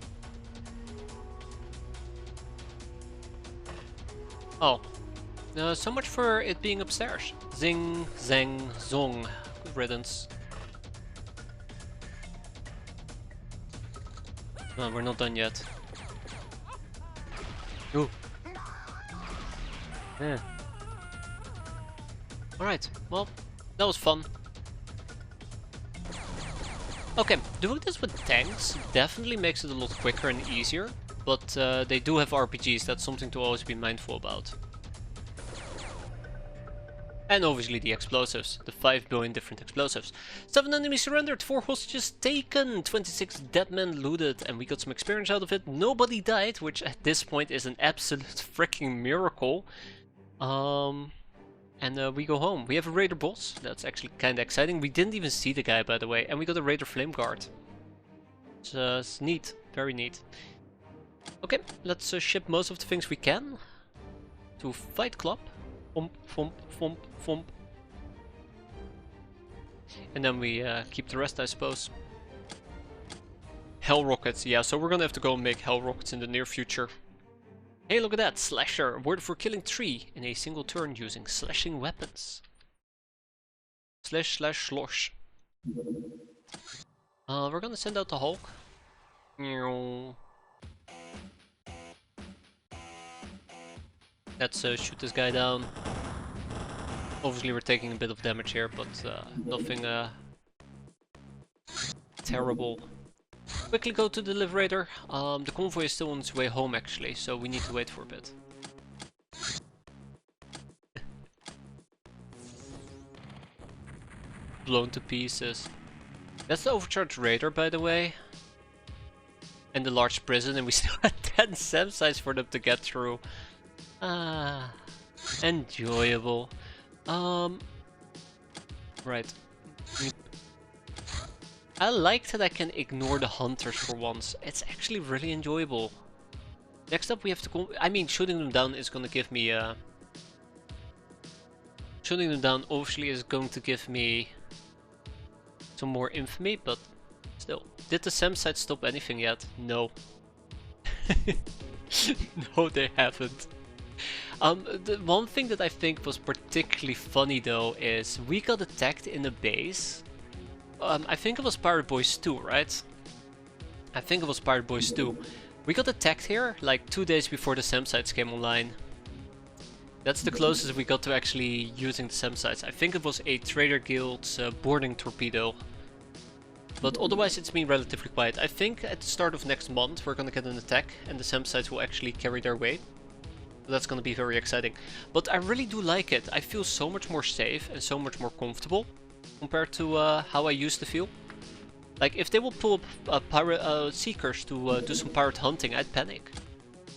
Oh. So much for it being upstairs. Zing, zang, zong. Good riddance. No, we're not done yet. Ooh. Yeah. Alright, well, that was fun. Okay, doing this with tanks definitely makes it a lot quicker and easier, but they do have RPGs, that's something to always be mindful about. And obviously the explosives, the 5 billion different explosives. 7 enemies surrendered, 4 hostages taken, 26 dead men looted, and we got some experience out of it. Nobody died, which at this point is an absolute freaking miracle. And we go home. We have a raider boss, that's actually kinda exciting. We didn't even see the guy, by the way, and we got a raider flame guard. It's neat, very neat. Okay, let's ship most of the things we can to Fight Club. Thump, thump, thump, thump. And then we keep the rest, I suppose. Hell rockets, yeah, so we're gonna have to go and make hell rockets in the near future. Hey, look at that, slasher, awarded for killing 3 in a single turn using slashing weapons. Slash slash slosh. We're gonna send out the Hulk. Let's shoot this guy down. Obviously we're taking a bit of damage here, but nothing terrible. Quickly go to the Liberator. The convoy is still on its way home actually, so we need to wait for a bit. Blown to pieces. That's the overcharged Raider, by the way. And the large prison, and we still had 10 SAM sites for them to get through. Ah, enjoyable. Right. I like that I can ignore the hunters for once. It's actually really enjoyable. Next up we have to go... I mean, shooting them down is gonna give me... Shooting them down obviously is going to give me some more infamy, but still. Did the SAM site stop anything yet? No. No, they haven't. The one thing that I think was particularly funny though is we got attacked in a base. I think it was Pirate Boyz 2, right? I think it was Pirate Boyz 2. We got attacked here like 2 days before the SAM sites came online. That's the closest we got to actually using the SAM sites. I think it was a Trader Guild's boarding torpedo. But otherwise it's been relatively quiet. I think at the start of next month we're gonna get an attack and the SAM sites will actually carry their weight. That's gonna be very exciting. But I really do like it. I feel so much more safe and so much more comfortable compared to how I used to feel. Like if they will pull up pirate seekers to do some pirate hunting, I'd panic.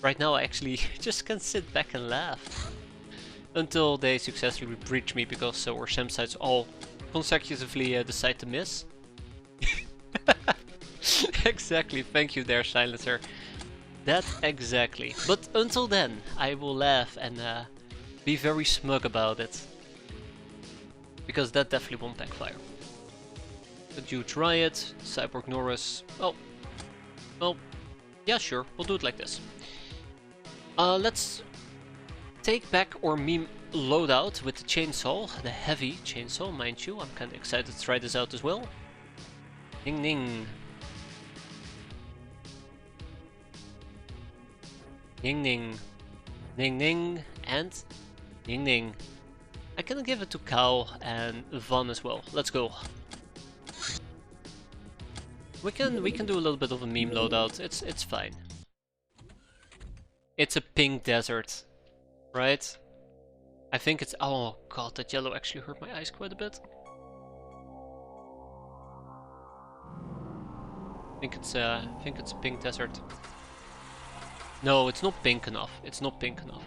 Right now I actually just can sit back and laugh. Until they successfully breach me because our SAM sites all consecutively decide to miss. Exactly, thank you there, Silencer. That exactly. But until then, I will laugh and be very smug about it. Because that definitely won't backfire. The Huge Riot, Cyborg Norris. Well, yeah, sure, we'll do it like this. Let's take back our meme loadout with the chainsaw, the heavy chainsaw, mind you. I'm kinda excited to try this out as well. Ning ning. Ning ning. Ning ning and ning ning. I can give it to Cal and Van as well. Let's go. We can do a little bit of a meme loadout. It's fine. It's a pink desert, right? I think it's... Oh god, that yellow actually hurt my eyes quite a bit. I think it's a pink desert. No, it's not pink enough. It's not pink enough.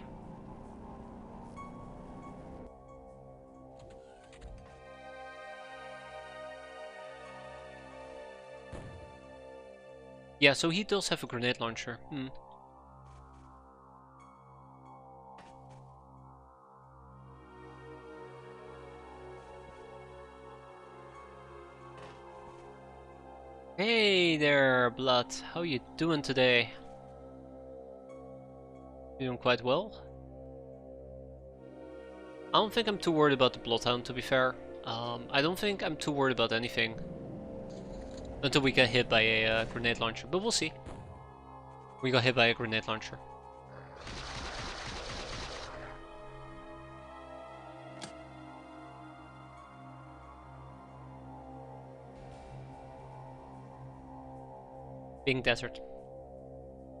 Yeah, so he does have a grenade launcher. Hey there, Blood. How you doing today? Doing quite well. I don't think I'm too worried about the Bloodhound, to be fair. I don't think I'm too worried about anything until we get hit by a grenade launcher, but we'll see. We got hit by a grenade launcher. Pink desert.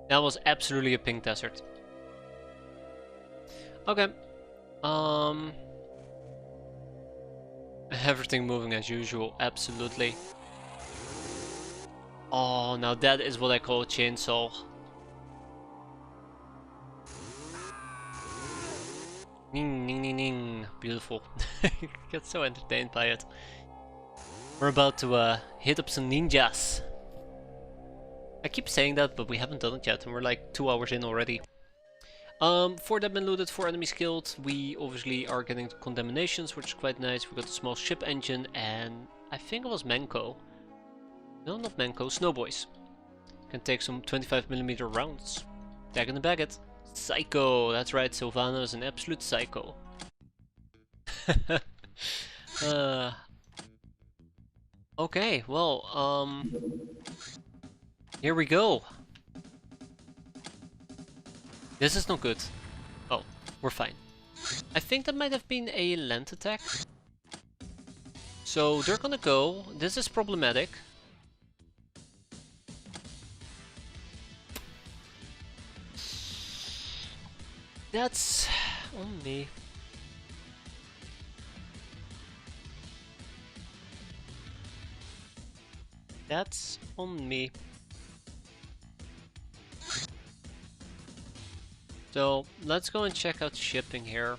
That was absolutely a pink desert. Okay. Everything moving as usual, absolutely. Oh, now that is what I call a chainsaw. Ning, ning, ning, ning. Beautiful. Get so entertained by it. We're about to hit up some ninjas. I keep saying that, but we haven't done it yet, and we're like 2 hours in already. 4 that been looted, 4 enemies killed. We obviously are getting condemnations, which is quite nice. We got a small ship engine, and I think it was Menko. No, not Menko, Snowboys. Can take some 25mm rounds. Tag in the baguette. Psycho, that's right, Sylvana is an absolute psycho. Okay, well, here we go. This is not good. Oh, we're fine. I think that might have been a land attack. So they're gonna go. This is problematic. That's on me. That's on me. So let's go and check out shipping here.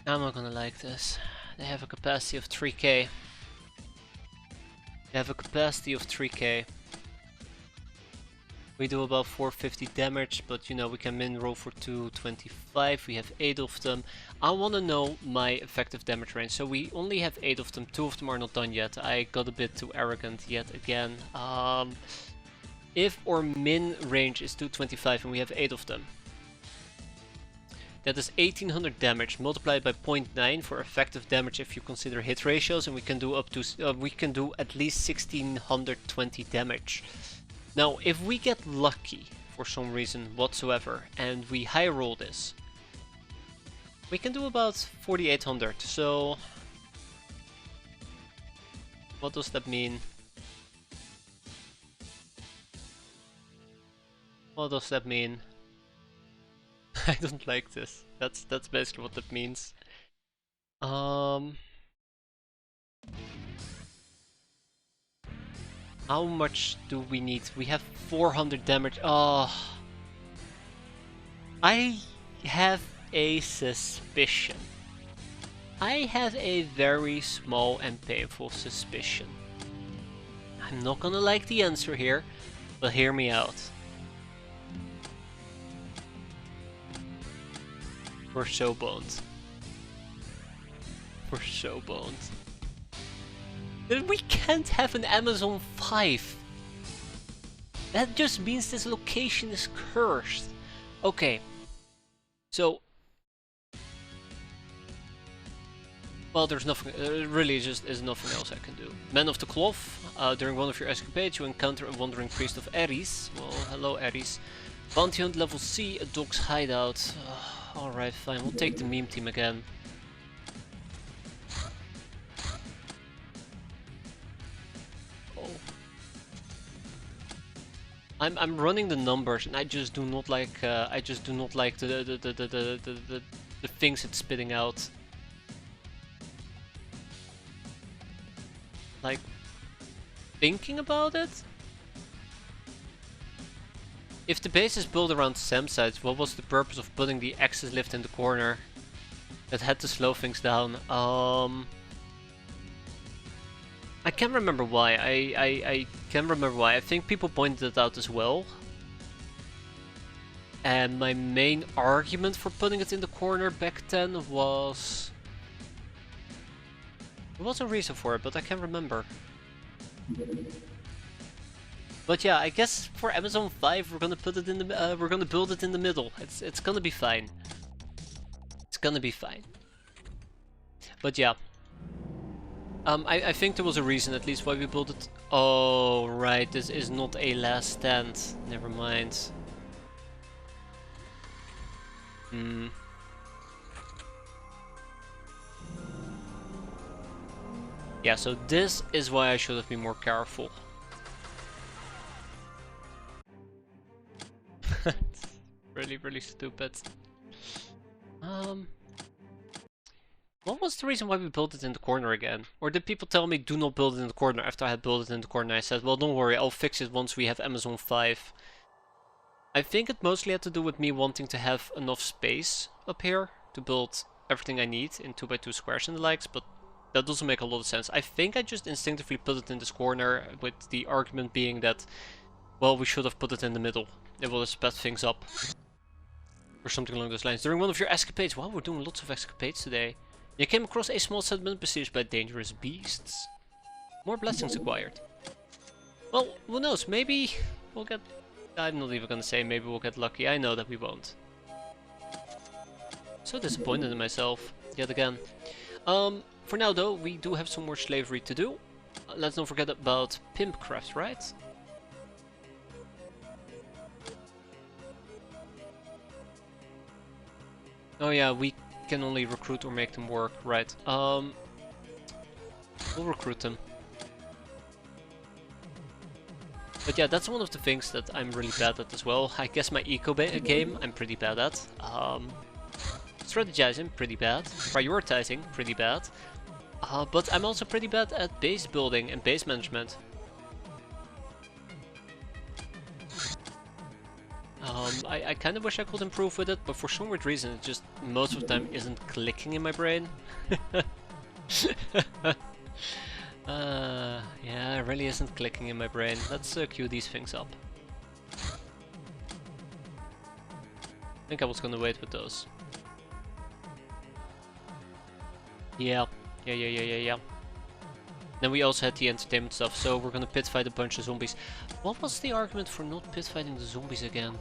I'm not gonna like this. They have a capacity of 3k. They have a capacity of 3k. We do about 450 damage, but you know, we can min roll for 225. We have 8 of them. I want to know my effective damage range. So we only have 8 of them. 2 of them are not done yet. I got a bit too arrogant yet again. If our min range is 225 and we have 8 of them, that is 1800 damage multiplied by 0.9 for effective damage if you consider hit ratios, and we can do up to we can do at least 1620 damage. Now, if we get lucky for some reason whatsoever and we high roll this, we can do about 4800. So, what does that mean? What does that mean? I don't like this. That's basically what that means. How much do we need? We have 400 damage. Oh, I have a suspicion. I have a very small and painful suspicion. I'm not gonna like the answer here, but hear me out. We're so boned. We're so boned. We can't have an Amazon 5. That just means this location is cursed. Okay. So, well, there's nothing, really just is nothing else I can do. Man of the Cloth, during one of your escapades you encounter a wandering priest of Ares. Well, hello Ares. Bounty hunt level C, a dog's hideout. Alright, fine, we'll take the meme team again. Oh. I'm running the numbers and I just do not like the things it's spitting out. Like, thinking about it? If the base is built around SAM sites, what was the purpose of putting the access lift in the corner that had to slow things down? I can't remember why. I can't remember why. I think people pointed it out as well. And my main argument for putting it in the corner back then was... there was a reason for it, but I can't remember. But yeah, I guess for Amazon 5 we're gonna put it in the we're gonna build it in the middle. It's gonna be fine. It's gonna be fine. But yeah. I think there was a reason at least why we built it. Oh right, this is not a last stand. Never mind. Hmm. Yeah, so this is why I should have been more careful. Really, really stupid. What was the reason why we built it in the corner again? Or did people tell me do not build it in the corner after I had built it in the corner? I said, well, don't worry, I'll fix it once we have Amazon 5. I think it mostly had to do with me wanting to have enough space up here to build everything I need in 2x2 squares and the likes, but that doesn't make a lot of sense. I think I just instinctively put it in this corner with the argument being that, well, we should have put it in the middle. It will have sped things up. Or something along those lines. During one of your escapades, wow, we're doing lots of escapades today. You came across a small settlement besieged by dangerous beasts. More blessings acquired. Well, who knows, maybe we'll get... I'm not even gonna say maybe we'll get lucky, I know that we won't. So disappointed in myself, yet again. For now though, we do have some more slavery to do. Let's not forget about pimpcraft, right? Oh yeah, we can only recruit or make them work, right? We'll recruit them. But yeah, that's one of the things that I'm really bad at as well. I guess my eco game I'm pretty bad at. Strategizing, pretty bad. Prioritizing, pretty bad. But I'm also pretty bad at base building and base management. I kind of wish I could improve with it, but for some weird reason it just most of the time isn't clicking in my brain. Yeah, it really isn't clicking in my brain. Let's queue these things up. I think I was gonna wait with those. Yeah. Then we also had the entertainment stuff, so we're gonna pit fight a bunch of zombies. What was the argument for not pit fighting the zombies again?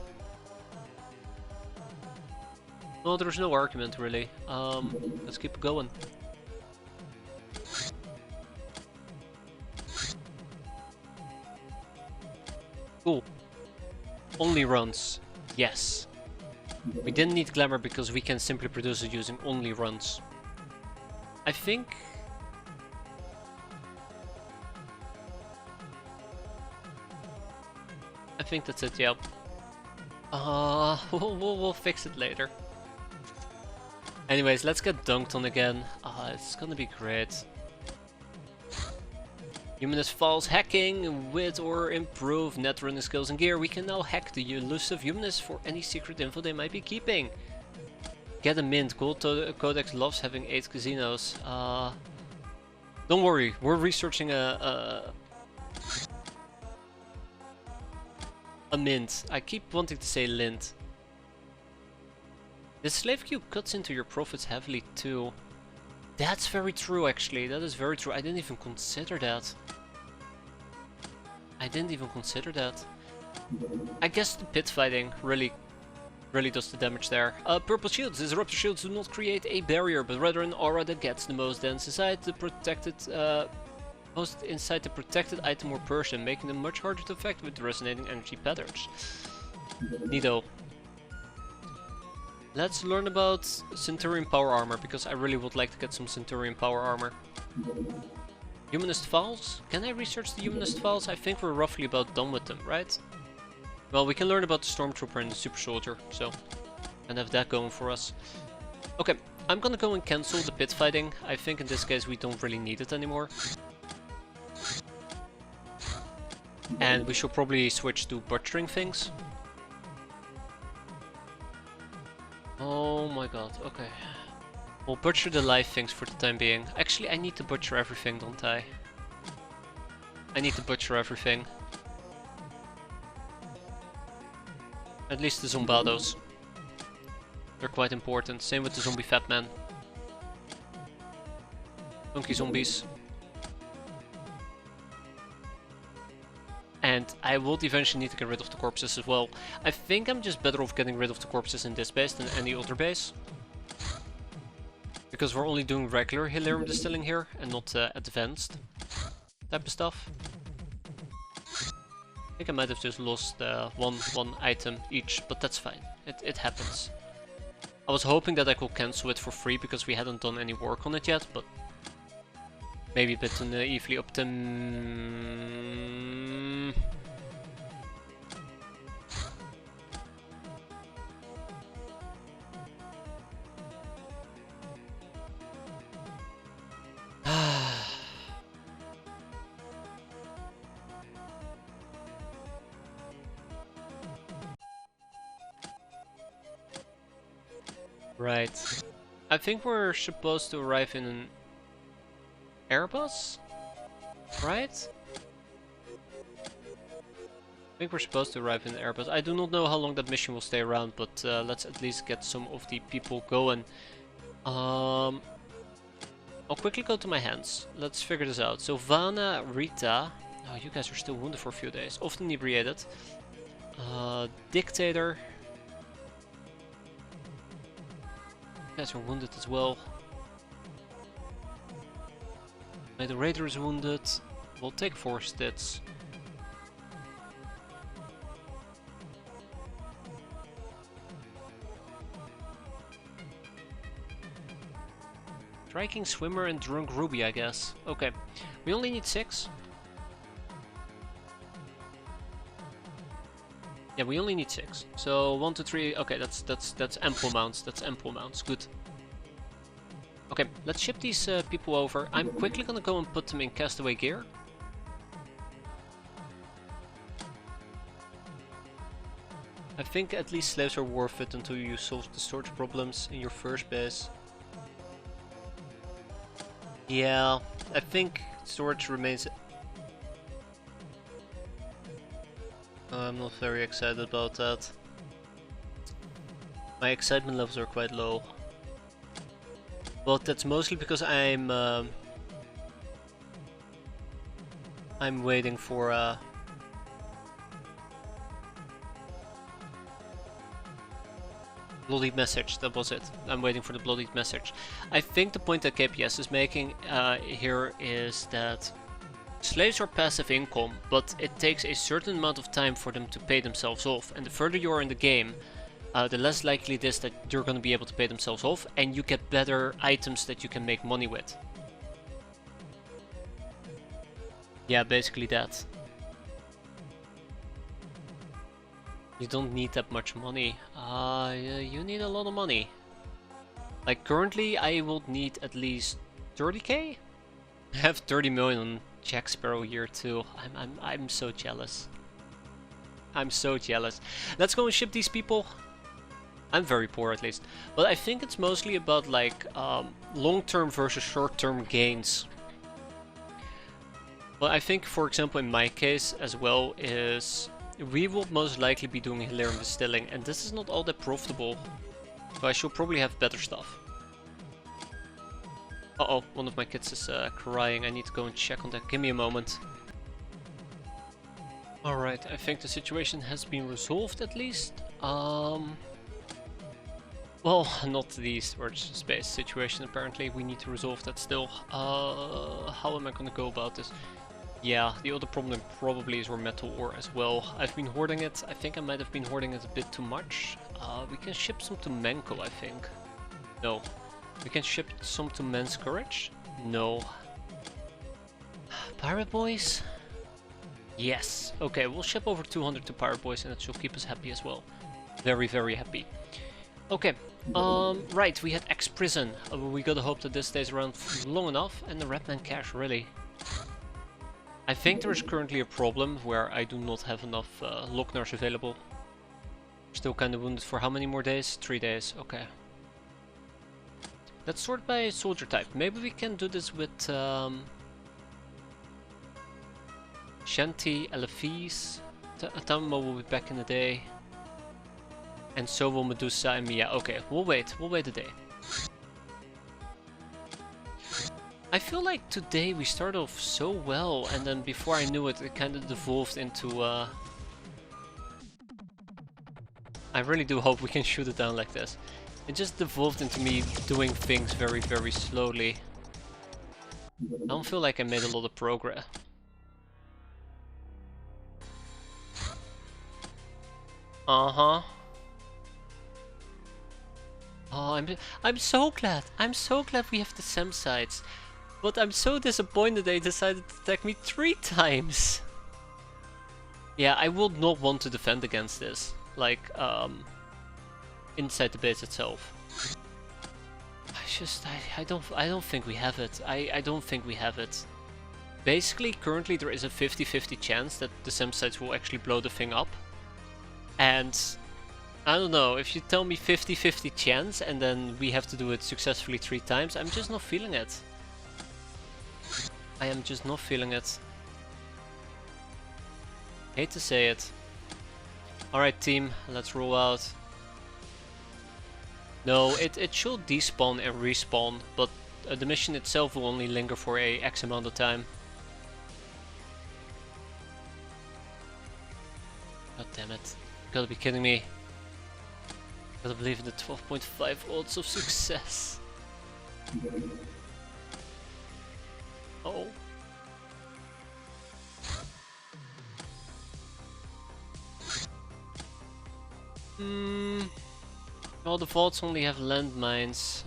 No, there's no argument really. Let's keep going. Cool. Only runs. Yes. We didn't need glamour because we can simply produce it using only runs. I think that's it, yeah. We'll fix it later. Anyways, let's get dunked on again. It's gonna be great. Humanist Falls hacking with or improve net running skills and gear. We can now hack the elusive humanists for any secret info they might be keeping. Get a mint. Gold Codex loves having 8 casinos. Don't worry, we're researching a mint. I keep wanting to say lint. The slave queue cuts into your profits heavily too. That's very true actually, that is very true. I didn't even consider that. I guess the pit fighting really does the damage there. Purple shields. Disruptor shields do not create a barrier, but rather an aura that gets the most dense inside the protected item or person, making them much harder to affect with resonating energy patterns. Neato. Let's learn about Centurion Power Armor, because I really would like to get some Centurion Power Armor. Humanist Files? Can I research the Humanist Files? I think we're roughly about done with them, right? Well, we can learn about the Stormtrooper and the Super Soldier, so... and have that going for us. Okay, I'm gonna go and cancel the pit fighting. I think in this case we don't really need it anymore. And we should probably switch to butchering things. Oh my god, okay. We'll butcher the live things for the time being. Actually, I need to butcher everything, don't I? I need to butcher everything. At least the zombados. They're quite important. Same with the zombie fat man. Funky zombies. And I would eventually need to get rid of the corpses as well. I think I'm just better off getting rid of the corpses in this base than any other base. Because we're only doing regular Hilarium distilling here and not advanced type of stuff. I think I might have just lost one item each, but that's fine. It happens. I was hoping that I could cancel it for free because we hadn't done any work on it yet, but maybe a bit too naively Right. I think we're supposed to arrive in an Airbus? Right? I think we're supposed to arrive in an Airbus. I do not know how long that mission will stay around, but let's at least get some of the people going. I'll quickly go to my hands. Let's figure this out. So Vana, Rita... Oh, you guys are still wounded for a few days. Often inebriated. Dictator... You guys are wounded as well. The Raider is wounded. We'll take 4 stats. Striking Swimmer and Drunk Ruby, I guess. Okay. We only need 6. Yeah, we only need 6. So 1, 2, 3. Okay, that's ample amounts. That's ample amounts. Good. Okay, let's ship these people over. I'm quickly gonna go and put them in castaway gear. I think at least slaves are worth it until you solve the storage problems in your first base. Yeah, I think storage remains. I'm not very excited about that. My excitement levels are quite low. But that's mostly because I'm waiting for bloodied message. That was it. I'm waiting for the bloodied message. I think the point that KPS is making here is that slaves are passive income, but it takes a certain amount of time for them to pay themselves off, and the further you are in the game, the less likely it is that they're going to be able to pay themselves off, and you get better items that you can make money with. Yeah, basically that. You don't need that much money. You need a lot of money. Like currently, I would need at least 30k. I have 30 million on Jack Sparrow year 2. I'm so jealous. I'm so jealous. Let's go and ship these people. I'm very poor at least. But I think it's mostly about like long-term versus short-term gains. Well, I think for example in my case as well is we will most likely be doing Hilarium distilling, and this is not all that profitable. So I should probably have better stuff. Uh-oh, one of my kids is crying. I need to go and check on that. Give me a moment. Alright, I think the situation has been resolved at least. Well, not the storage space situation apparently. We need to resolve that still. How am I gonna go about this? Yeah, the other problem probably is our metal ore as well. I've been hoarding it. I think I might have been hoarding it a bit too much. We can ship some to Menko, I think. No. We can ship some to Men's Courage? No. Pirate Boys? Yes. Okay, we'll ship over 200 to Pirate Boys and it should keep us happy as well. Very, very happy. Okay. Right, we had X-Prison. We gotta hope that this stays around long enough. And the Redman Cache, really. I think there is currently a problem where I do not have enough Locknars available. Still kinda wounded for how many more days? 3 days, okay. Let's sort by soldier type. Maybe we can do this with Shanti, Elefis. Tammo will be back in a day. And so will Medusa and Mia. Okay, we'll wait a day. I feel like today we started off so well, and then before I knew it, it kind of devolved into I really do hope we can shoot it down like this. It just devolved into me doing things very, very slowly. I don't feel like I made a lot of progress. Uh-huh. Oh, I'm so glad. I'm so glad we have the SEM sites. But I'm so disappointed they decided to attack me 3 times. Yeah, I would not want to defend against this. Like, inside the base itself. I don't think we have it. I don't think we have it. Basically, currently there is a 50-50 chance that the SEM sites will actually blow the thing up. And I don't know, if you tell me 50-50 chance and then we have to do it successfully 3 times, I'm just not feeling it. I am just not feeling it. Hate to say it. Alright team, let's roll out. No, it should despawn and respawn, but the mission itself will only linger for a X amount of time. God damn it. You gotta be kidding me. Gotta believe in the 12.5 odds of success. Oh. Well, the vaults only have landmines.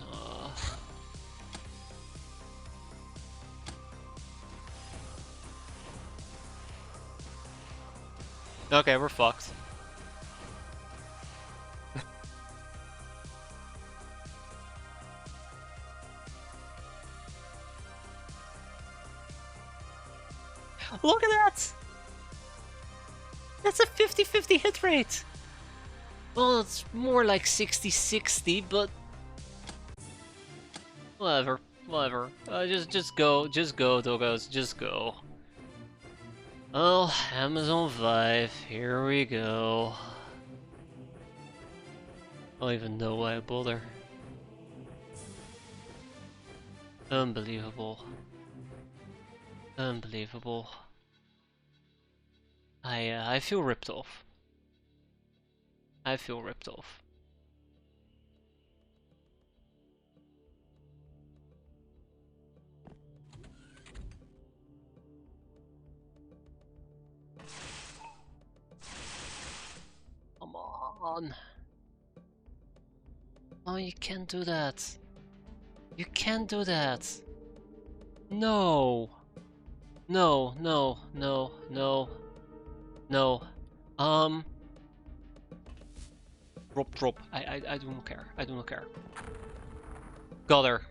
Okay, we're fucked. Look at that! That's a 50-50 hit rate! Well, it's more like 60-60, but... Whatever, whatever. Just go, doggos, just go. Oh, Amazon 5, here we go. I don't even know why I bother. Unbelievable. Unbelievable. I feel ripped off. I feel ripped off. Come on. Oh, you can't do that. You can't do that. No. No, no, no, no. No. Drop. I do not care. I do not care. Got her.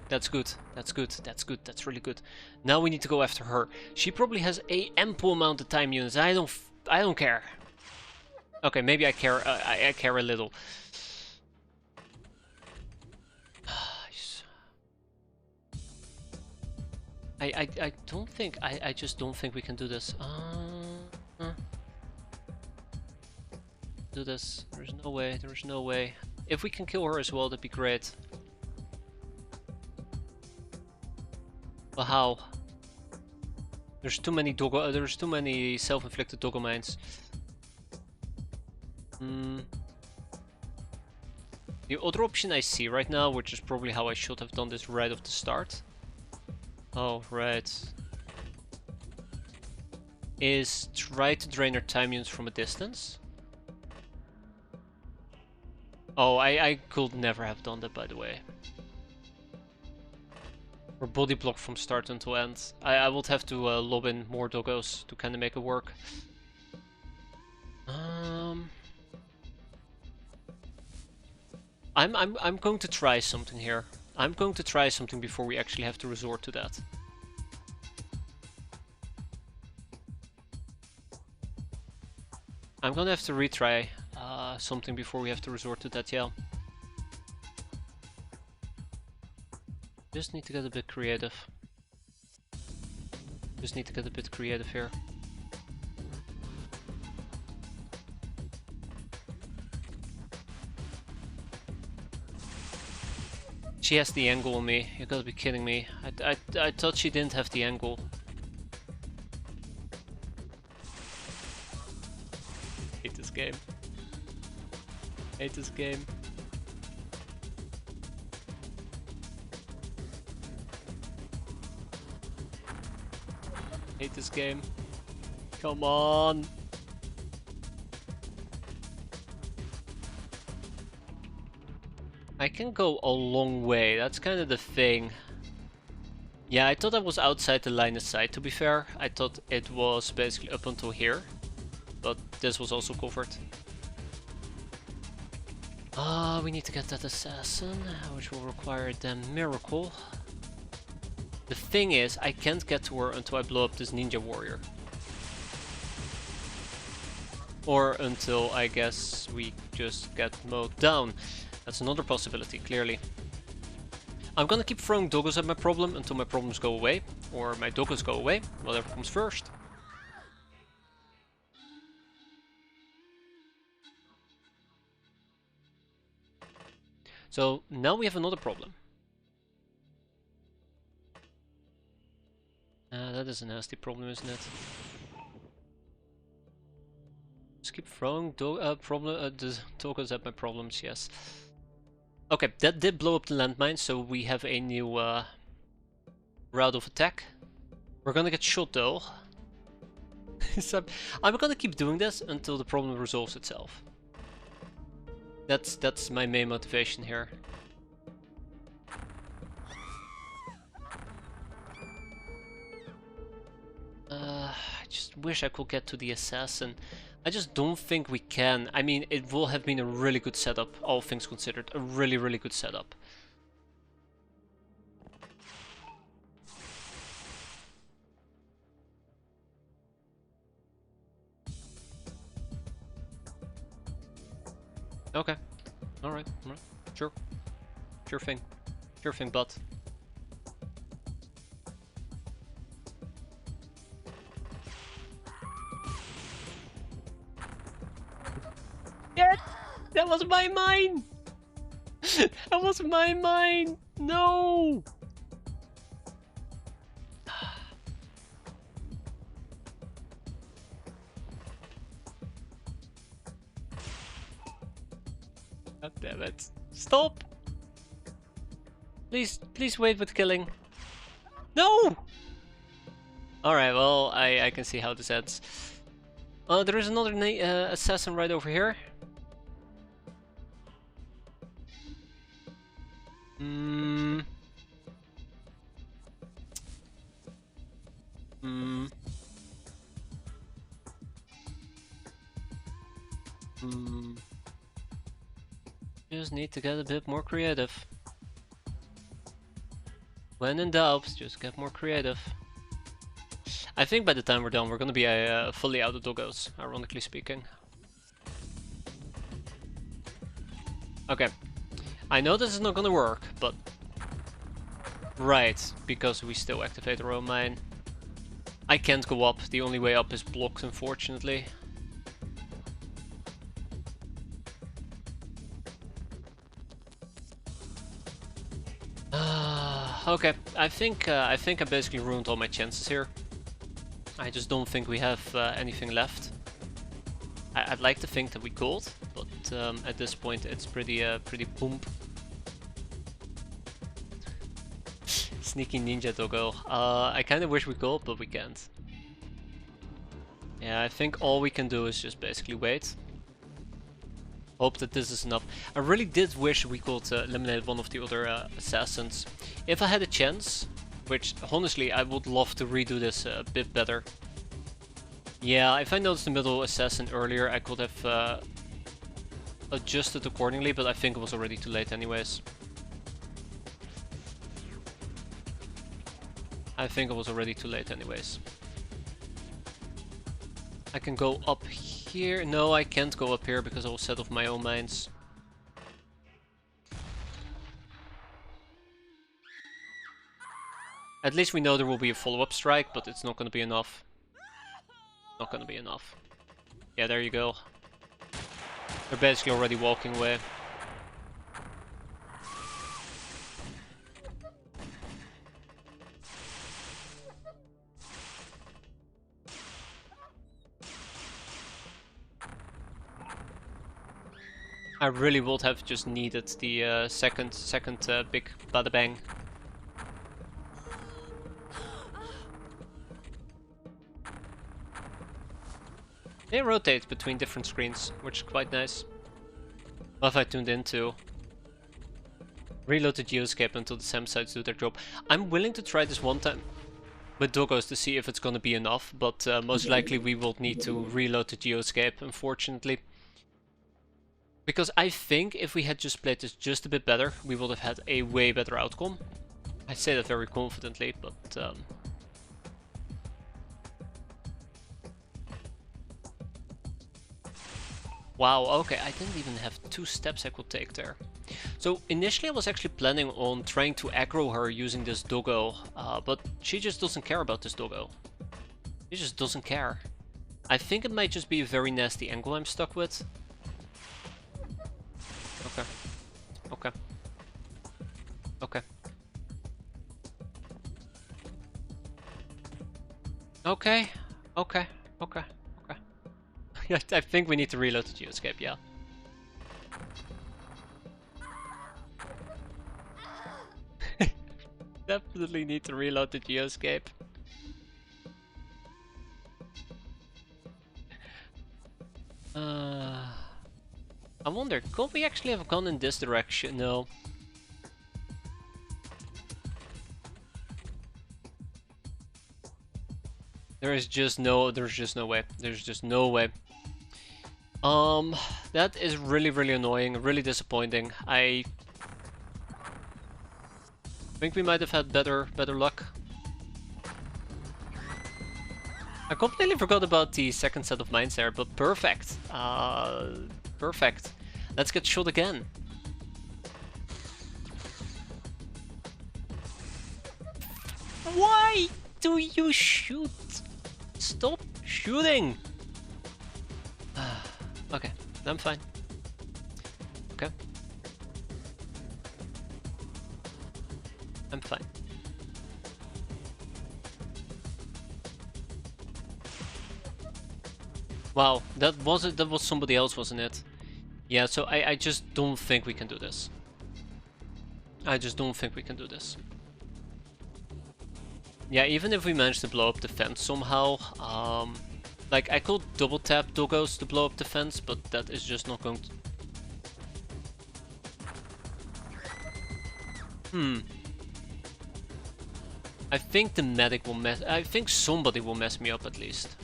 That's good. That's good. That's good. That's really good. Now we need to go after her. She probably has a ample amount of time units. I don't care. Okay, maybe I care. I care a little. I don't think. I just don't think we can do this. Do this. There's no way. There's no way. If we can kill her as well, that'd be great. But how? There's too many there's too many self-inflicted doggo mines. The other option I see right now, which is probably how I should have done this right off the start. Oh, right. Is try to drain her time units from a distance. Oh, I could never have done that, by the way. Or body block from start until end. I would have to lob in more doggos to kind of make it work. I'm going to try something here. I'm going to try something before we actually have to resort to that. I'm gonna have to retry something before we have to resort to that, yeah. Just need to get a bit creative. Just need to get a bit creative here. she has the angle on me. You gotta be kidding me. I thought she didn't have the angle. Hate this game. Hate this game. Hate this game. Come on. I can go a long way, that's kind of the thing. Yeah, I thought I was outside the line of sight, to be fair. I thought it was basically up until here. But this was also covered. We need to get that assassin, which will require a damn miracle. The thing is, I can't get to her until I blow up this ninja warrior. Or until, I guess, we just get mowed down. That's another possibility, clearly. I'm gonna keep throwing doggos at my problem until my problems go away. Or my doggos go away, whatever comes first. So, now we have another problem. That is a nasty problem, isn't it? Just keep throwing the doggos at my problems, yes. Okay, that did blow up the landmine, so we have a new route of attack. We're gonna get shot though. So I'm gonna keep doing this until the problem resolves itself. That's my main motivation here. I just wish I could get to the assassin. I just don't think we can. I mean, it will have been a really good setup, all things considered. A really, really good setup. Okay. Alright. Sure. Sure thing. Sure thing, bud. Yes! That was my mine! That was my mine! No! God damn it. Stop! Please wait with killing. No! Alright, well, I can see how this ends. There is another assassin right over here. Just need to get a bit more creative. When in doubt, just get more creative. I think by the time we're done, we're gonna be fully out of doggos, ironically speaking. Okay. I know this is not gonna work, but... Right, because we still activate our own mine. I can't go up, the only way up is blocked, unfortunately. Okay, I think I basically ruined all my chances here. I just don't think we have anything left. I'd like to think that we could, but at this point it's pretty boom. Sneaky ninja doggo. I kind of wish we could, but we can't. Yeah, I think all we can do is just basically wait. Hope that this is enough. I really did wish we could eliminate one of the other assassins. If I had a chance, which honestly I would love to redo this a bit better. Yeah, if I noticed the middle assassin earlier, I could have adjusted accordingly, but I think it was already too late anyways. I think it was already too late anyways. I can go up here. No, I can't go up here because I will set off my own mines. At least we know there will be a follow-up strike, but it's not going to be enough. Not going to be enough. Yeah, there you go. They're basically already walking away. I really would have just needed the second big bada bang. They rotate between different screens, which is quite nice. What have I tuned into? Reload the geoscape until the SAM sites do their job. I'm willing to try this one time with doggos to see if it's gonna be enough, but most likely we will need to reload the geoscape, unfortunately. Because I think if we had just played this just a bit better, we would have had a way better outcome. I say that very confidently, but... Wow, okay, I didn't even have 2 steps I could take there. So initially I was actually planning on trying to aggro her using this doggo, but she just doesn't care about this doggo. She just doesn't care. I think it might just be a very nasty angle I'm stuck with. Okay. Okay. Okay. Okay. Okay. Okay. I think we need to reload the geoscape, yeah. Definitely need to reload the geoscape. I wonder, could we actually have gone in this direction? No. There's just no way. There's just no way. That is really, really annoying, really disappointing. I think we might have had better luck. I completely forgot about the second set of mines there, but perfect. Perfect. Let's get shot again. Why do you shoot? Stop shooting! Okay, I'm fine. Okay. I'm fine. Wow, that was somebody else, wasn't it? Yeah, so I just don't think we can do this. I just don't think we can do this. Yeah, even if we manage to blow up the fence somehow, like, I could double tap doggos to blow up the fence, but that is just not going to... I think the medic will mess... I think somebody will mess me up at least.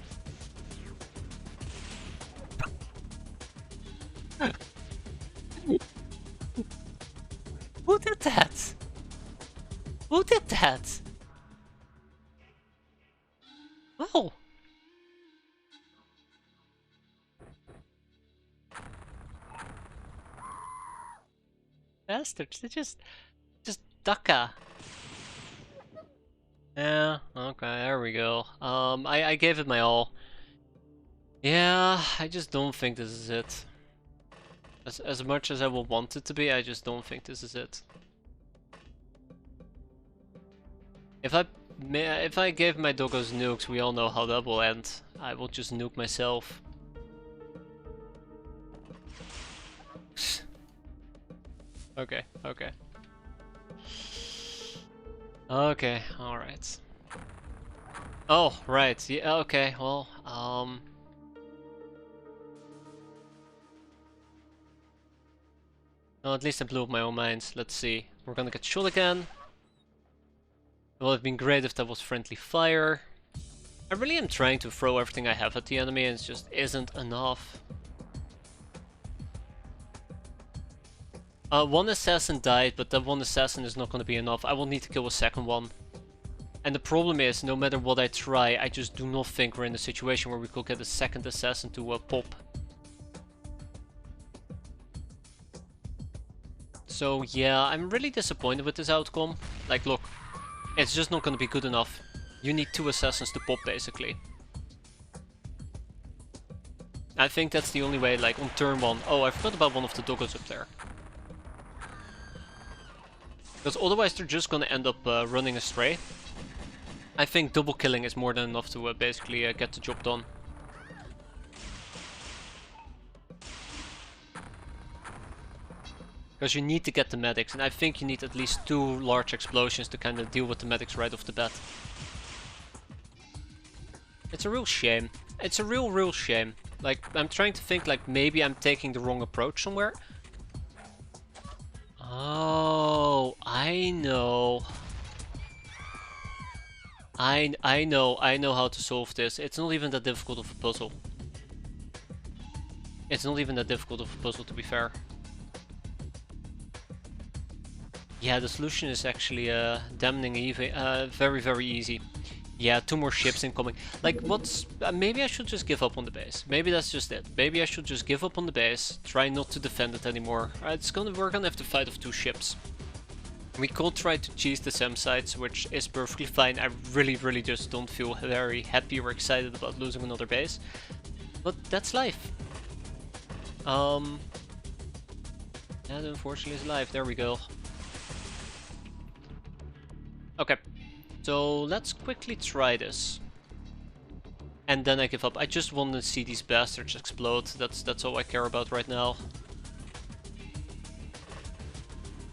Who did that? Who did that? Oh! Bastards, they just ducka. Yeah, okay, there we go. I gave it my all. Yeah, I just don't think this is it. As much as I would want it to be, I just don't think this is it. If I gave my doggos nukes, we all know how that will end. I will just nuke myself. Okay, okay. Okay, alright. Oh, right, yeah, okay, well, well, at least I blew up my own mines. Let's see. We're gonna get shot again. It would have been great if that was friendly fire. I really am trying to throw everything I have at the enemy and it just isn't enough. One assassin died, but that one assassin is not going to be enough. I will need to kill a second one. And the problem is, no matter what I try, I just do not think we're in a situation where we could get a second assassin to pop. So yeah, I'm really disappointed with this outcome. Like, look, it's just not going to be good enough. You need 2 assassins to pop, basically. I think that's the only way, like, on turn 1. Oh, I forgot about one of the doggos up there. Because otherwise they're just gonna end up running astray. I think double killing is more than enough to basically get the job done. Because you need to get the medics, and I think you need at least 2 large explosions to kind of deal with the medics right off the bat. It's a real shame. It's a real shame. Like, I'm trying to think, like, maybe I'm taking the wrong approach somewhere. Oh, I know. I know how to solve this. It's not even that difficult of a puzzle. It's not even that difficult of a puzzle, to be fair. Yeah, the solution is actually damning very easy. Yeah, 2 more ships incoming. Like, what's... maybe I should just give up on the base. Maybe that's just it. Maybe I should just give up on the base. Try not to defend it anymore. We're gonna have to fight off 2 ships. We could try to cheese the SEM sites, which is perfectly fine. I really just don't feel very happy or excited about losing another base. But that's life. That unfortunately is life. There we go. Okay. So let's quickly try this. And then I give up. I just want to see these bastards explode. That's all I care about right now.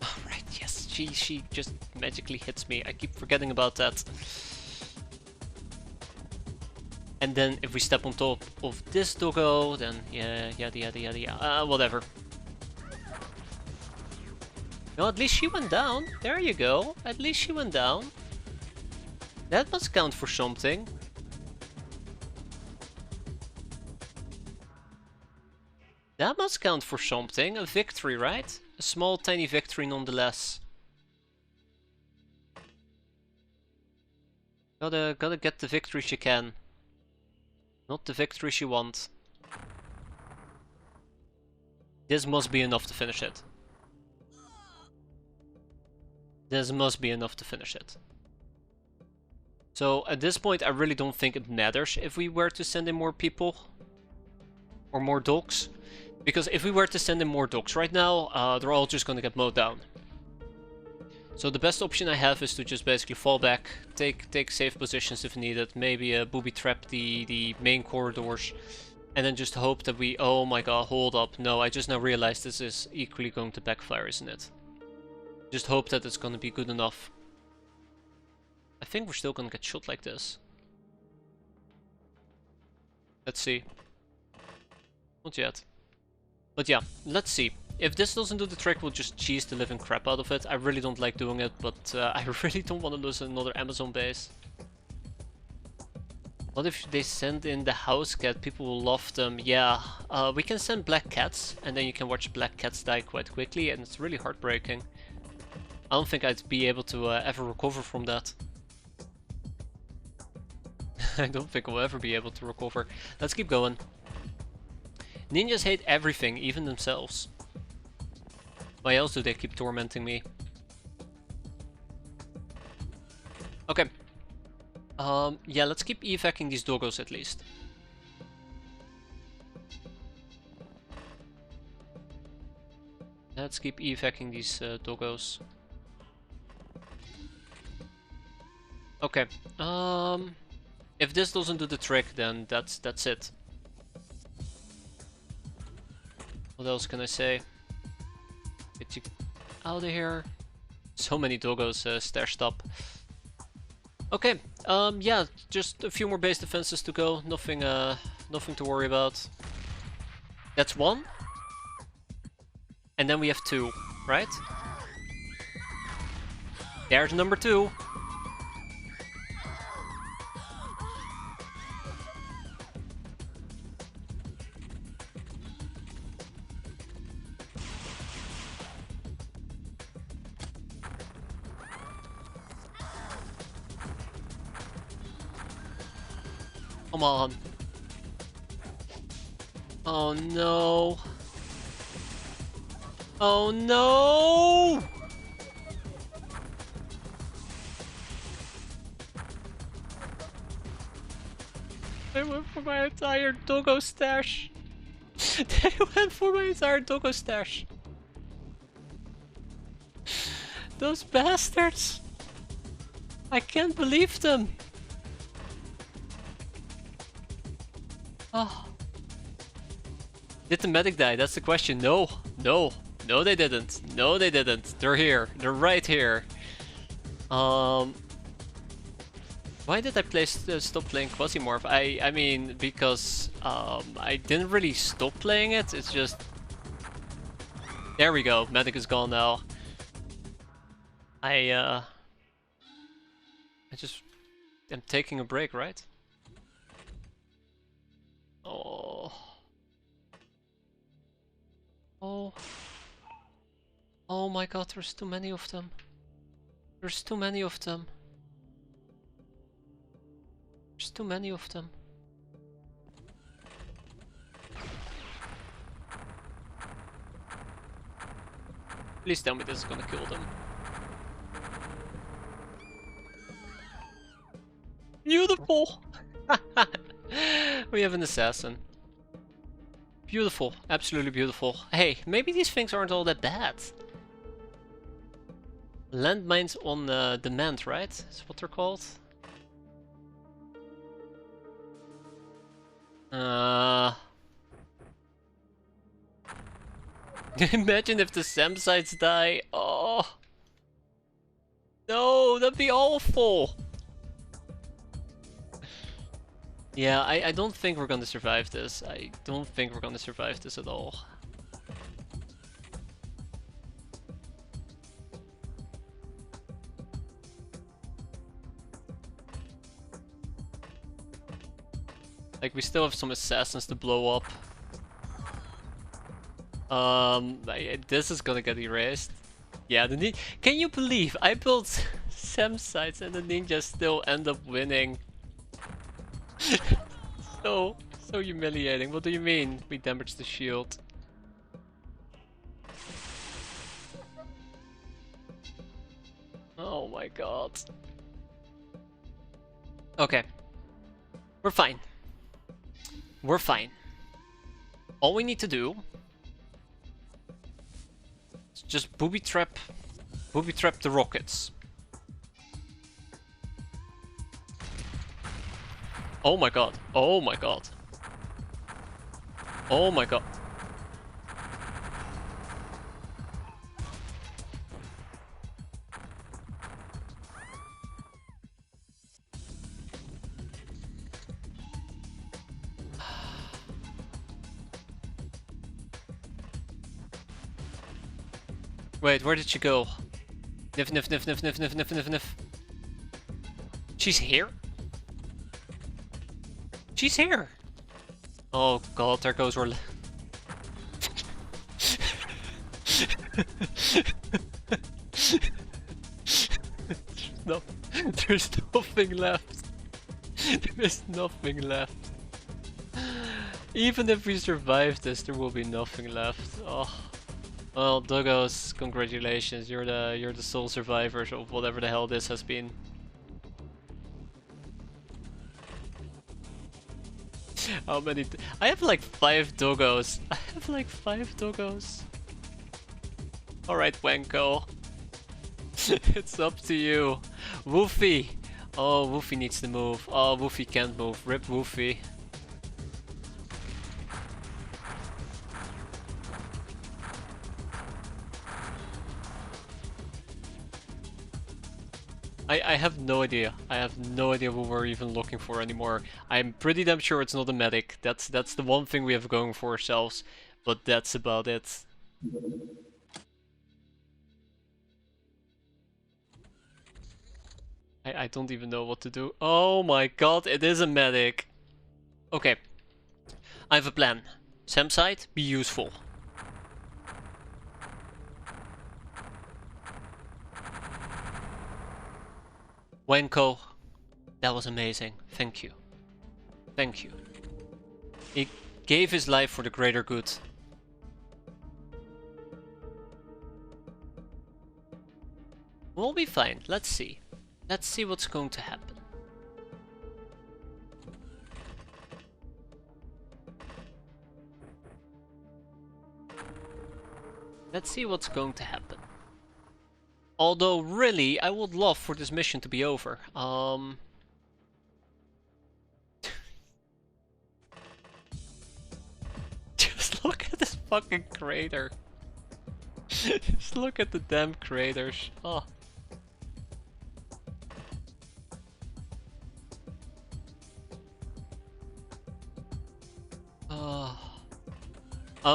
Alright, yes, she just magically hits me. I keep forgetting about that. And then if we step on top of this doggo, then yeah, yada. Whatever. No, at least she went down. There you go. At least she went down. That must count for something. That must count for something. A victory, right? A small, tiny victory nonetheless. Gotta get the victory she can. Not the victory she wants. This must be enough to finish it. This must be enough to finish it. So at this point I really don't think it matters if we were to send in more people. Or more dogs. Because if we were to send in more dogs right now, they're all just gonna get mowed down. So the best option I have is to just basically fall back, take safe positions if needed, maybe booby trap the main corridors, and then just hope that we... Oh my god, hold up. No, I just now realized this is equally going to backfire, isn't it? Just hope that it's gonna be good enough. I think we're still gonna get shot like this. Let's see. Not yet. But yeah, let's see. If this doesn't do the trick, we'll just cheese the living crap out of it. I really don't like doing it, but I really don't want to lose another Amazon base. What if they send in the house cat? People will love them. Yeah, we can send black cats, and then you can watch black cats die quite quickly, and it's really heartbreaking. I don't think I'd be able to ever recover from that. I don't think I'll ever be able to recover. Let's keep going. Ninjas hate everything, even themselves. Why else do they keep tormenting me? Okay. Yeah, let's keep evacing these doggos at least. Let's keep evacing these doggos. Okay. If this doesn't do the trick, then that's it. What else can I say? Get you out of here. So many doggos stashed up. Okay, yeah, just a few more base defenses to go. Nothing to worry about. That's 1. And then we have 2, right? There's number 2. Come on. Oh no. Oh no! They went for my entire doggo stash. They went for my entire doggo stash. Those bastards. I can't believe them. Oh. Did the medic die? That's the question. No. No. No, they didn't. No, they didn't. They're here. They're right here. Why did I stop playing Quasimorph? I mean, because I didn't really stop playing it. It's just... There we go. Medic is gone now. I just am taking a break, right? Oh. Oh. Oh my god, there's too many of them. There's too many of them. There's too many of them. Please tell me this is gonna kill them. Beautiful! We have an assassin. Beautiful, absolutely beautiful. Hey, maybe these things aren't all that bad. Landmines on demand, right? Is what they're called. Imagine if the SAM sites die. Oh. No, that'd be awful. Yeah, I don't think we're gonna survive this. I don't think we're gonna survive this at all. Like, we still have some assassins to blow up. This is gonna get erased. Yeah, can you believe I built SAM sites and the ninjas still end up winning? So humiliating. What do you mean we damaged the shield? Oh my god. Okay. We're fine. We're fine. All we need to do is just booby trap the rockets. Oh my god. Oh my god. Oh my god. Wait, where did she go? Niff, niff, niff, niff, niff, niff, niff, niff, niff. She's here? She's here! Oh god, there goes our... No, there's nothing left. There's nothing left. Even if we survive this, there will be nothing left. Oh. Well, Doggos, congratulations. You're the sole survivors of whatever the hell this has been. How many? I have like 5 Doggos. I have like 5 Doggos. Alright, Wenko. It's up to you. Woofy! Oh, Woofy needs to move. Oh, Woofy can't move. Rip Woofy. I have no idea. I have no idea what we're even looking for anymore. I'm pretty damn sure it's not a medic. That's the one thing we have going for ourselves. But that's about it. I don't even know what to do. Oh my god, it is a medic. Okay. I have a plan. SAM site, be useful. Wenko, that was amazing. Thank you. Thank you. He gave his life for the greater good. We'll be fine. Let's see. Let's see what's going to happen. Let's see what's going to happen. Although, really, I would love for this mission to be over. Just look at this fucking crater. Just look at the damn craters. Oh.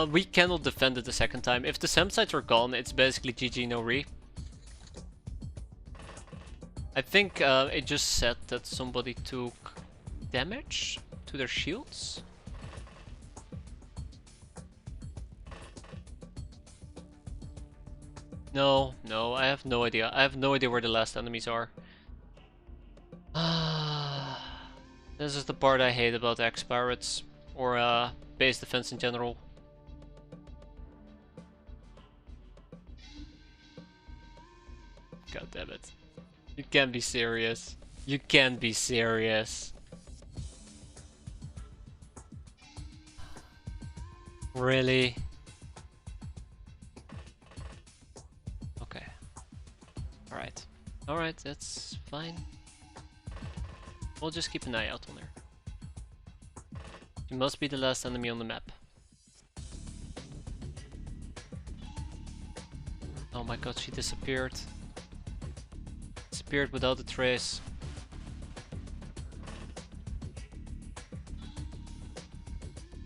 We cannot defend it the second time. If the SAM sites are gone, it's basically GG no re. I think it just said that somebody took damage to their shields. No, I have no idea. I have no idea where the last enemies are. This is the part I hate about X-piratez, or base defense in general. God damn it. You can't be serious. You can't be serious. Really? Okay. Alright. Alright, that's fine. We'll just keep an eye out on her. She must be the last enemy on the map. Oh my god, she disappeared. Disappeared without a trace.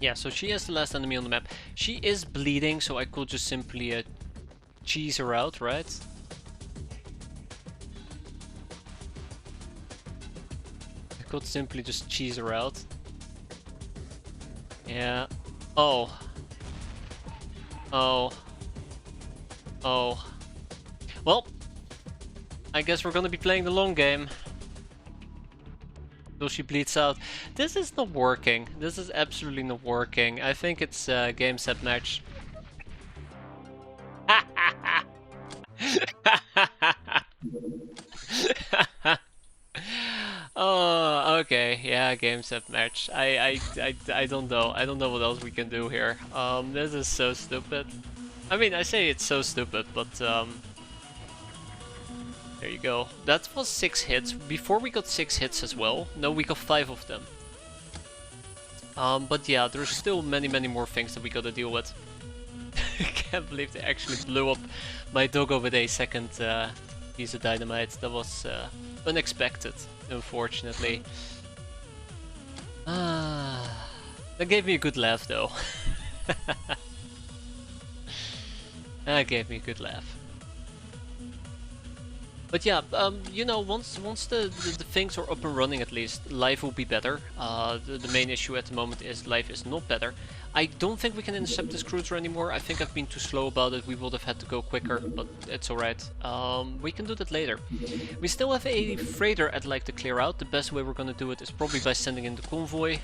Yeah, so she is the last enemy on the map. She is bleeding, so I could just simply cheese her out, right? I could simply just cheese her out. Yeah. Oh. Oh. Oh. Well, I guess we're gonna be playing the long game. Till she bleeds out. This is not working. This is absolutely not working. I think it's game set match. Oh, okay. Yeah, game set match. I don't know. I don't know what else we can do here. This is so stupid. I mean, I say it's so stupid, but there you go. That was 6 hits. Before we got 6 hits as well. No, we got 5 of them. But yeah, there's still many more things that we gotta deal with. I can't believe they actually blew up my doggo with a second piece of dynamite. That was unexpected, unfortunately. That gave me a good laugh though. That gave me a good laugh. But yeah, you know, once the things are up and running, at least life will be better. The main issue at the moment is life is not better. I don't think we can intercept this cruiser anymore. I think I've been too slow about it. We would have had to go quicker, but it's alright. We can do that later. We still have a freighter I'd like to clear out. The best way we're gonna do it is probably by sending in the convoy.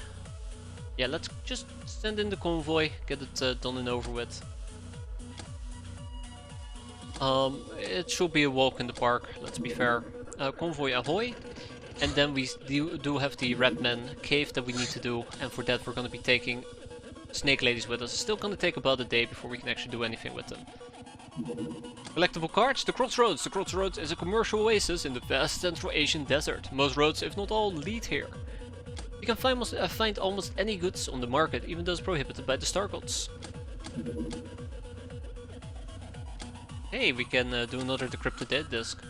Yeah, let's just send in the convoy, get it done and over with. It should be a walk in the park, let's be fair. Convoy ahoy. And then we do have the Redman cave that we need to do, and for that we're going to be taking snake ladies with us. It's still going to take about a day before we can actually do anything with them. Collectible cards, the Crossroads. The Crossroads is a commercial oasis in the vast Central Asian desert. Most roads, if not all, lead here. You can find almost any goods on the market, even those prohibited by the Star Gods. Hey, we can do another decrypted data disk.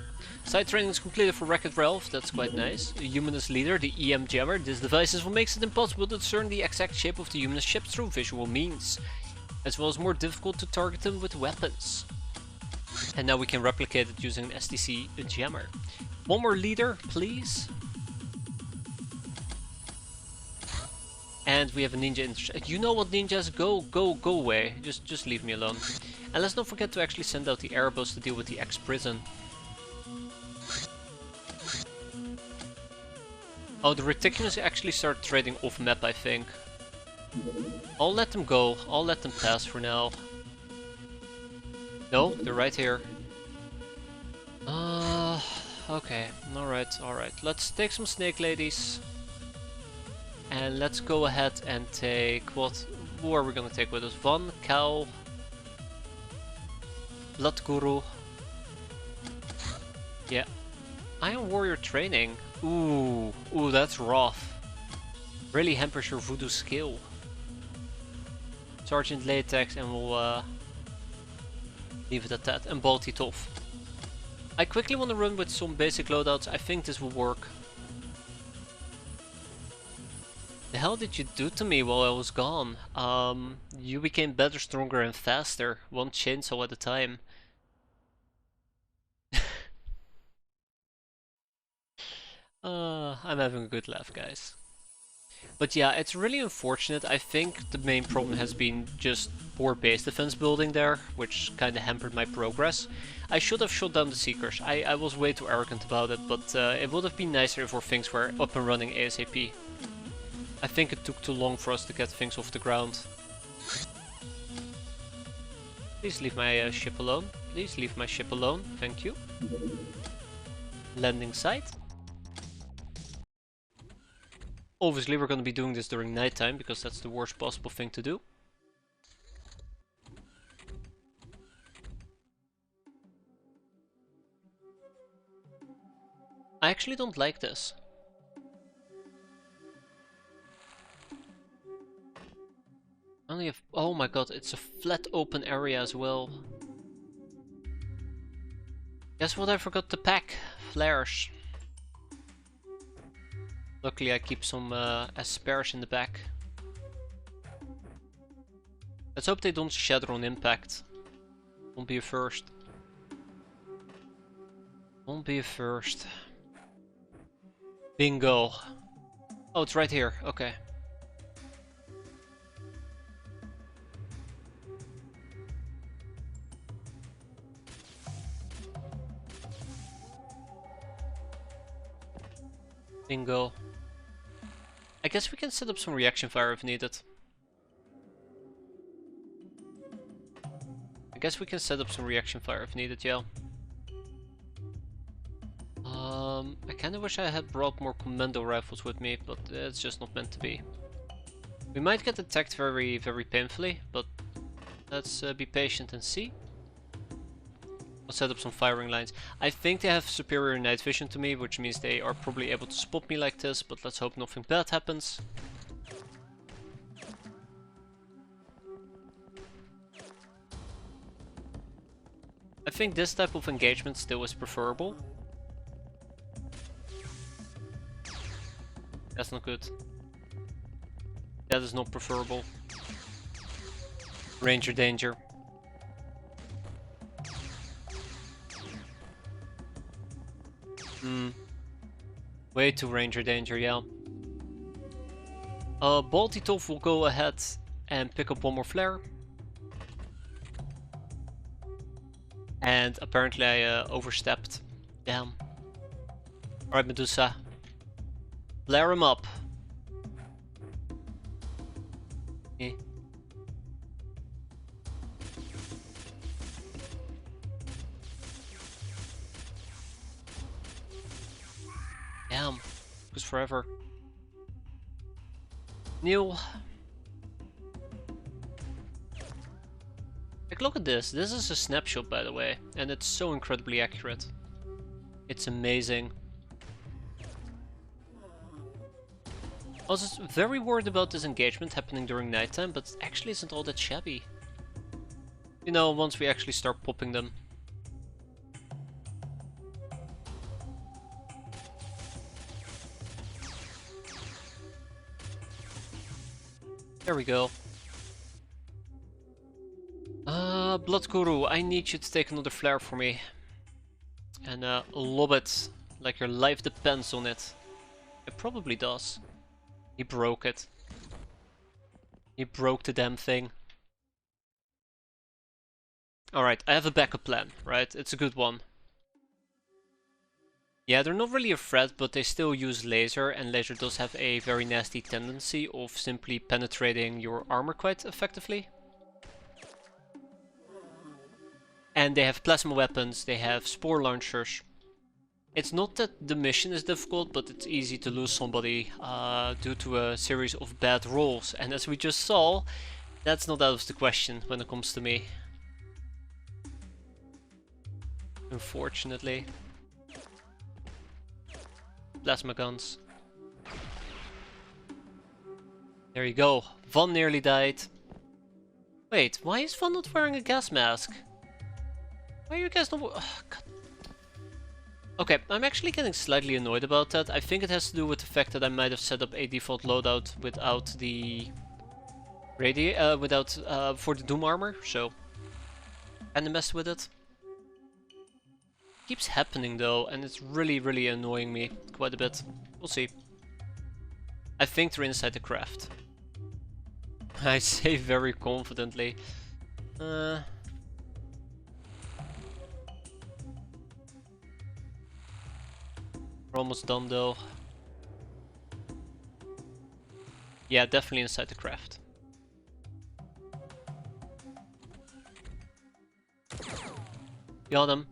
Site training is completed for Wreck-It Ralph, that's quite nice. A humanist leader, the EM Jammer. This device is what makes it impossible to discern the exact shape of the humanist ship through visual means, as well as more difficult to target them with weapons. And now we can replicate it using an STC Jammer. One more leader, please. And we have a ninja. You know what, ninjas? Go away. Just leave me alone. And let's not forget to actually send out the Erebos to deal with the X-prison. Oh, the Reticulans actually start trading off map, I think. I'll let them go. I'll let them pass for now. No, they're right here. Okay. Alright. Let's take some snake ladies. And let's go ahead and take... Who are we gonna take with us? Van, Cow... Blood Guru. Yeah. Iron Warrior training. Ooh, that's rough. Really hampers your voodoo skill. Sergeant Latex, and we'll Leave it at that. And bolt it off. I quickly want to run with some basic loadouts. I think this will work. The hell did you do to me while I was gone? You became better, stronger and faster. One chainsaw at a time. I'm having a good laugh, guys. But yeah, it's really unfortunate. I think the main problem has been just poor base defense building there, which kinda hampered my progress. I should have shot down the Seekers. I was way too arrogant about it, but it would have been nicer if our things were up and running ASAP. I think it took too long for us to get things off the ground. Please leave my ship alone. Please leave my ship alone. Thank you. Landing site. Obviously we're going to be doing this during nighttime because that's the worst possible thing to do. I actually don't like this. Only if, oh my god, it's a flat open area as well. Guess what I forgot to pack? Flares. Luckily I keep some as spares in the back. Let's hope they don't shatter on impact. Won't be a first. Won't be a first. Bingo. Oh, it's right here. Okay. Bingo. I guess we can set up some reaction fire if needed. Yeah. I kinda wish I had brought more commando rifles with me, but it's just not meant to be. We might get attacked very, very painfully, but let's be patient and see. I'll set up some firing lines. I think they have superior night vision to me, which means they are probably able to spot me like this, but let's hope nothing bad happens. I think this type of engagement still is preferable. That's not good. That is not preferable. Ranger danger. Way too ranger danger, yeah. Baltitov will go ahead and pick up one more flare. And apparently I overstepped. Damn. Alright, Medusa. Flare him up. Okay. Damn. Goes forever. Neil. Like, look at this. This is a snapshot, by the way. And it's so incredibly accurate. It's amazing. I was very worried about this engagement happening during nighttime, but it actually isn't all that shabby. You know, once we actually start popping them. There we go. Blood Guru, I need you to take another flare for me. And lob it, like your life depends on it. It probably does. He broke it. He broke the damn thing. Alright, I have a backup plan, right? It's a good one. Yeah, they're not really a threat, but they still use laser, and laser does have a very nasty tendency of simply penetrating your armor quite effectively. And they have plasma weapons, they have spore launchers. It's not that the mission is difficult, but it's easy to lose somebody due to a series of bad rolls. And as we just saw, that's not out of the question when it comes to me. Unfortunately. Plasma guns. There you go. Van nearly died. Wait, why is Van not wearing a gas mask? Why are you guys not... Ugh, God. Okay, I'm actually getting slightly annoyed about that. I think it has to do with the fact that I might have set up a default loadout without the for the Doom armor, so kinda messed with it. Keeps happening though, and it's really annoying me quite a bit. We'll see. I think they're inside the craft. I say very confidently. We're almost done though. Yeah, definitely inside the craft. Got him.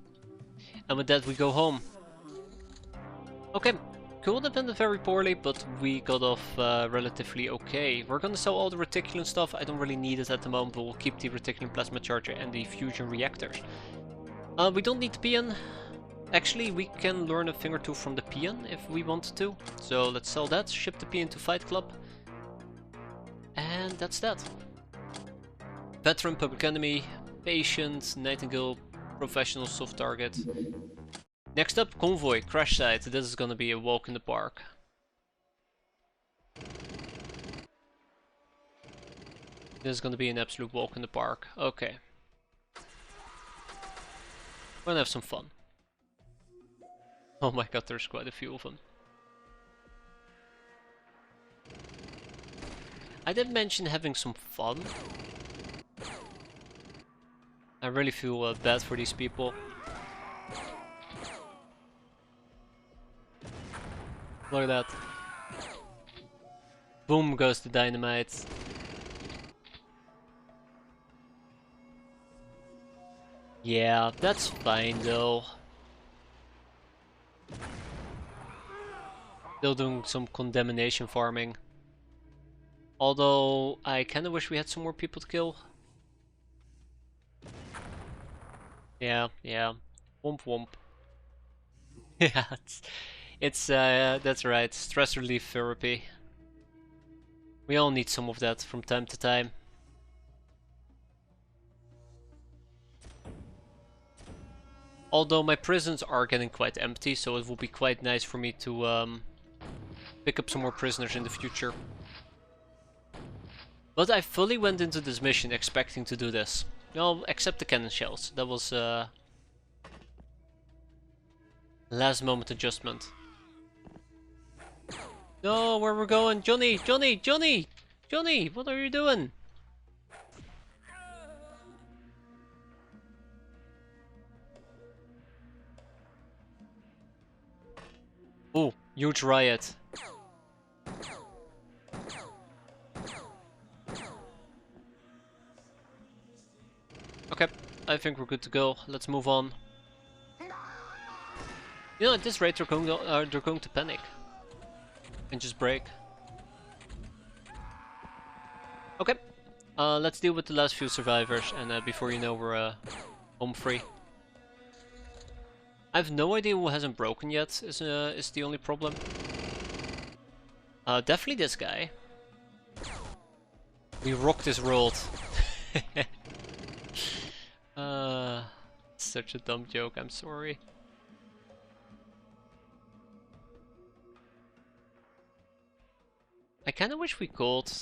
And with that we go home. Okay, cool, that ended very poorly, but we got off relatively okay. We're gonna sell all the reticulant stuff. I don't really need it at the moment, but we'll keep the reticulant plasma charger and the fusion reactors. We don't need the peon. Actually, we can learn a thing or two from the peon if we want to. So let's sell that, ship the peon to Fight Club. And that's that. Veteran, Public Enemy, Patient, Nightingale, Professional, Soft Target. Next up, Convoy, Crash Site. This is gonna be a walk in the park. This is gonna be an absolute walk in the park. Okay. We're gonna have some fun. Oh my god, there's quite a few of them. I did mention having some fun. I really feel bad for these people. Look at that. Boom goes the dynamite. Yeah, that's fine though. Still doing some condemnation farming. Although I kinda wish we had some more people to kill. Yeah. Womp womp. Yeah, that's right. Stress relief therapy. We all need some of that from time to time. Although my prisons are getting quite empty, so it will be quite nice for me to pick up some more prisoners in the future. But I fully went into this mission expecting to do this. Well, except the cannon shells. That was last moment adjustment. No, where we're going? Johnny! What are you doing? Oh, huge riot. Okay, I think we're good to go. Let's move on. You know, at this rate they're going to panic. And just break. Okay, let's deal with the last few survivors, and before you know we're home free. I have no idea who hasn't broken yet, is the only problem. Definitely this guy. We rock this world. Such a dumb joke, I'm sorry. I kinda wish we could.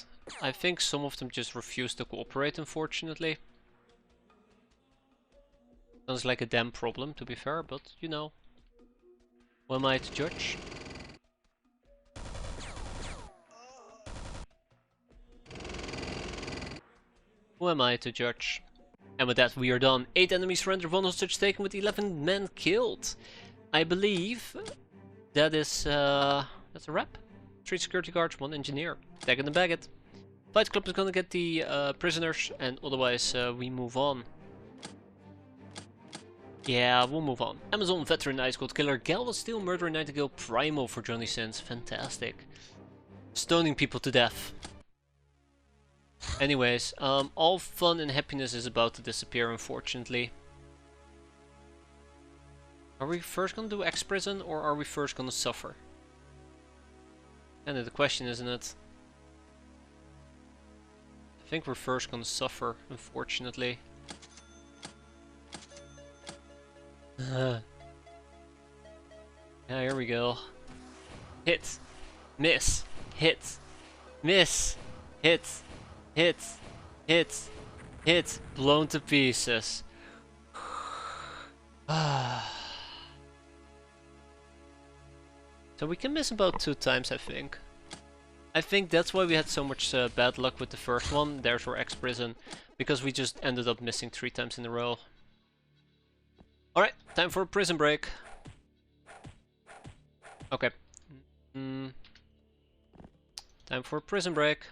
I think some of them just refuse to cooperate, unfortunately. Sounds like a damn problem, to be fair, but you know. Who am I to judge? Who am I to judge? And with that we are done. 8 enemies surrendered, 1 hostage taken with 11 men killed. I believe that is that's a wrap. 3 security guards, 1 engineer. Tag in the bag it. Fight Club is gonna get the prisoners, and otherwise we move on. Yeah, we'll move on. Amazon Veteran Ice Cold Killer, Galva Steel Murderer Nightingale Primo for Johnny Sins. Fantastic. Stoning people to death. Anyways, all fun and happiness is about to disappear, unfortunately. Are we first gonna do X-Prison, or are we first gonna suffer? Kinda the question, isn't it? I think we're first gonna suffer, unfortunately. Yeah, here we go. Hit. Miss. Hit. Miss. Hit. Hit. Hit. Hit. Blown to pieces. So we can miss about 2 times, I think. I think that's why we had so much bad luck with the first one. There's our X-prison. Because we just ended up missing 3 times in a row. Alright, time for a prison break. Okay. Time for a prison break.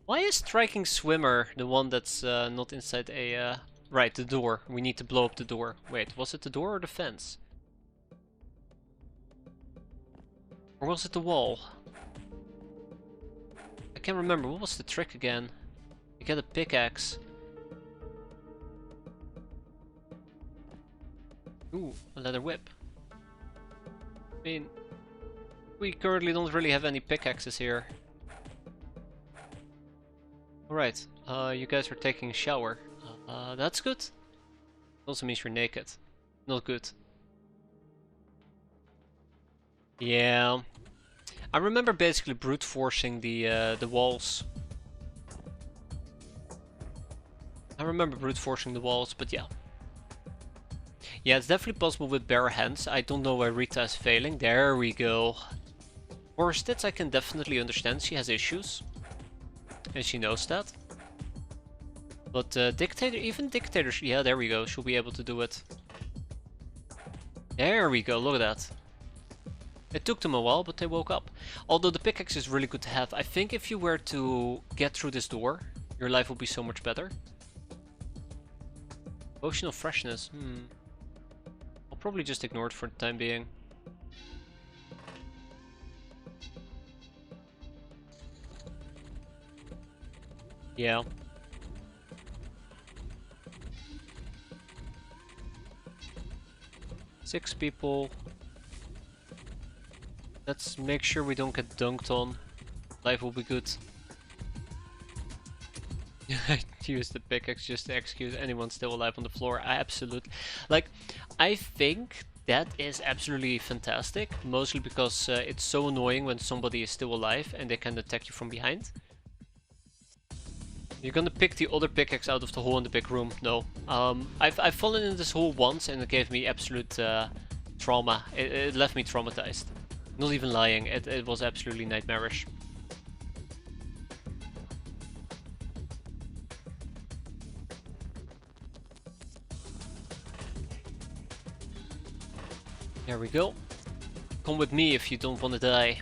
Why is striking swimmer the one that's not inside a... Right, the door. We need to blow up the door. Wait, was it the door or the fence? Or was it the wall? I can't remember. What was the trick again? You get a pickaxe. Ooh, a leather whip. I mean, we currently don't really have any pickaxes here. Alright, you guys are taking a shower. That's good. Also means you're naked. Not good. Yeah. I remember basically brute forcing the walls. I remember brute forcing the walls, but yeah. Yeah, it's definitely possible with bare hands. I don't know why Rita is failing. There we go. For her stats I can definitely understand. She has issues. And she knows that. But Dictator, even Dictators, yeah, there we go. She'll be able to do it. There we go, look at that. It took them a while, but they woke up. Although the pickaxe is really good to have. I think if you were to get through this door, your life will be so much better. Potion of freshness. I'll probably just ignore it for the time being. Yeah. Six people. Let's make sure we don't get dunked on. Life will be good. I use the pickaxe just to execute anyone still alive on the floor. I absolutely... Like, I think that is absolutely fantastic. Mostly because it's so annoying when somebody is still alive and they can attack you from behind. You're gonna pick the other pickaxe out of the hole in the big room. No. I've fallen in this hole once and it gave me absolute trauma. It left me traumatized. Not even lying, it was absolutely nightmarish. There we go. Come with me if you don't want to die.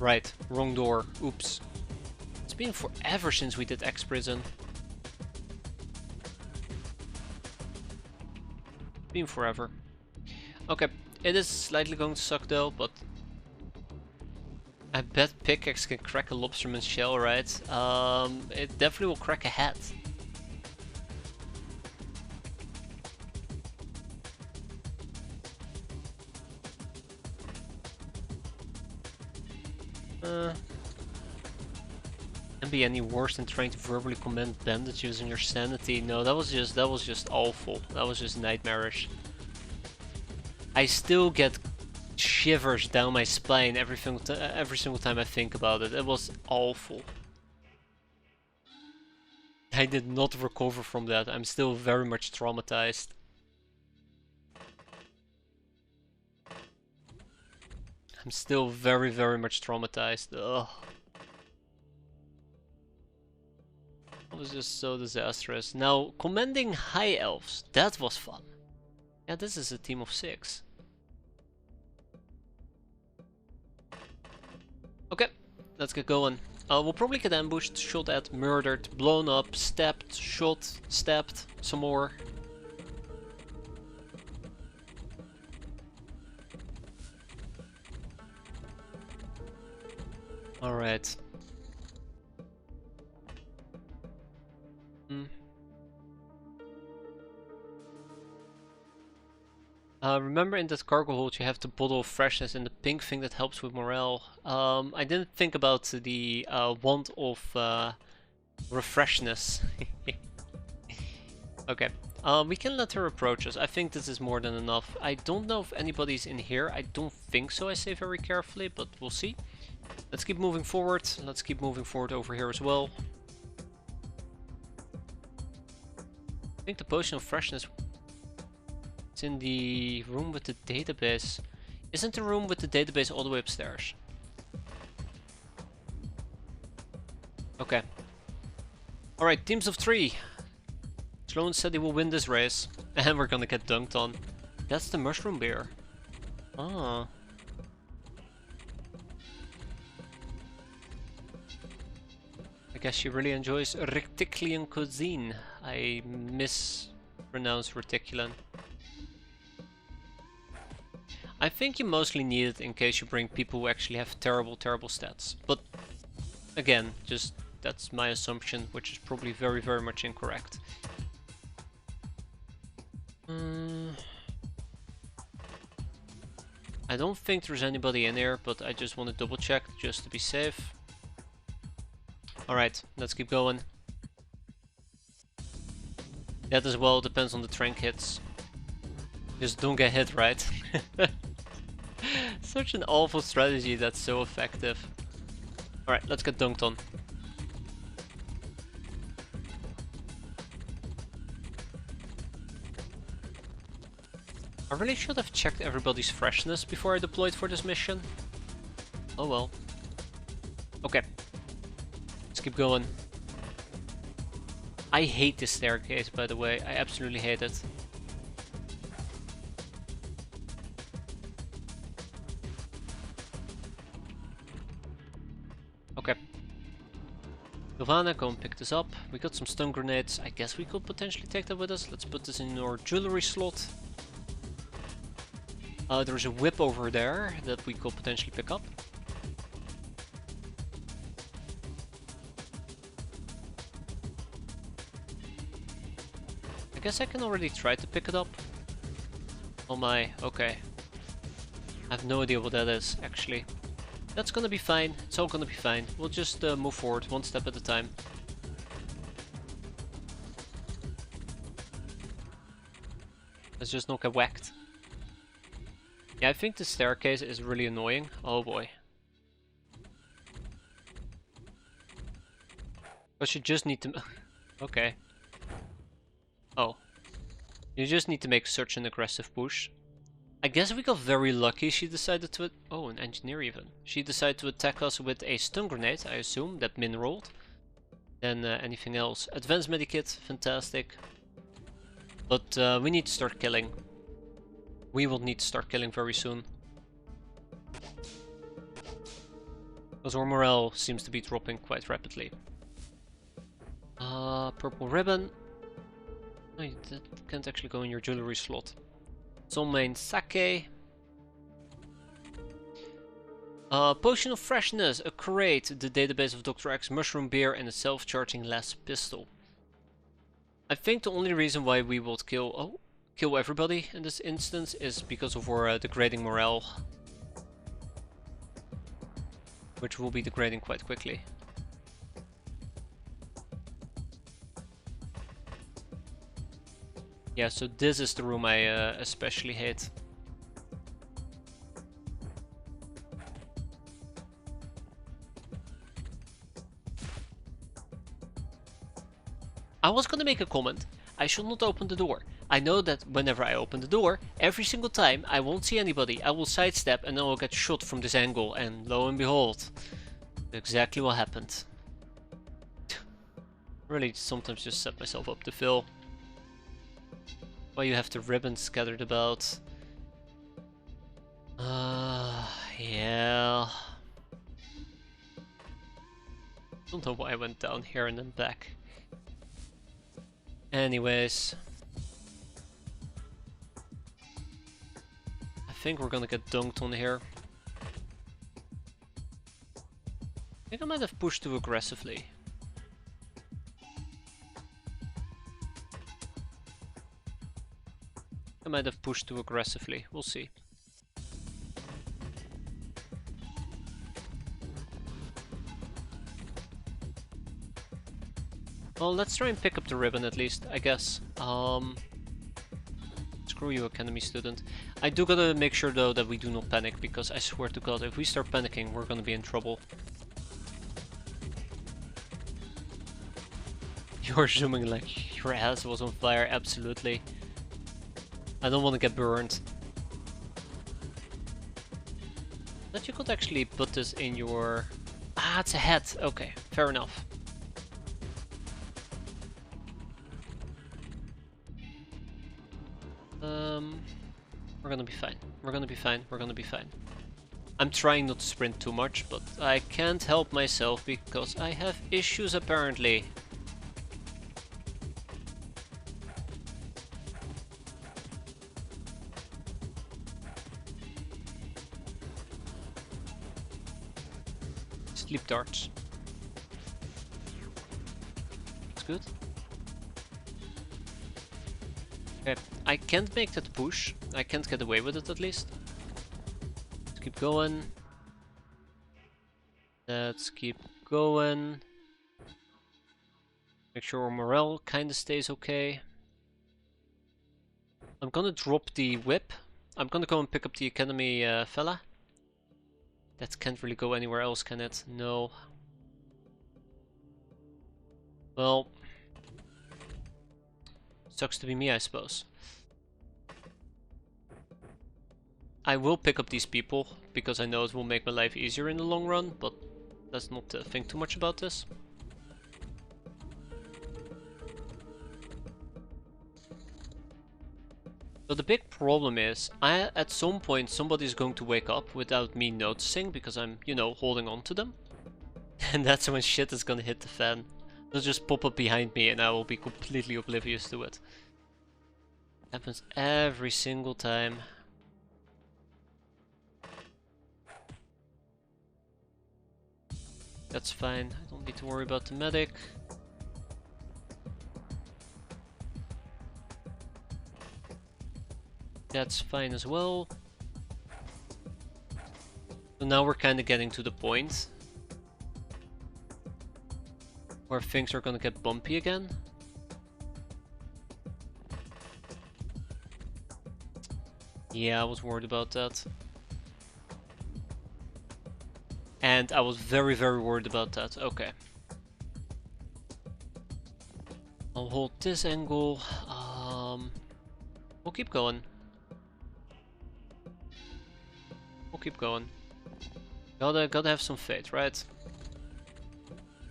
Right, wrong door. Oops. It's been forever since we did X-prison. Been forever. Okay, it is slightly going to suck though, but I bet pickaxe can crack a lobsterman's shell, right? It definitely will crack a hat. Can't be any worse than trying to verbally command bandits using your sanity. No, that was just awful. That was just nightmarish. I still get shivers down my spine every single time I think about it. It was awful. I did not recover from that. I'm still very much traumatized. I'm still very, very much traumatized. Ugh. That was just so disastrous. Now, commanding high elves. That was fun. Yeah, this is a team of 6. Okay, let's get going. We'll probably get ambushed, shot at, murdered, blown up, stabbed, shot, stabbed, some more. Alright. Remember in that cargo hold you have the bottle of freshness and the pink thing that helps with morale. I didn't think about the wand of Refreshness. Okay. We can let her approach us. I think this is more than enough. I don't know if anybody's in here. I don't think so, I say very carefully, but we'll see. Let's keep moving forward. Let's keep moving forward over here as well. I think the potion of freshness is in the room with the database. Isn't the room with the database all the way upstairs? Okay. Alright, teams of 3. Sloan said he will win this race. And we're gonna get dunked on. That's the mushroom beer. Ah. I guess she really enjoys Reticulan cuisine. I mispronounce Reticulan. I think you mostly need it in case you bring people who actually have terrible, terrible stats. But again, just that's my assumption, which is probably very, very much incorrect. I don't think there's anybody in here, but I just want to double check just to be safe. Alright, let's keep going. That as well depends on the trank hits. Just don't get hit, right? Such an awful strategy that's so effective. Alright, let's get dunked on. I really should have checked everybody's freshness before I deployed for this mission. Oh well. Okay. Let's keep going. I hate this staircase, by the way. I absolutely hate it. Okay. Giovanna, go and pick this up. We got some stun grenades. I guess we could potentially take that with us. Let's put this in our jewelry slot. There's a whip over there that we could potentially pick up. I guess I can already try to pick it up. Oh my, okay. I have no idea what that is, actually. That's gonna be fine. It's all gonna be fine. We'll just move forward one step at a time. Let's just not get whacked. Yeah, I think the staircase is really annoying. Oh boy. But you just need to... Okay. Oh. You just need to make such an aggressive push. I guess we got very lucky. She decided to... Oh, an engineer even. She decided to attack us with a stun grenade, I assume, that min rolled. Then anything else. Advanced medikit, fantastic. But we need to start killing. We will need to start killing very soon. Because our morale seems to be dropping quite rapidly. Purple ribbon. Oh, that can't actually go in your jewelry slot. Soul main sake. Potion of freshness, a crate, the database of Dr. X, mushroom beer, and a self-charging las pistol. I think the only reason why we would kill everybody in this instance is because of our degrading morale, which will be degrading quite quickly. Yeah, so this is the room I especially hate. I was gonna make a comment. I should not open the door. I know that whenever I open the door, every single time I won't see anybody. I will sidestep and then I'll get shot from this angle, and lo and behold, exactly what happened. Really sometimes just set myself up to fail. Why you have the ribbons scattered about. Yeah. Don't know why I went down here and then back. Anyways. I think we're gonna get dunked on here. I think I might have pushed too aggressively. I might have pushed too aggressively. We'll see. Well, let's try and pick up the ribbon at least, I guess. Screw you, academy student. I do gotta make sure though that we do not panic, because I swear to god, if we start panicking, we're gonna be in trouble. You're zooming like your ass was on fire, absolutely. I don't want to get burned. But you could actually put this in your... Ah, it's a head. Okay, fair enough. We're gonna be fine. We're gonna be fine. We're gonna be fine. I'm trying not to sprint too much, but I can't help myself because I have issues apparently. Sleep darts. That's good. Okay, I can't make that push. I can't get away with it at least. Let's keep going. Let's keep going. Make sure our morale kinda stays okay. I'm gonna drop the whip. I'm gonna go and pick up the academy fella. That can't really go anywhere else, can it? No. Well, sucks to be me, I suppose. I will pick up these people, because I know it will make my life easier in the long run, but let's not think too much about this. So the big problem is, at some point somebody's going to wake up without me noticing, because I'm, you know, holding on to them. And that's when shit is gonna hit the fan. They'll just pop up behind me and I will be completely oblivious to it. Happens every single time. That's fine, I don't need to worry about the medic. That's fine as well. So now we're kind of getting to the point where things are gonna get bumpy again. Yeah, I was worried about that. And I was very, very worried about that. Okay. I'll hold this angle. We'll keep going. We'll keep going. Gotta have some faith, right?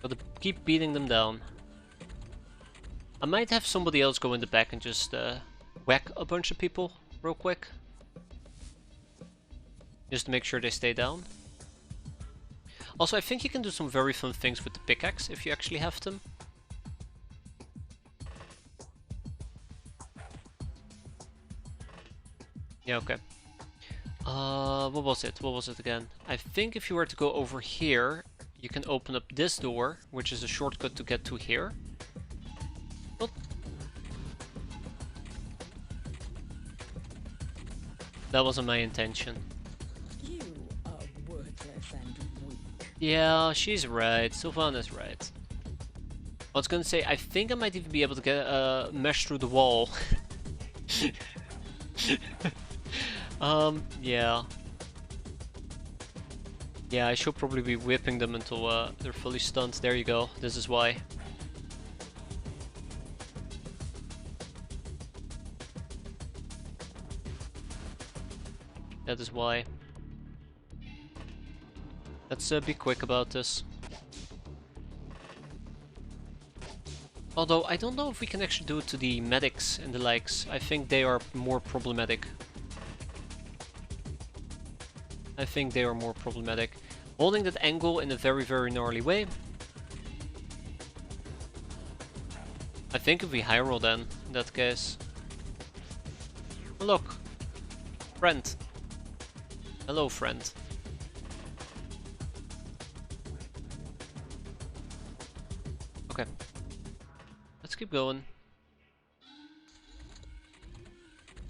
Gotta keep beating them down. I might have somebody else go in the back and just whack a bunch of people real quick. Just to make sure they stay down. Also, I think you can do some very fun things with the pickaxe if you actually have them. Yeah, okay. What was it? What was it again? I think if you were to go over here, you can open up this door, which is a shortcut to get to here. But that wasn't my intention. You are worthless and weak. Yeah, she's right. Sylvana's right. I was gonna say, I think I might even be able to get a mesh through the wall. Yeah. Yeah, I should probably be whipping them until they're fully stunned. There you go. This is why. That is why. Let's be quick about this. Although, I don't know if we can actually do it to the medics and the likes. I think they are more problematic. I think they are more problematic. Holding that angle in a very, very gnarly way. I think if we high roll then, in that case. Oh, look! Friend. Hello, friend. Okay. Let's keep going.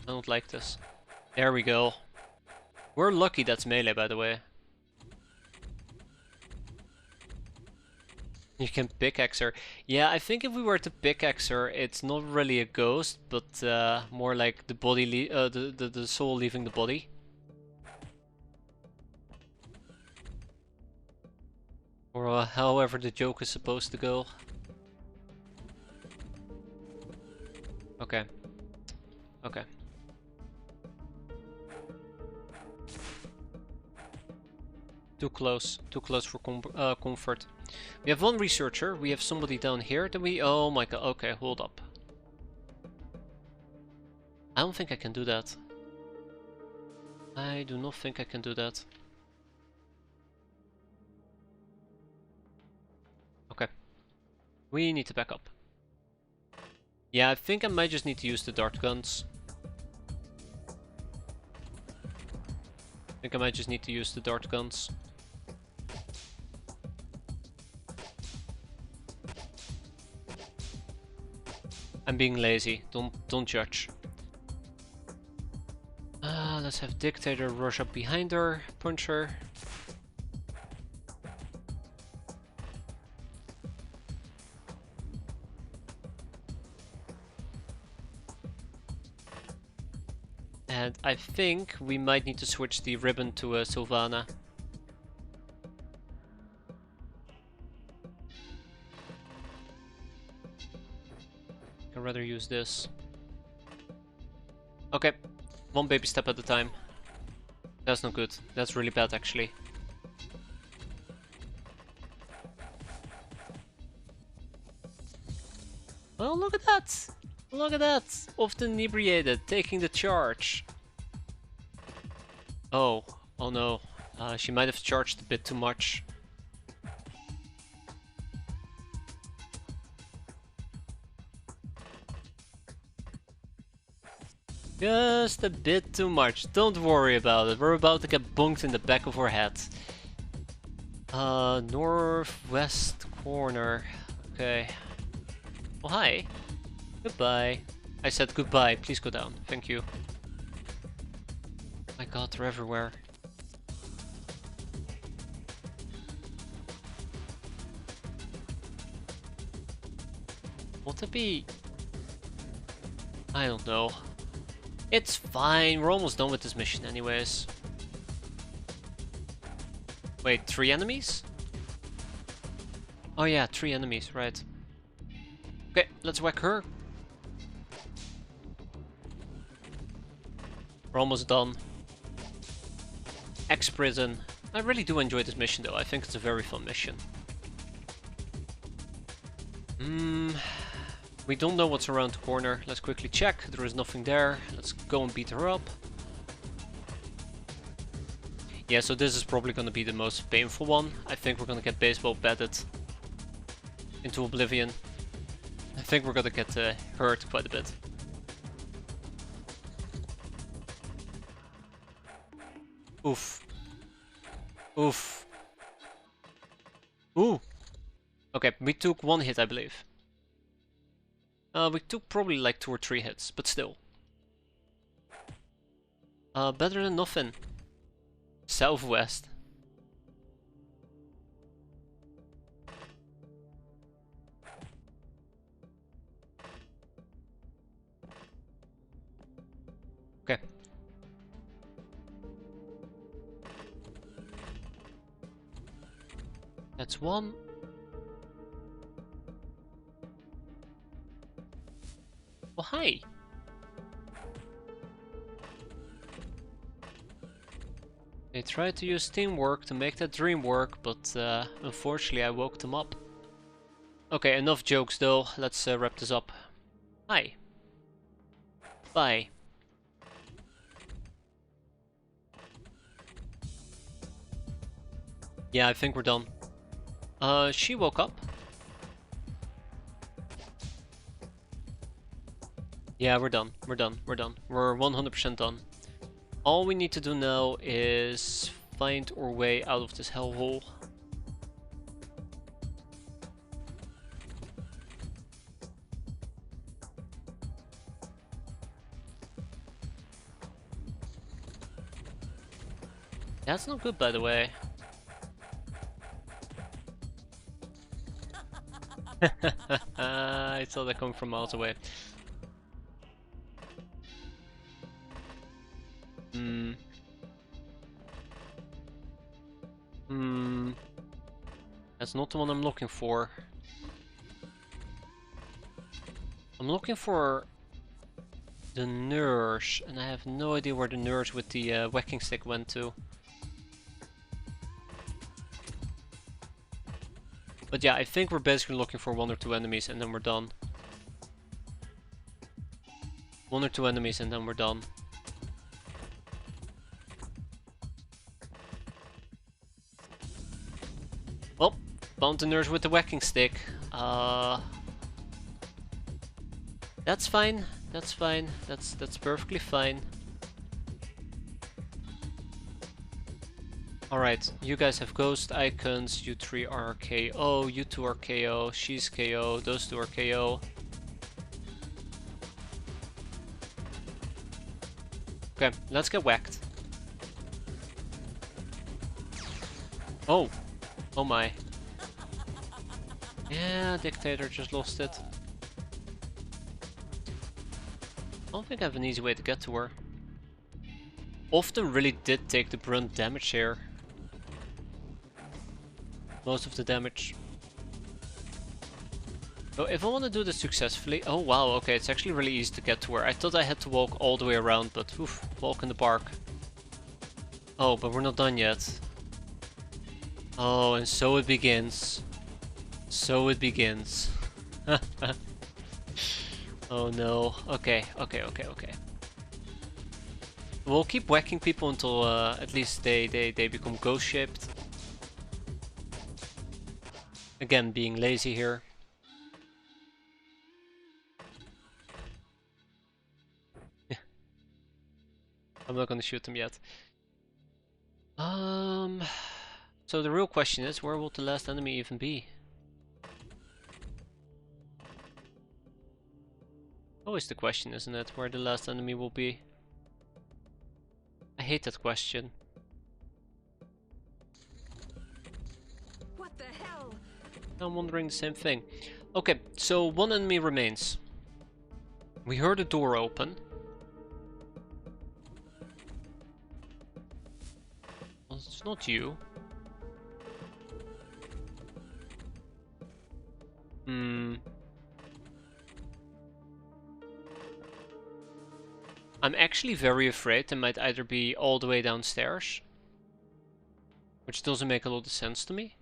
I don't like this. There we go. We're lucky that's melee, by the way. You can pickaxe her. Yeah, I think if we were to pickaxe her, it's not really a ghost, but more like the body, the soul leaving the body. Or however the joke is supposed to go. Okay. Okay. Too close for comfort. We have one researcher, we have somebody down here, then we... Oh my god, okay, hold up. I don't think I can do that. I do not think I can do that. Okay. We need to back up. Yeah, I think I might just need to use the dart guns. I think I might just need to use the dart guns. I'm being lazy. Don't judge. Let's have Dictator rush up behind her, punch her. And I think we might need to switch the ribbon to a Sylvana. I'd rather use this. Okay, one baby step at a time. That's not good. That's really bad, actually. Oh, look at that! Look at that! Often inebriated, taking the charge. Oh, oh no. She might have charged a bit too much. Just a bit too much. Don't worry about it. We're about to get bonked in the back of our head. Northwest corner. Okay. Oh, hi. Goodbye. I said goodbye. Please go down. Thank you. My god, they're everywhere. Will it be? I don't know. It's fine. We're almost done with this mission anyways. Wait, 3 enemies? Oh yeah, 3 enemies, right. Okay, let's whack her. We're almost done. X-prison. I really do enjoy this mission though. I think it's a very fun mission. We don't know what's around the corner. Let's quickly check. There is nothing there. Let's go and beat her up. Yeah, so this is probably going to be the most painful one. I think we're going to get baseball batted into oblivion. I think we're going to get hurt quite a bit. Oof. Oof. Ooh. Okay, we took 1 hit, I believe. We took probably like 2 or 3 hits, but still. Better than nothing. Southwest. Okay. That's 1. Oh, hi. They tried to use teamwork to make that dream work, but unfortunately I woke them up. Okay, enough jokes though. Let's wrap this up. Hi. Bye. Yeah, I think we're done. She woke up. Yeah, we're done. We're done. We're done. We're 100% done. All we need to do now is find our way out of this hellhole. That's not good, by the way. I saw that coming from miles away. Hmm. Hmm. That's not the one I'm looking for. I'm looking for the nurse, and I have no idea where the nurse with the whacking stick went to. But yeah, I think we're basically looking for 1 or 2 enemies and then we're done. 1 or 2 enemies and then we're done. Well, found the nurse with the whacking stick. That's fine. That's fine. That's perfectly fine. Alright, you guys have ghost icons, you 3 are KO, you 2 are KO, she's KO, those 2 are KO. Okay, let's get whacked. Oh! Oh my. Yeah, Dictator just lost it. I don't think I have an easy way to get to her. Often really did take the brunt damage here. Most of the damage. So if I want to do this successfully... Oh wow, okay, it's actually really easy to get to her. I thought I had to walk all the way around, but oof, walk in the park. Oh, but we're not done yet. Oh, and so it begins. So it begins. Oh no. Okay. We'll keep whacking people until at least they become ghost shaped. Again, being lazy here. I'm not gonna shoot them yet. So the real question is, where will the last enemy even be? Always the question, isn't it? Where the last enemy will be. I hate that question. What the hell? I'm wondering the same thing. Okay, so 1 enemy remains. We heard a door open. Well, it's not you. I'm actually very afraid they might either be all the way downstairs, which doesn't make a lot of sense to me,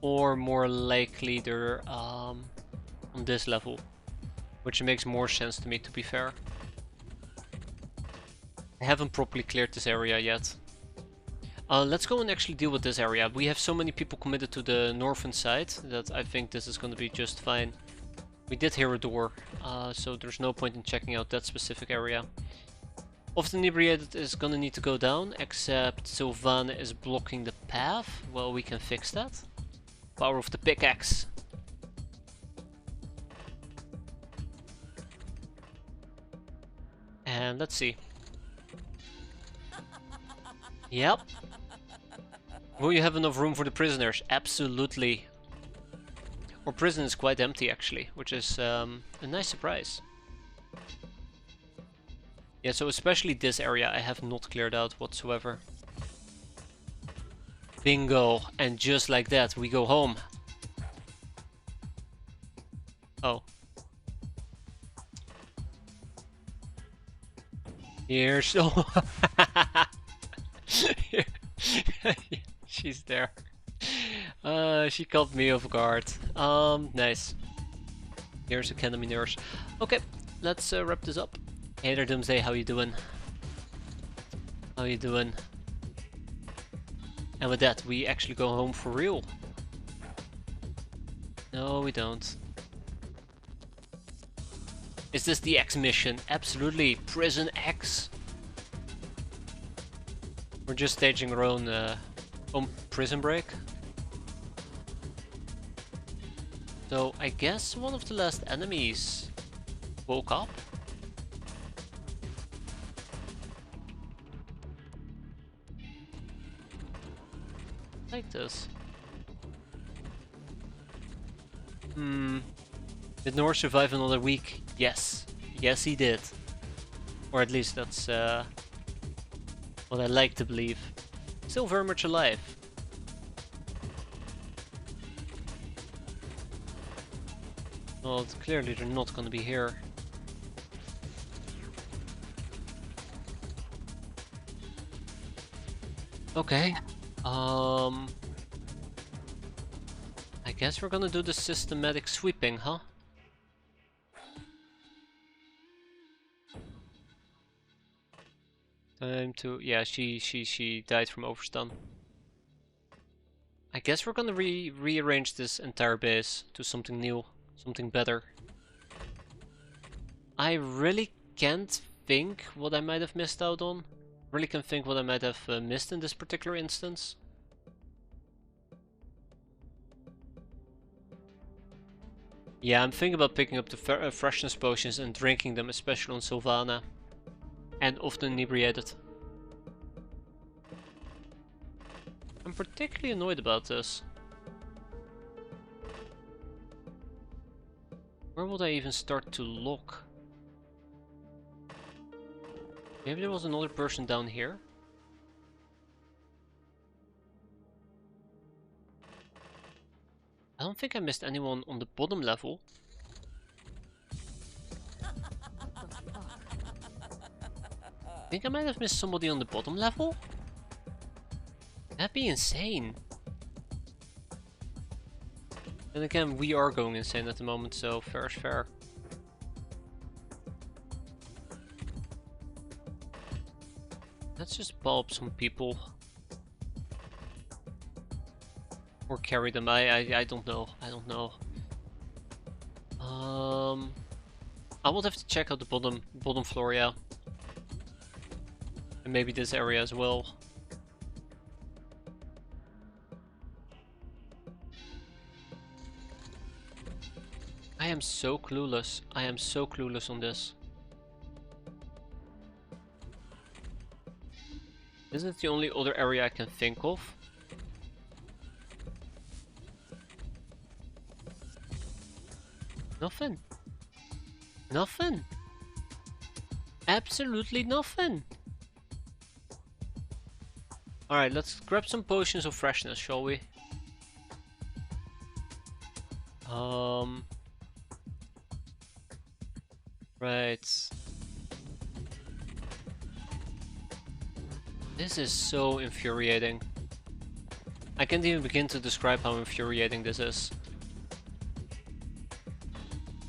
or more likely they're on this level, which makes more sense to me, to be fair. I haven't properly cleared this area yet. Let's go and actually deal with this area. We have so many people committed to the northern side that I think this is going to be just fine. We did hear a door, so there's no point in checking out that specific area. Off the inebriated is gonna need to go down, except Sylvana is blocking the path. Well, we can fix that. Power of the pickaxe. And let's see. Yep. Will you have enough room for the prisoners? Absolutely. Our prison is quite empty actually, which is a nice surprise. Yeah, so especially this area I have not cleared out whatsoever. Bingo! And just like that, we go home. Oh. Here's... Oh. She's there. She caught me off guard. Nice. Here's Academy Nurse. Okay, let's wrap this up. Hey there, Doomsday, how you doing? How you doing? And with that, we actually go home for real. No, we don't. Is this the X mission? Absolutely, Prison X. We're just staging our own prison break. So I guess one of the last enemies woke up. like this. Did Noor survive another week? Yes. Yes, he did. Or at least that's what I like to believe. Still very much alive. Well, clearly they're not gonna be here. Okay. I guess we're gonna do the systematic sweeping, huh? Time to... yeah, she died from overstun. I guess we're gonna rearrange this entire base to something new, something better. I really can't think what I might have missed out on. Really can't think what I might have missed in this particular instance. Yeah, I'm thinking about picking up the freshness potions and drinking them, especially on Sylvana. And often inebriated. I'm particularly annoyed about this. Where would I even start to look? Maybe there was another person down here? I don't think I missed anyone on the bottom level. I think I might have missed somebody on the bottom level? That'd be insane. And again, we are going insane at the moment, so fair is fair. Let's just ball up some people. Or carry them, I don't know, I don't know. I will have to check out the bottom floor, yeah. And maybe this area as well. I am so clueless. I am so clueless on this. This is the only other area I can think of. Nothing. Nothing. Absolutely nothing. Alright, let's grab some potions of freshness, shall we? Right. This is so infuriating. I can't even begin to describe how infuriating this is.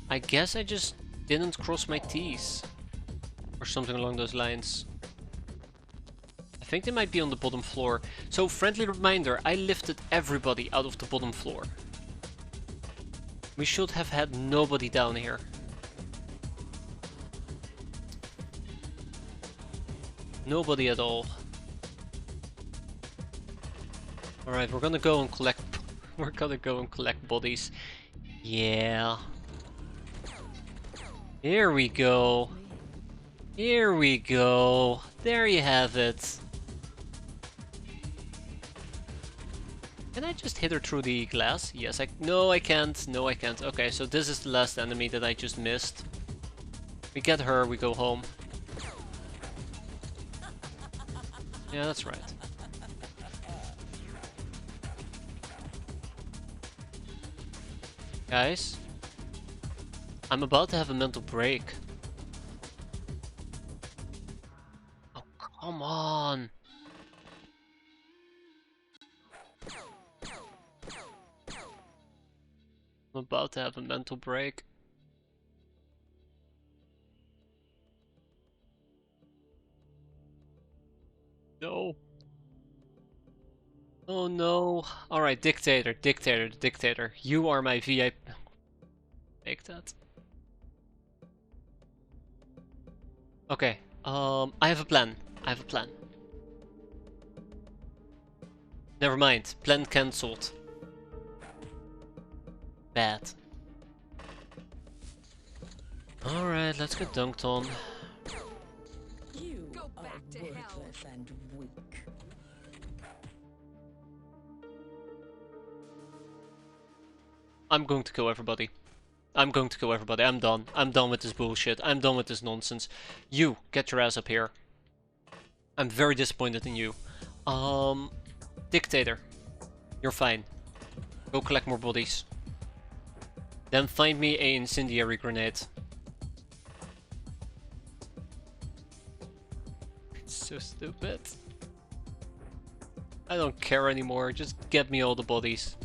I guess I just didn't cross my T's. Or something along those lines. I think they might be on the bottom floor. So, friendly reminder, I lifted everybody out of the bottom floor. We should have had nobody down here. Nobody at all. Alright, we're gonna go and collect... we're gonna go and collect bodies. Yeah. Here we go. Here we go. There you have it. Can I just hit her through the glass? Yes, no, I can't. No, I can't. Okay, so this is the last enemy that I just missed. We get her, we go home. Yeah, that's right. Guys, I'm about to have a mental break. Oh, come on. I'm about to have a mental break. No. Oh no. Alright, dictator. You are my VIP. Make that. Okay. I have a plan. Never mind. Plan cancelled. Bad. Alright, let's get dunked on. You Go are back to hell. worthless and weak. I'm going to kill everybody. I'm going to kill everybody. I'm done. I'm done with this bullshit. I'm done with this nonsense. You, get your ass up here. I'm very disappointed in you. Dictator. You're fine. Go collect more bodies. Then find me a incendiary grenade. It's so stupid. I don't care anymore. Just get me all the bodies.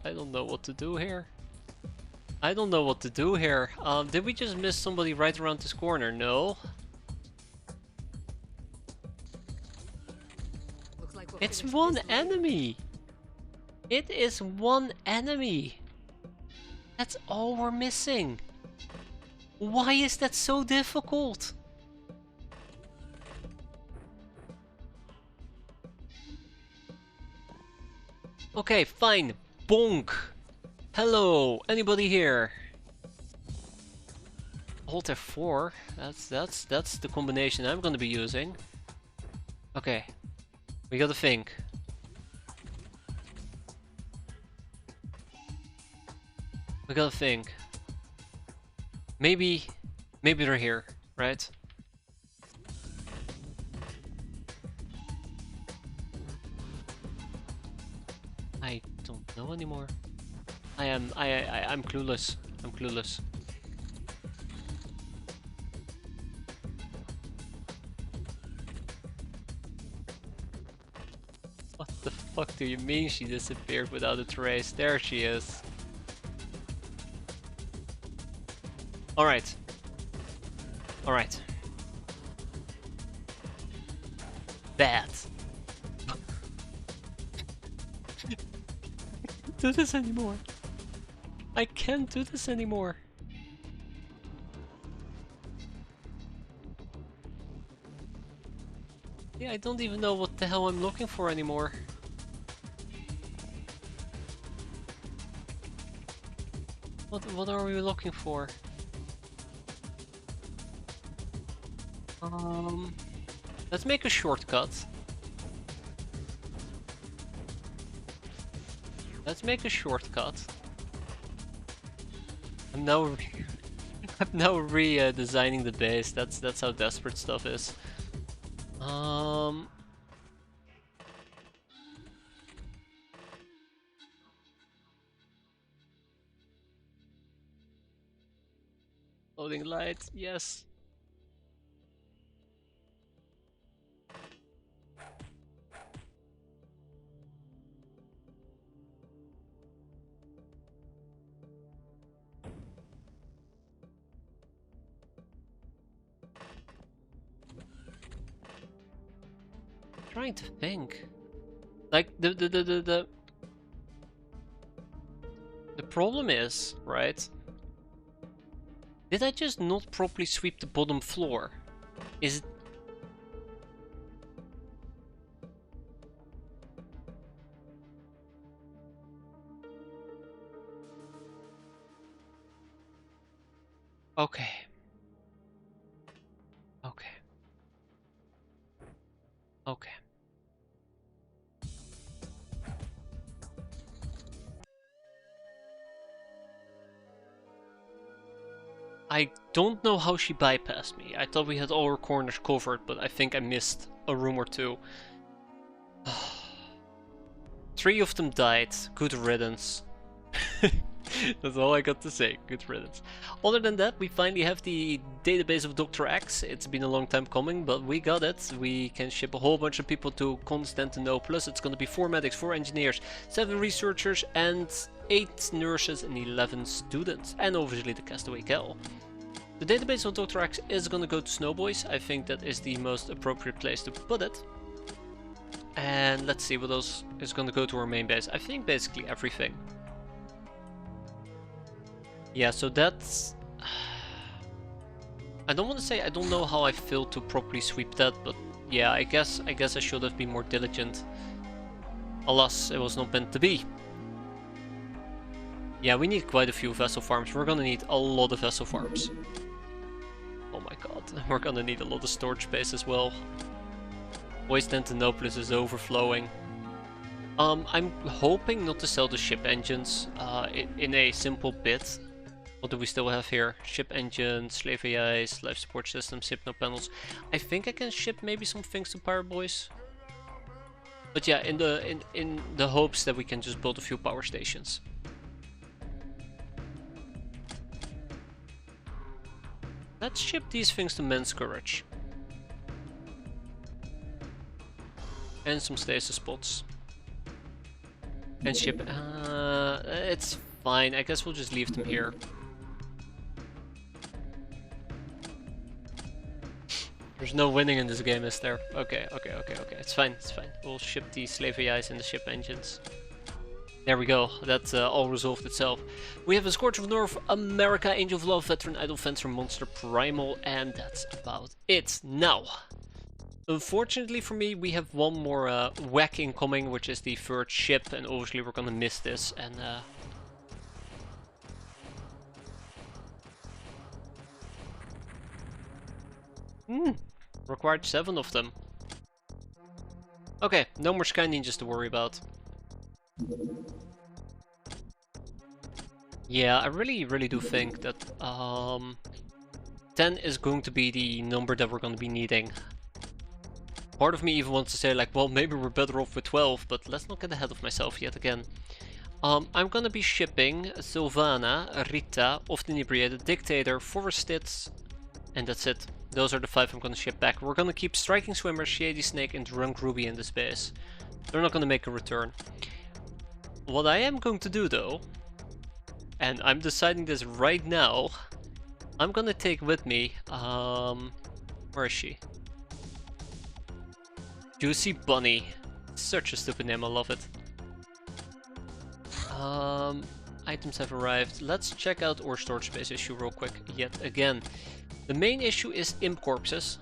I don't know what to do here. I don't know what to do here. Did we just miss somebody right around this corner? No. Looks like we'll It's finish one this later. enemy. It is one enemy. That's all we're missing. Why is that so difficult? Okay, fine. Bonk. Hello. Anybody here? Alt F4. That's the combination I'm gonna be using. Okay. We gotta think. We gotta think. Maybe they're here, right? I don't know anymore. I'm clueless. I'm clueless. What the fuck do you mean she disappeared without a trace? There she is. Alright. Alright. Bad. Do this anymore. I can't do this anymore. Yeah, I don't even know what the hell I'm looking for anymore. What are we looking for? Let's make a shortcut. Let's make a shortcut. I'm now redesigning the base. That's how desperate stuff is. Loading light, yes. Trying to think. Like the problem is, right? Did I just not properly sweep the bottom floor? Is it... Okay. Okay. Okay. I don't know how she bypassed me. I thought we had all our corners covered, but I think I missed a room or two. 3 of them died. Good riddance. That's all I got to say. Good riddance. Other than that, we finally have the database of Dr. X. It's been a long time coming, but we got it. We can ship a whole bunch of people to Constantinople. It's gonna be 4 medics, 4 engineers, 7 researchers, and 8 nurses and 11 students. And obviously the castaway Kel. The database of Dr. X is gonna go to Snowboys. I think that is the most appropriate place to put it. And let's see what else is gonna go to our main base. I think basically everything. Yeah, so that's... I don't want to say I don't know how I failed to properly sweep that, but yeah, I guess I should have been more diligent. Alas, it was not meant to be. Yeah, we need quite a few vessel farms. We're gonna need a lot of vessel farms. Oh my god, we're gonna need a lot of storage space as well. Constantinople is overflowing. I'm hoping not to sell the ship engines in a simple bit. What do we still have here? Ship engines, slave AIs, life support systems, hypno panels. I think I can ship maybe some things to Pirate Boyz. But yeah, in the hopes that we can just build a few power stations. Let's ship these things to Men's Courage. And some stasis spots. And ship... it's fine, I guess we'll just leave them here. There's no winning in this game, is there? Okay, it's fine, it's fine. We'll ship the slave AIs and the ship engines. There we go, that all resolved itself. We have a Scourge of North America, Angel of Love, Veteran, Idol, Fencer, Monster, Primal, and that's about it. Now, unfortunately for me, we have one more whack incoming, which is the third ship, and obviously we're gonna miss this, and required 7 of them. Okay, no more Sky Ninjas to worry about. Yeah, I really do think that 10 is going to be the number that we're going to be needing. Part of me even wants to say like, well, maybe we're better off with 12, but let's not get ahead of myself yet again. I'm gonna be shipping Sylvana, Rita, Often Inebriated, Dictator, Forestits, and that's it. Those are the 5 I'm gonna ship back. We're gonna keep Striking Swimmer, Shady Snake, and Drunk Ruby in this base. They're not gonna make a return. What I am going to do though, and I'm deciding this right now, I'm gonna take with me, where is she? Juicy Bunny. Such a stupid name, I love it. Items have arrived. Let's check out our storage space issue real quick yet again. The main issue is imp corpses.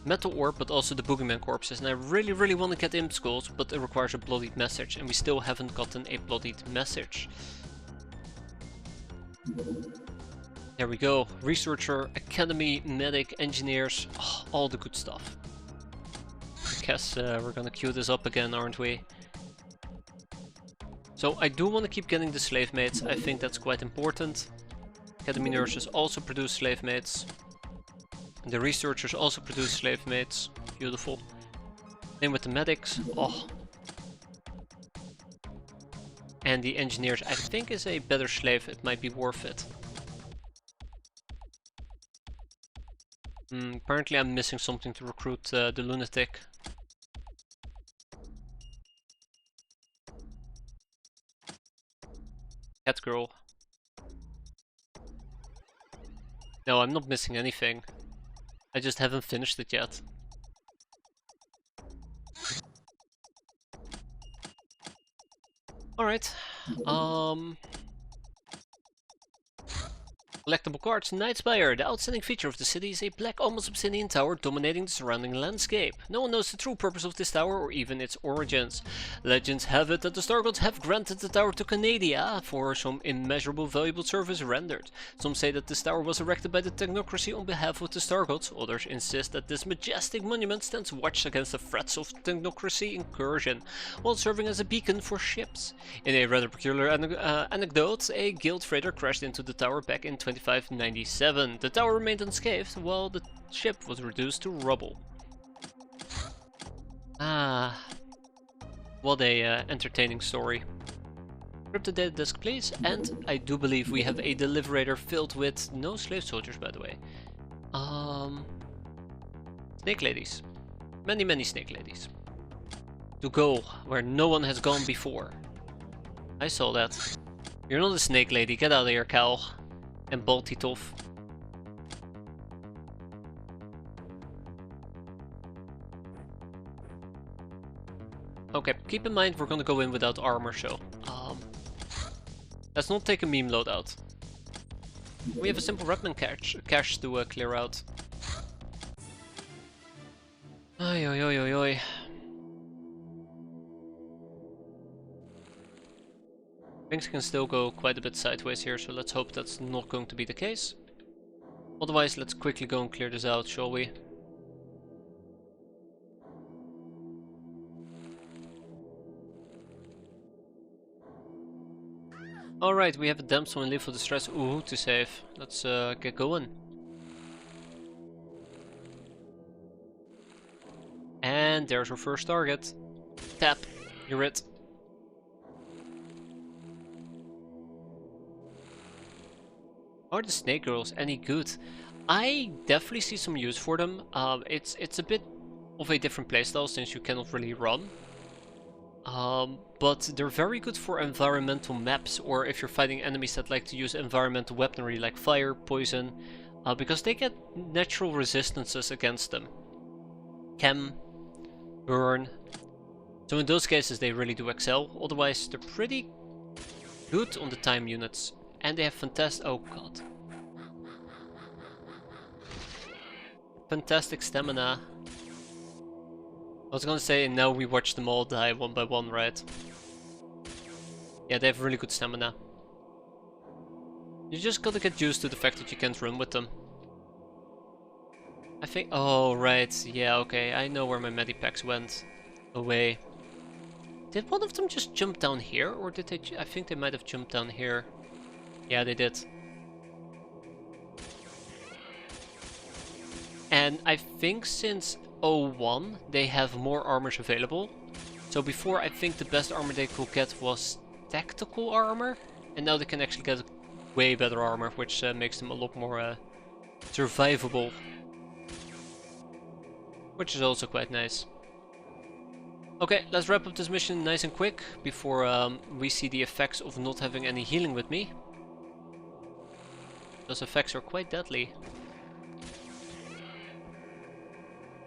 Metal ore, but also the boogeyman corpses. And I really want to get imp skulls, but it requires a bloodied message. And we still haven't gotten a bloodied message. There we go. Researcher, academy, medic, engineers, all the good stuff. I guess we're gonna queue this up again, aren't we? So I do want to keep getting the slave mates. I think that's quite important. Academy nurses also produce slave mates. The researchers also produce slave mates. Beautiful. Same with the medics. Oh. And the engineers, I think, is a better slave. It might be worth it. Apparently I'm missing something to recruit the lunatic. Cat girl. No, I'm not missing anything. I just haven't finished it yet. Alright. Collectible cards, Nightspire. The outstanding feature of the city is a black, almost obsidian tower dominating the surrounding landscape. No one knows the true purpose of this tower or even its origins. Legends have it that the Star Gods have granted the tower to Canada for some immeasurable valuable service rendered. Some say that this tower was erected by the technocracy on behalf of the Star Gods. Others insist that this majestic monument stands watch against the threats of technocracy incursion, while serving as a beacon for ships. In a rather peculiar anecdote, a guild freighter crashed into the tower back in 2597. The tower remained unscathed, while the ship was reduced to rubble. Ah, what a entertaining story. Crypto data disk, please. And I do believe we have a deliberator filled with no slave soldiers, by the way. Snake ladies. Many snake ladies. To go where no one has gone before. I saw that. You're not a snake lady, get out of here, Cal. And Baltitov. Okay, keep in mind we're gonna go in without armor, so let's not take a meme loadout. We have a simple Redman cache to clear out. Oi oi oi oi oi. Things can still go quite a bit sideways here, so let's hope that's not going to be the case. Otherwise, let's quickly go and clear this out, shall we? Alright, we have a damsel in lethal distress. Ooh, to save. Let's get going. And there's our first target. Tap. You're it. Are the snake girls any good? I definitely see some use for them. It's a bit of a different playstyle since you cannot really run. But they're very good for environmental maps, or if you're fighting enemies that like to use environmental weaponry like fire, poison, because they get natural resistances against them. Chem, burn. So in those cases they really do excel, otherwise they're pretty good on the time units. And they have fantastic... oh god. Fantastic stamina. I was gonna say, now we watch them all die one by one, right? Yeah, they have really good stamina. You just gotta get used to the fact that you can't run with them. I think... oh, right. Yeah, okay. I know where my medipacks went. Away. Did one of them just jump down here? Or did they... I think they might have jumped down here. Yeah, they did. And I think since 01 they have more armors available. So before, I think the best armor they could get was tactical armor. And now they can actually get way better armor, which makes them a lot more survivable. Which is also quite nice. Okay, let's wrap up this mission nice and quick before we see the effects of not having any healing with me. Those effects are quite deadly.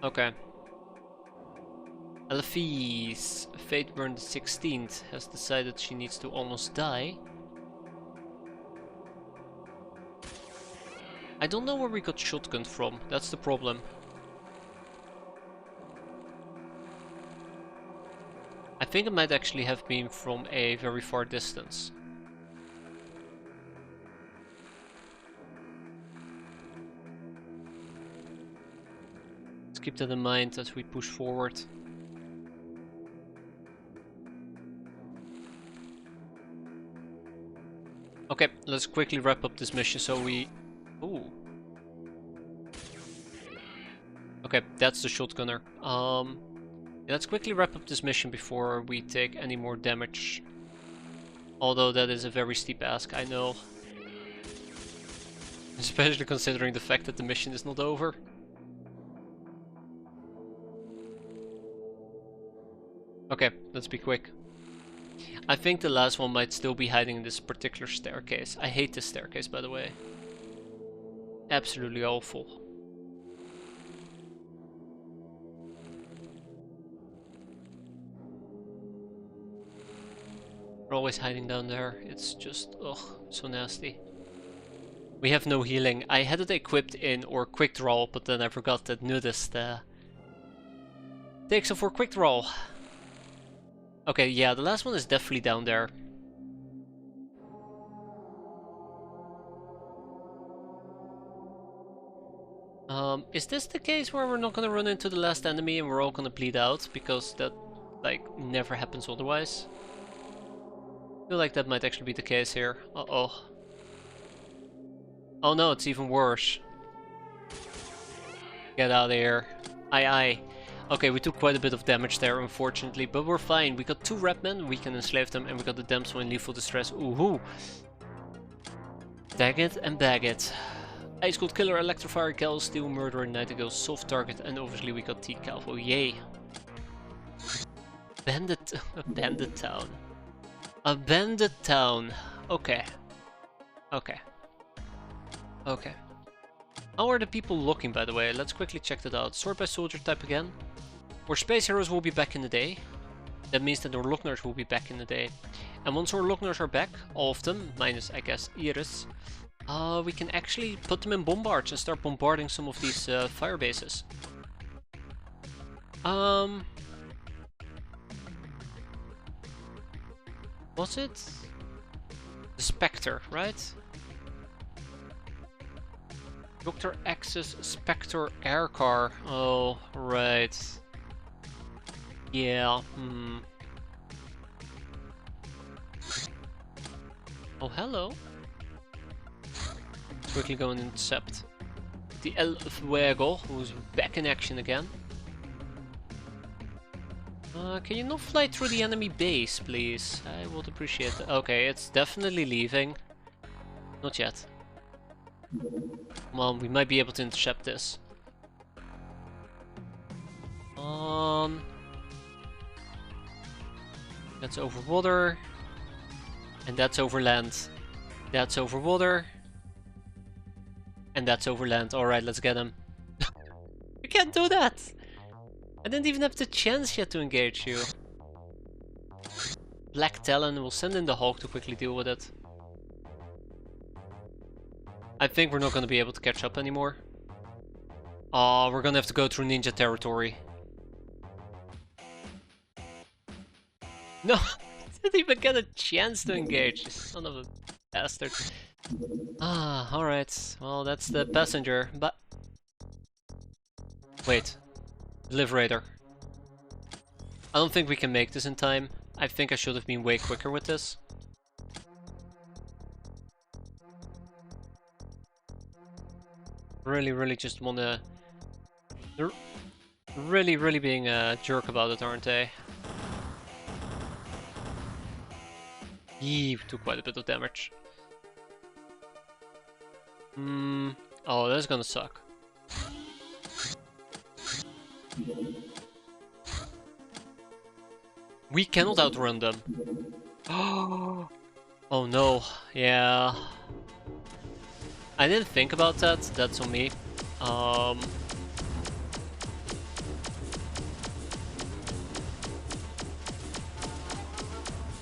Okay. Elfise, Fateburn the 16th, has decided she needs to almost die. I don't know where we got shotgunned from, that's the problem. I think it might actually have been from a very far distance. Let's keep that in mind as we push forward. Okay, let's quickly wrap up this mission so we... ooh. Okay, that's the shotgunner. Let's quickly wrap up this mission before we take any more damage. Although that is a very steep ask, I know. Especially considering the fact that the mission is not over. Okay, let's be quick. I think the last one might still be hiding in this particular staircase. I hate this staircase, by the way. Absolutely awful. We're always hiding down there. It's just, ugh, so nasty. We have no healing. I had it equipped in or quick draw, but then I forgot that nudist takes it for quick draw. Okay, yeah, the last one is definitely down there. Is this the case where we're not gonna run into the last enemy and we're all gonna bleed out? Because that, like, never happens otherwise. I feel like that might actually be the case here. Uh-oh. Oh no, it's even worse. Get out of here. Aye aye. Okay, we took quite a bit of damage there, unfortunately, but we're fine. We got 2 Rapmen, we can enslave them, and we got the damsel in lethal distress. Ooh-hoo. Tag it and bag it. Ice Cold Killer, Electrifier, Gal, Steel, Murderer, Nightingale, Soft Target, and obviously we got T-Calvo. Yay. Bandit... a bandit town. A bandit town. Okay. Okay. Okay. How are the people looking, by the way? Let's quickly check that out. Sort by soldier type again. Our space heroes will be back in the day. That means that our Logners will be back in the day. And once our Logners are back, all of them, minus I guess Iris, we can actually put them in bombards and start bombarding some of these fire bases. Was it? The Spectre, right? Dr. X's Spectre air car. Oh, right. Yeah, Oh, hello. Quickly go and intercept the El Fuego, who's back in action again. Can you not fly through the enemy base, please? I would appreciate it. Okay, it's definitely leaving. Not yet. Well, we might be able to intercept this. That's over water. And that's over land. That's over water. And that's over land. Alright, let's get him. We can't do that! I didn't even have the chance yet to engage you. Black Talon will send in the Hulk to quickly deal with it. I think we're not going to be able to catch up anymore. Oh, we're going to have to go through ninja territory. No! Didn't even get a chance to engage, son of a bastard. Ah, alright. Well, that's the passenger, but... Wait. Liberator. I don't think we can make this in time. I think I should have been way quicker with this. Really just wanna... They're really being a jerk about it, aren't they? Yee, took quite a bit of damage. Oh, that's gonna suck. We cannot outrun them. Oh no, yeah. I didn't think about that, that's on me.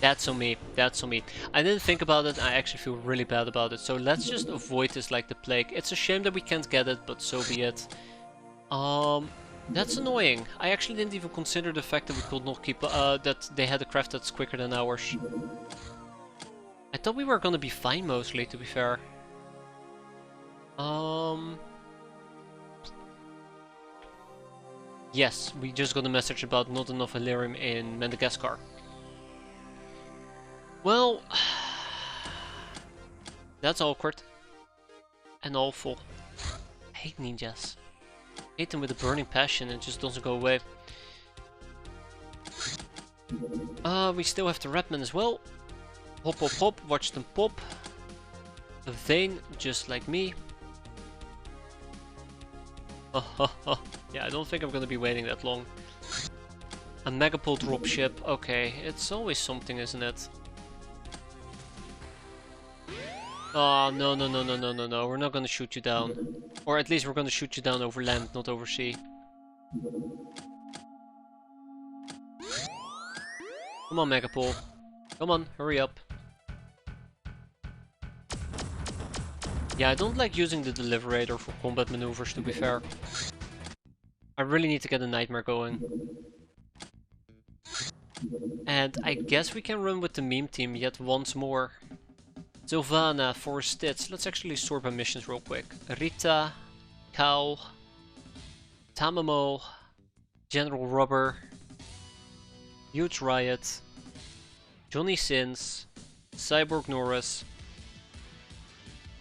That's on me, that's on me. I didn't think about it, I actually feel really bad about it. So let's just avoid this like the plague. It's a shame that we can't get it, but so be it. That's annoying. I actually didn't even consider the fact that we could not keep, that they had a craft that's quicker than ours. I thought we were gonna be fine mostly, to be fair. Yes, we just got a message about not enough Illyrium in Madagascar. Well, that's awkward and awful. I hate ninjas. I hate them with a burning passion and it just doesn't go away. We still have the Redman as well. Hop, hop, hop, watch them pop. A vein, just like me. Yeah, I don't think I'm gonna be waiting that long. A Megapole dropship, okay, it's always something, isn't it? Oh, no, we're not gonna shoot you down. Or at least we're gonna shoot you down over land, not over sea. Come on, Megapole. Come on, hurry up. Yeah, I don't like using the Deliberator for combat maneuvers, to be fair. I really need to get a Nightmare going. And I guess we can run with the meme team yet once more. Sylvana, for Stitz. Let's actually sort by missions real quick. Rita, Cow, Tamamo, General Rubber, Huge Riot, Johnny Sins, Cyborg Norris,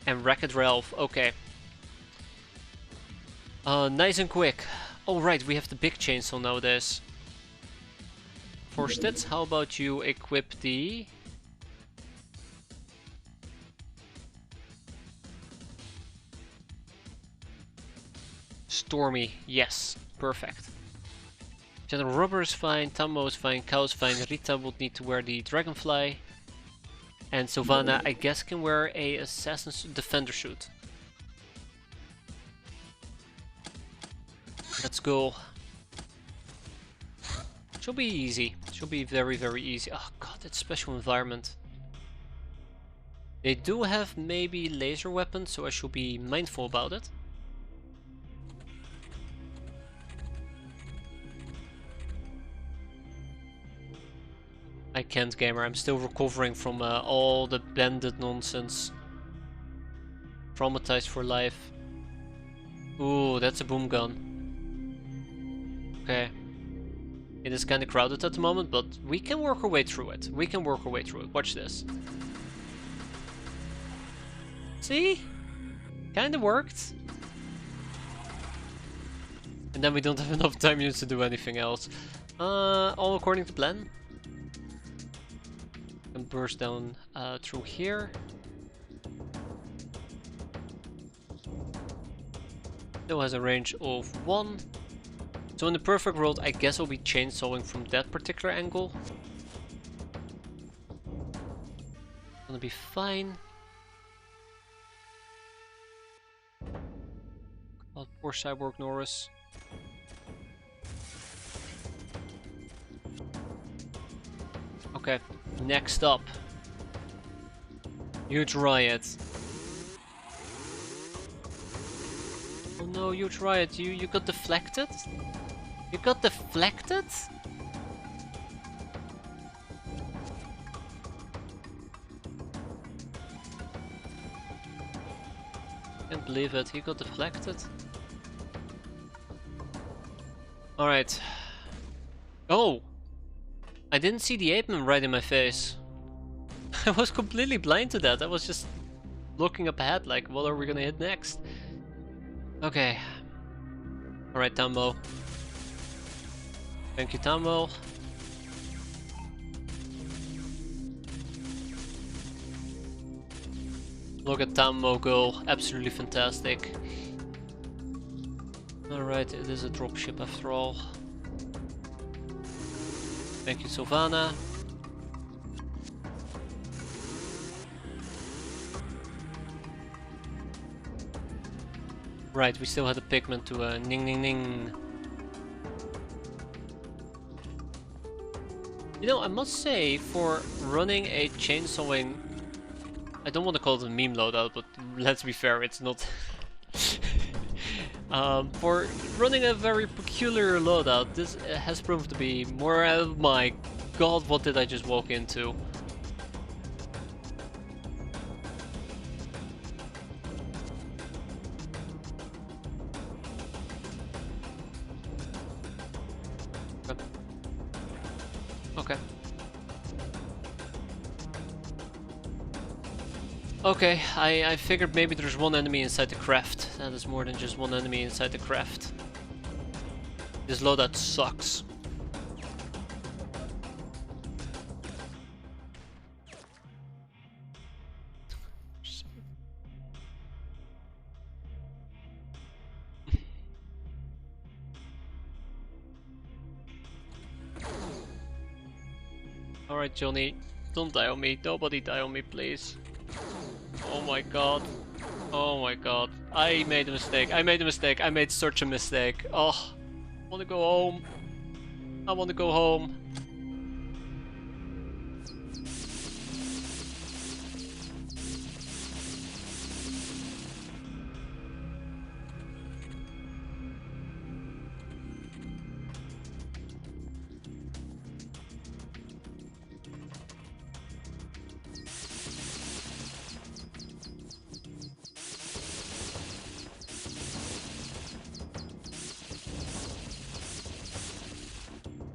and Wreck-It Ralph. Okay. Nice and quick. Oh right, we have the big chainsaw nowadays. For Stitz, how about you equip the... Stormy, yes, perfect. General Rubber is fine, Tammo is fine, Cow is fine, Rita would need to wear the Dragonfly. And Sylvana, I guess, can wear a Assassin's Defender suit. Let's go. She'll be easy. She'll be very easy. Oh god, it's special environment. They do have maybe laser weapons, so I should be mindful about it. I can't, gamer. I'm still recovering from all the bandit nonsense. Traumatized for life. Ooh, that's a boom gun. Okay. It is kind of crowded at the moment, but we can work our way through it. We can work our way through it. Watch this. See? Kinda worked. And then we don't have enough time units to do anything else. All according to plan. And burst down through here. Still has a range of 1. So in the perfect world, I guess I'll be chainsawing from that particular angle. Gonna be fine. Oh, poor Cyborg Norris. Okay, next up. Huge Riot. Oh no, Huge Riot, you got deflected? You got deflected? Can't believe it, he got deflected. Alright. Oh! I didn't see the ape man right in my face. I was completely blind to that. I was just looking up ahead like, what are we gonna hit next? Okay. Alright, Tambo. Thank you, Tambo. Look at Tambo go. Absolutely fantastic. Alright, it is a dropship after all. Thank you, Sylvana. Right, we still had a pigment to ning ning ning. You know, I must say, for running a chainsawing, I don't want to call it a meme loadout, but let's be fair, it's not. For running a very peculiar loadout, this has proved to be more. Oh my god, what did I just walk into? Okay. Okay, I figured maybe there's one enemy inside the craft. That is more than just one enemy inside the craft. This loadout sucks. Alright, Johnny, don't die on me. Nobody die on me, please. Oh my god. Oh my god. I made a mistake. I made a mistake. I made such a mistake. Oh, I want to go home. I want to go home.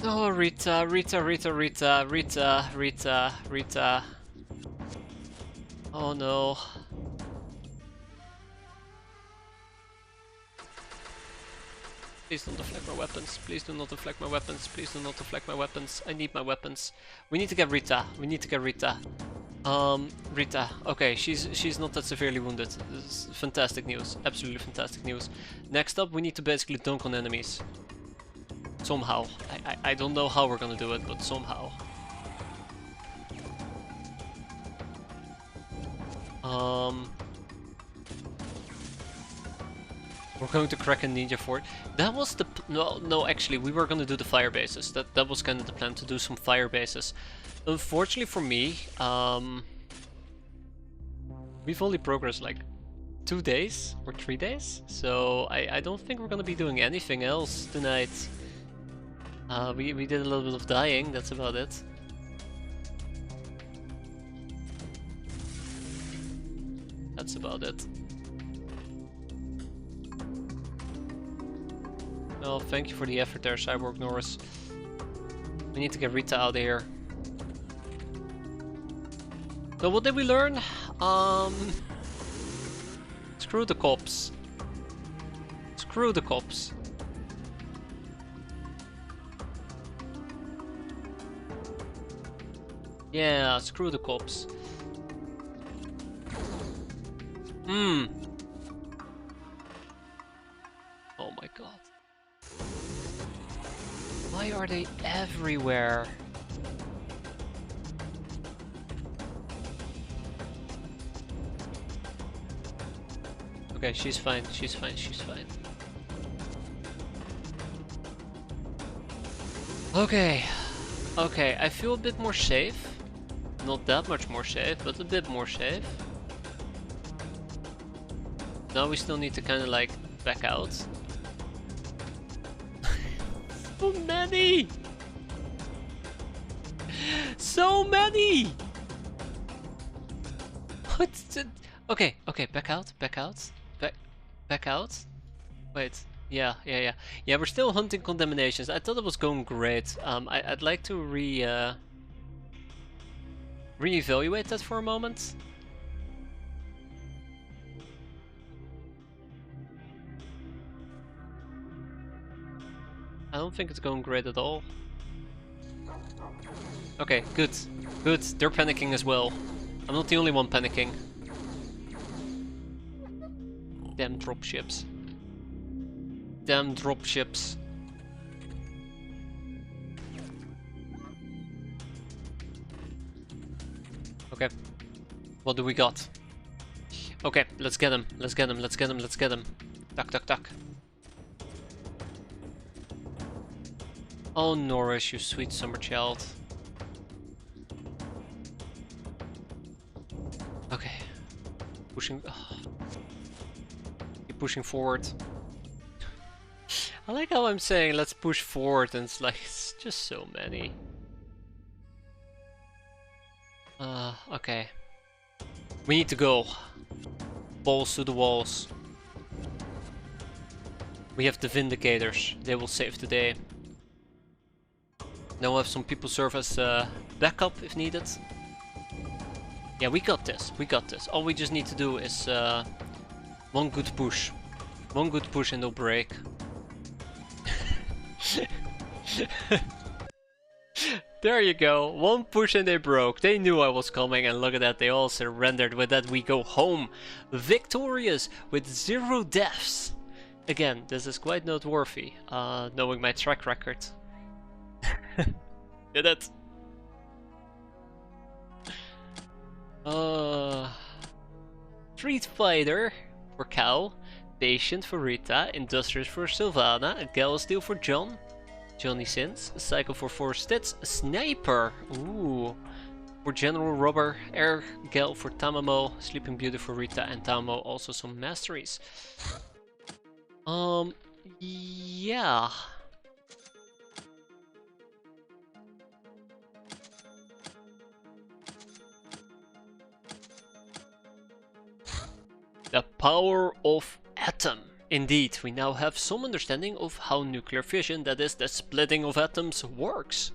Oh, Rita, Rita, Rita, Rita, Rita, Rita, Rita. Oh no. Please don't deflect my weapons. Please do not deflect my weapons. Please do not deflect my weapons. I need my weapons. We need to get Rita. We need to get Rita. Rita. Okay, she's not that severely wounded. This is fantastic news. Absolutely fantastic news. Next up, we need to basically dunk on enemies. Somehow. I don't know how we're gonna do it, but somehow. We're going to crack a ninja fort. That was the no, actually we were gonna do the fire bases. That was kind of the plan, to do some fire bases. Unfortunately for me, we've only progressed like 2 days or 3 days, so I don't think we're gonna be doing anything else tonight. We did a little bit of dying, that's about it. That's about it. Well, thank you for the effort there, Cyborg Norris. We need to get Rita out of here. So what did we learn? Screw the cops. Screw the cops. Yeah, screw the cops. Hmm. Oh my god. Why are they everywhere? Okay, she's fine, she's fine, she's fine. Okay. Okay, I feel a bit more safe. Not that much more safe, but a bit more safe. Now we still need to kind of like back out. So many! So many! What's the... Okay, okay, back out, back out, back out. Wait, yeah, we're still hunting contaminations. I thought it was going great. I'd like to re-evaluate that for a moment. I don't think it's going great at all. Okay, good. Good, they're panicking as well. I'm not the only one panicking. Damn dropships. Damn dropships. Okay. What do we got? Okay, let's get him. Let's get him. Let's get him. Let's get him. Tuck, tuck, tuck. Oh, Norris, you sweet summer child. Okay. Pushing. Oh. Keep pushing forward. I like how I'm saying let's push forward and it's like it's just so many. Okay. We need to go. Balls to the walls. We have the Vindicators. They will save the day. Now we'll have some people serve as backup if needed. Yeah, we got this. We got this. All we just need to do is one good push. One good push and they'll break. There you go. One push and they broke. They knew I was coming and look at that. They all surrendered. With that we go home victorious with 0 deaths. Again, this is quite noteworthy, knowing my track record. Did it. Street Fighter for Cal, Patient for Rita, Industrious for Sylvana, Gal Steel for John, Johnny Sins, Psycho for 4 Stits, Sniper, ooh, for General Rubber, Air Gal for Tamamo, Sleeping Beauty for Rita, and Tamamo also some masteries. Yeah. The power of atom. Indeed, we now have some understanding of how nuclear fission, that is, the splitting of atoms, works.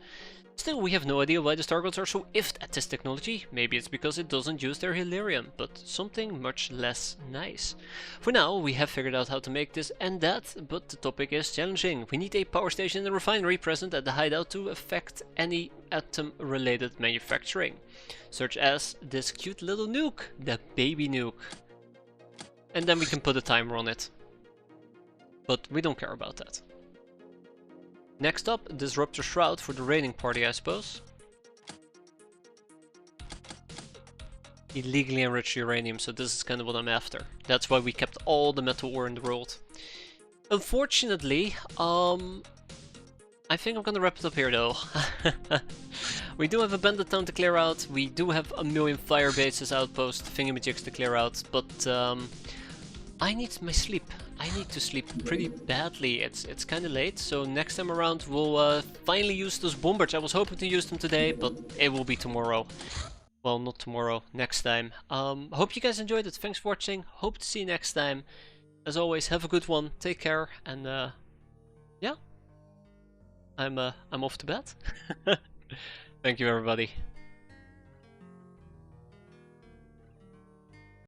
Still, we have no idea why the Stargods are so iffed at this technology. Maybe it's because it doesn't use their helium, but something much less nice. For now, we have figured out how to make this and that, but the topic is challenging. We need a power station and a refinery present at the hideout to affect any atom-related manufacturing. Such as this cute little nuke, the baby nuke. And then we can put a timer on it. But we don't care about that. Next up, Disruptor Shroud for the raiding party, I suppose. Illegally enriched uranium, so this is kind of what I'm after. That's why we kept all the metal ore in the world. Unfortunately, I think I'm gonna wrap it up here though. We do have a bandit town to clear out, we do have a million fire bases outpost thingamajigs to clear out, but I need my sleep. I need to sleep pretty badly. It's kind of late, so next time around we'll finally use those bombards. I was hoping to use them today, but it will be tomorrow. Well, not tomorrow, next time. Hope you guys enjoyed it. Thanks for watching. Hope to see you next time. As always, have a good one. Take care, and yeah, I'm off to bed. Thank you, everybody.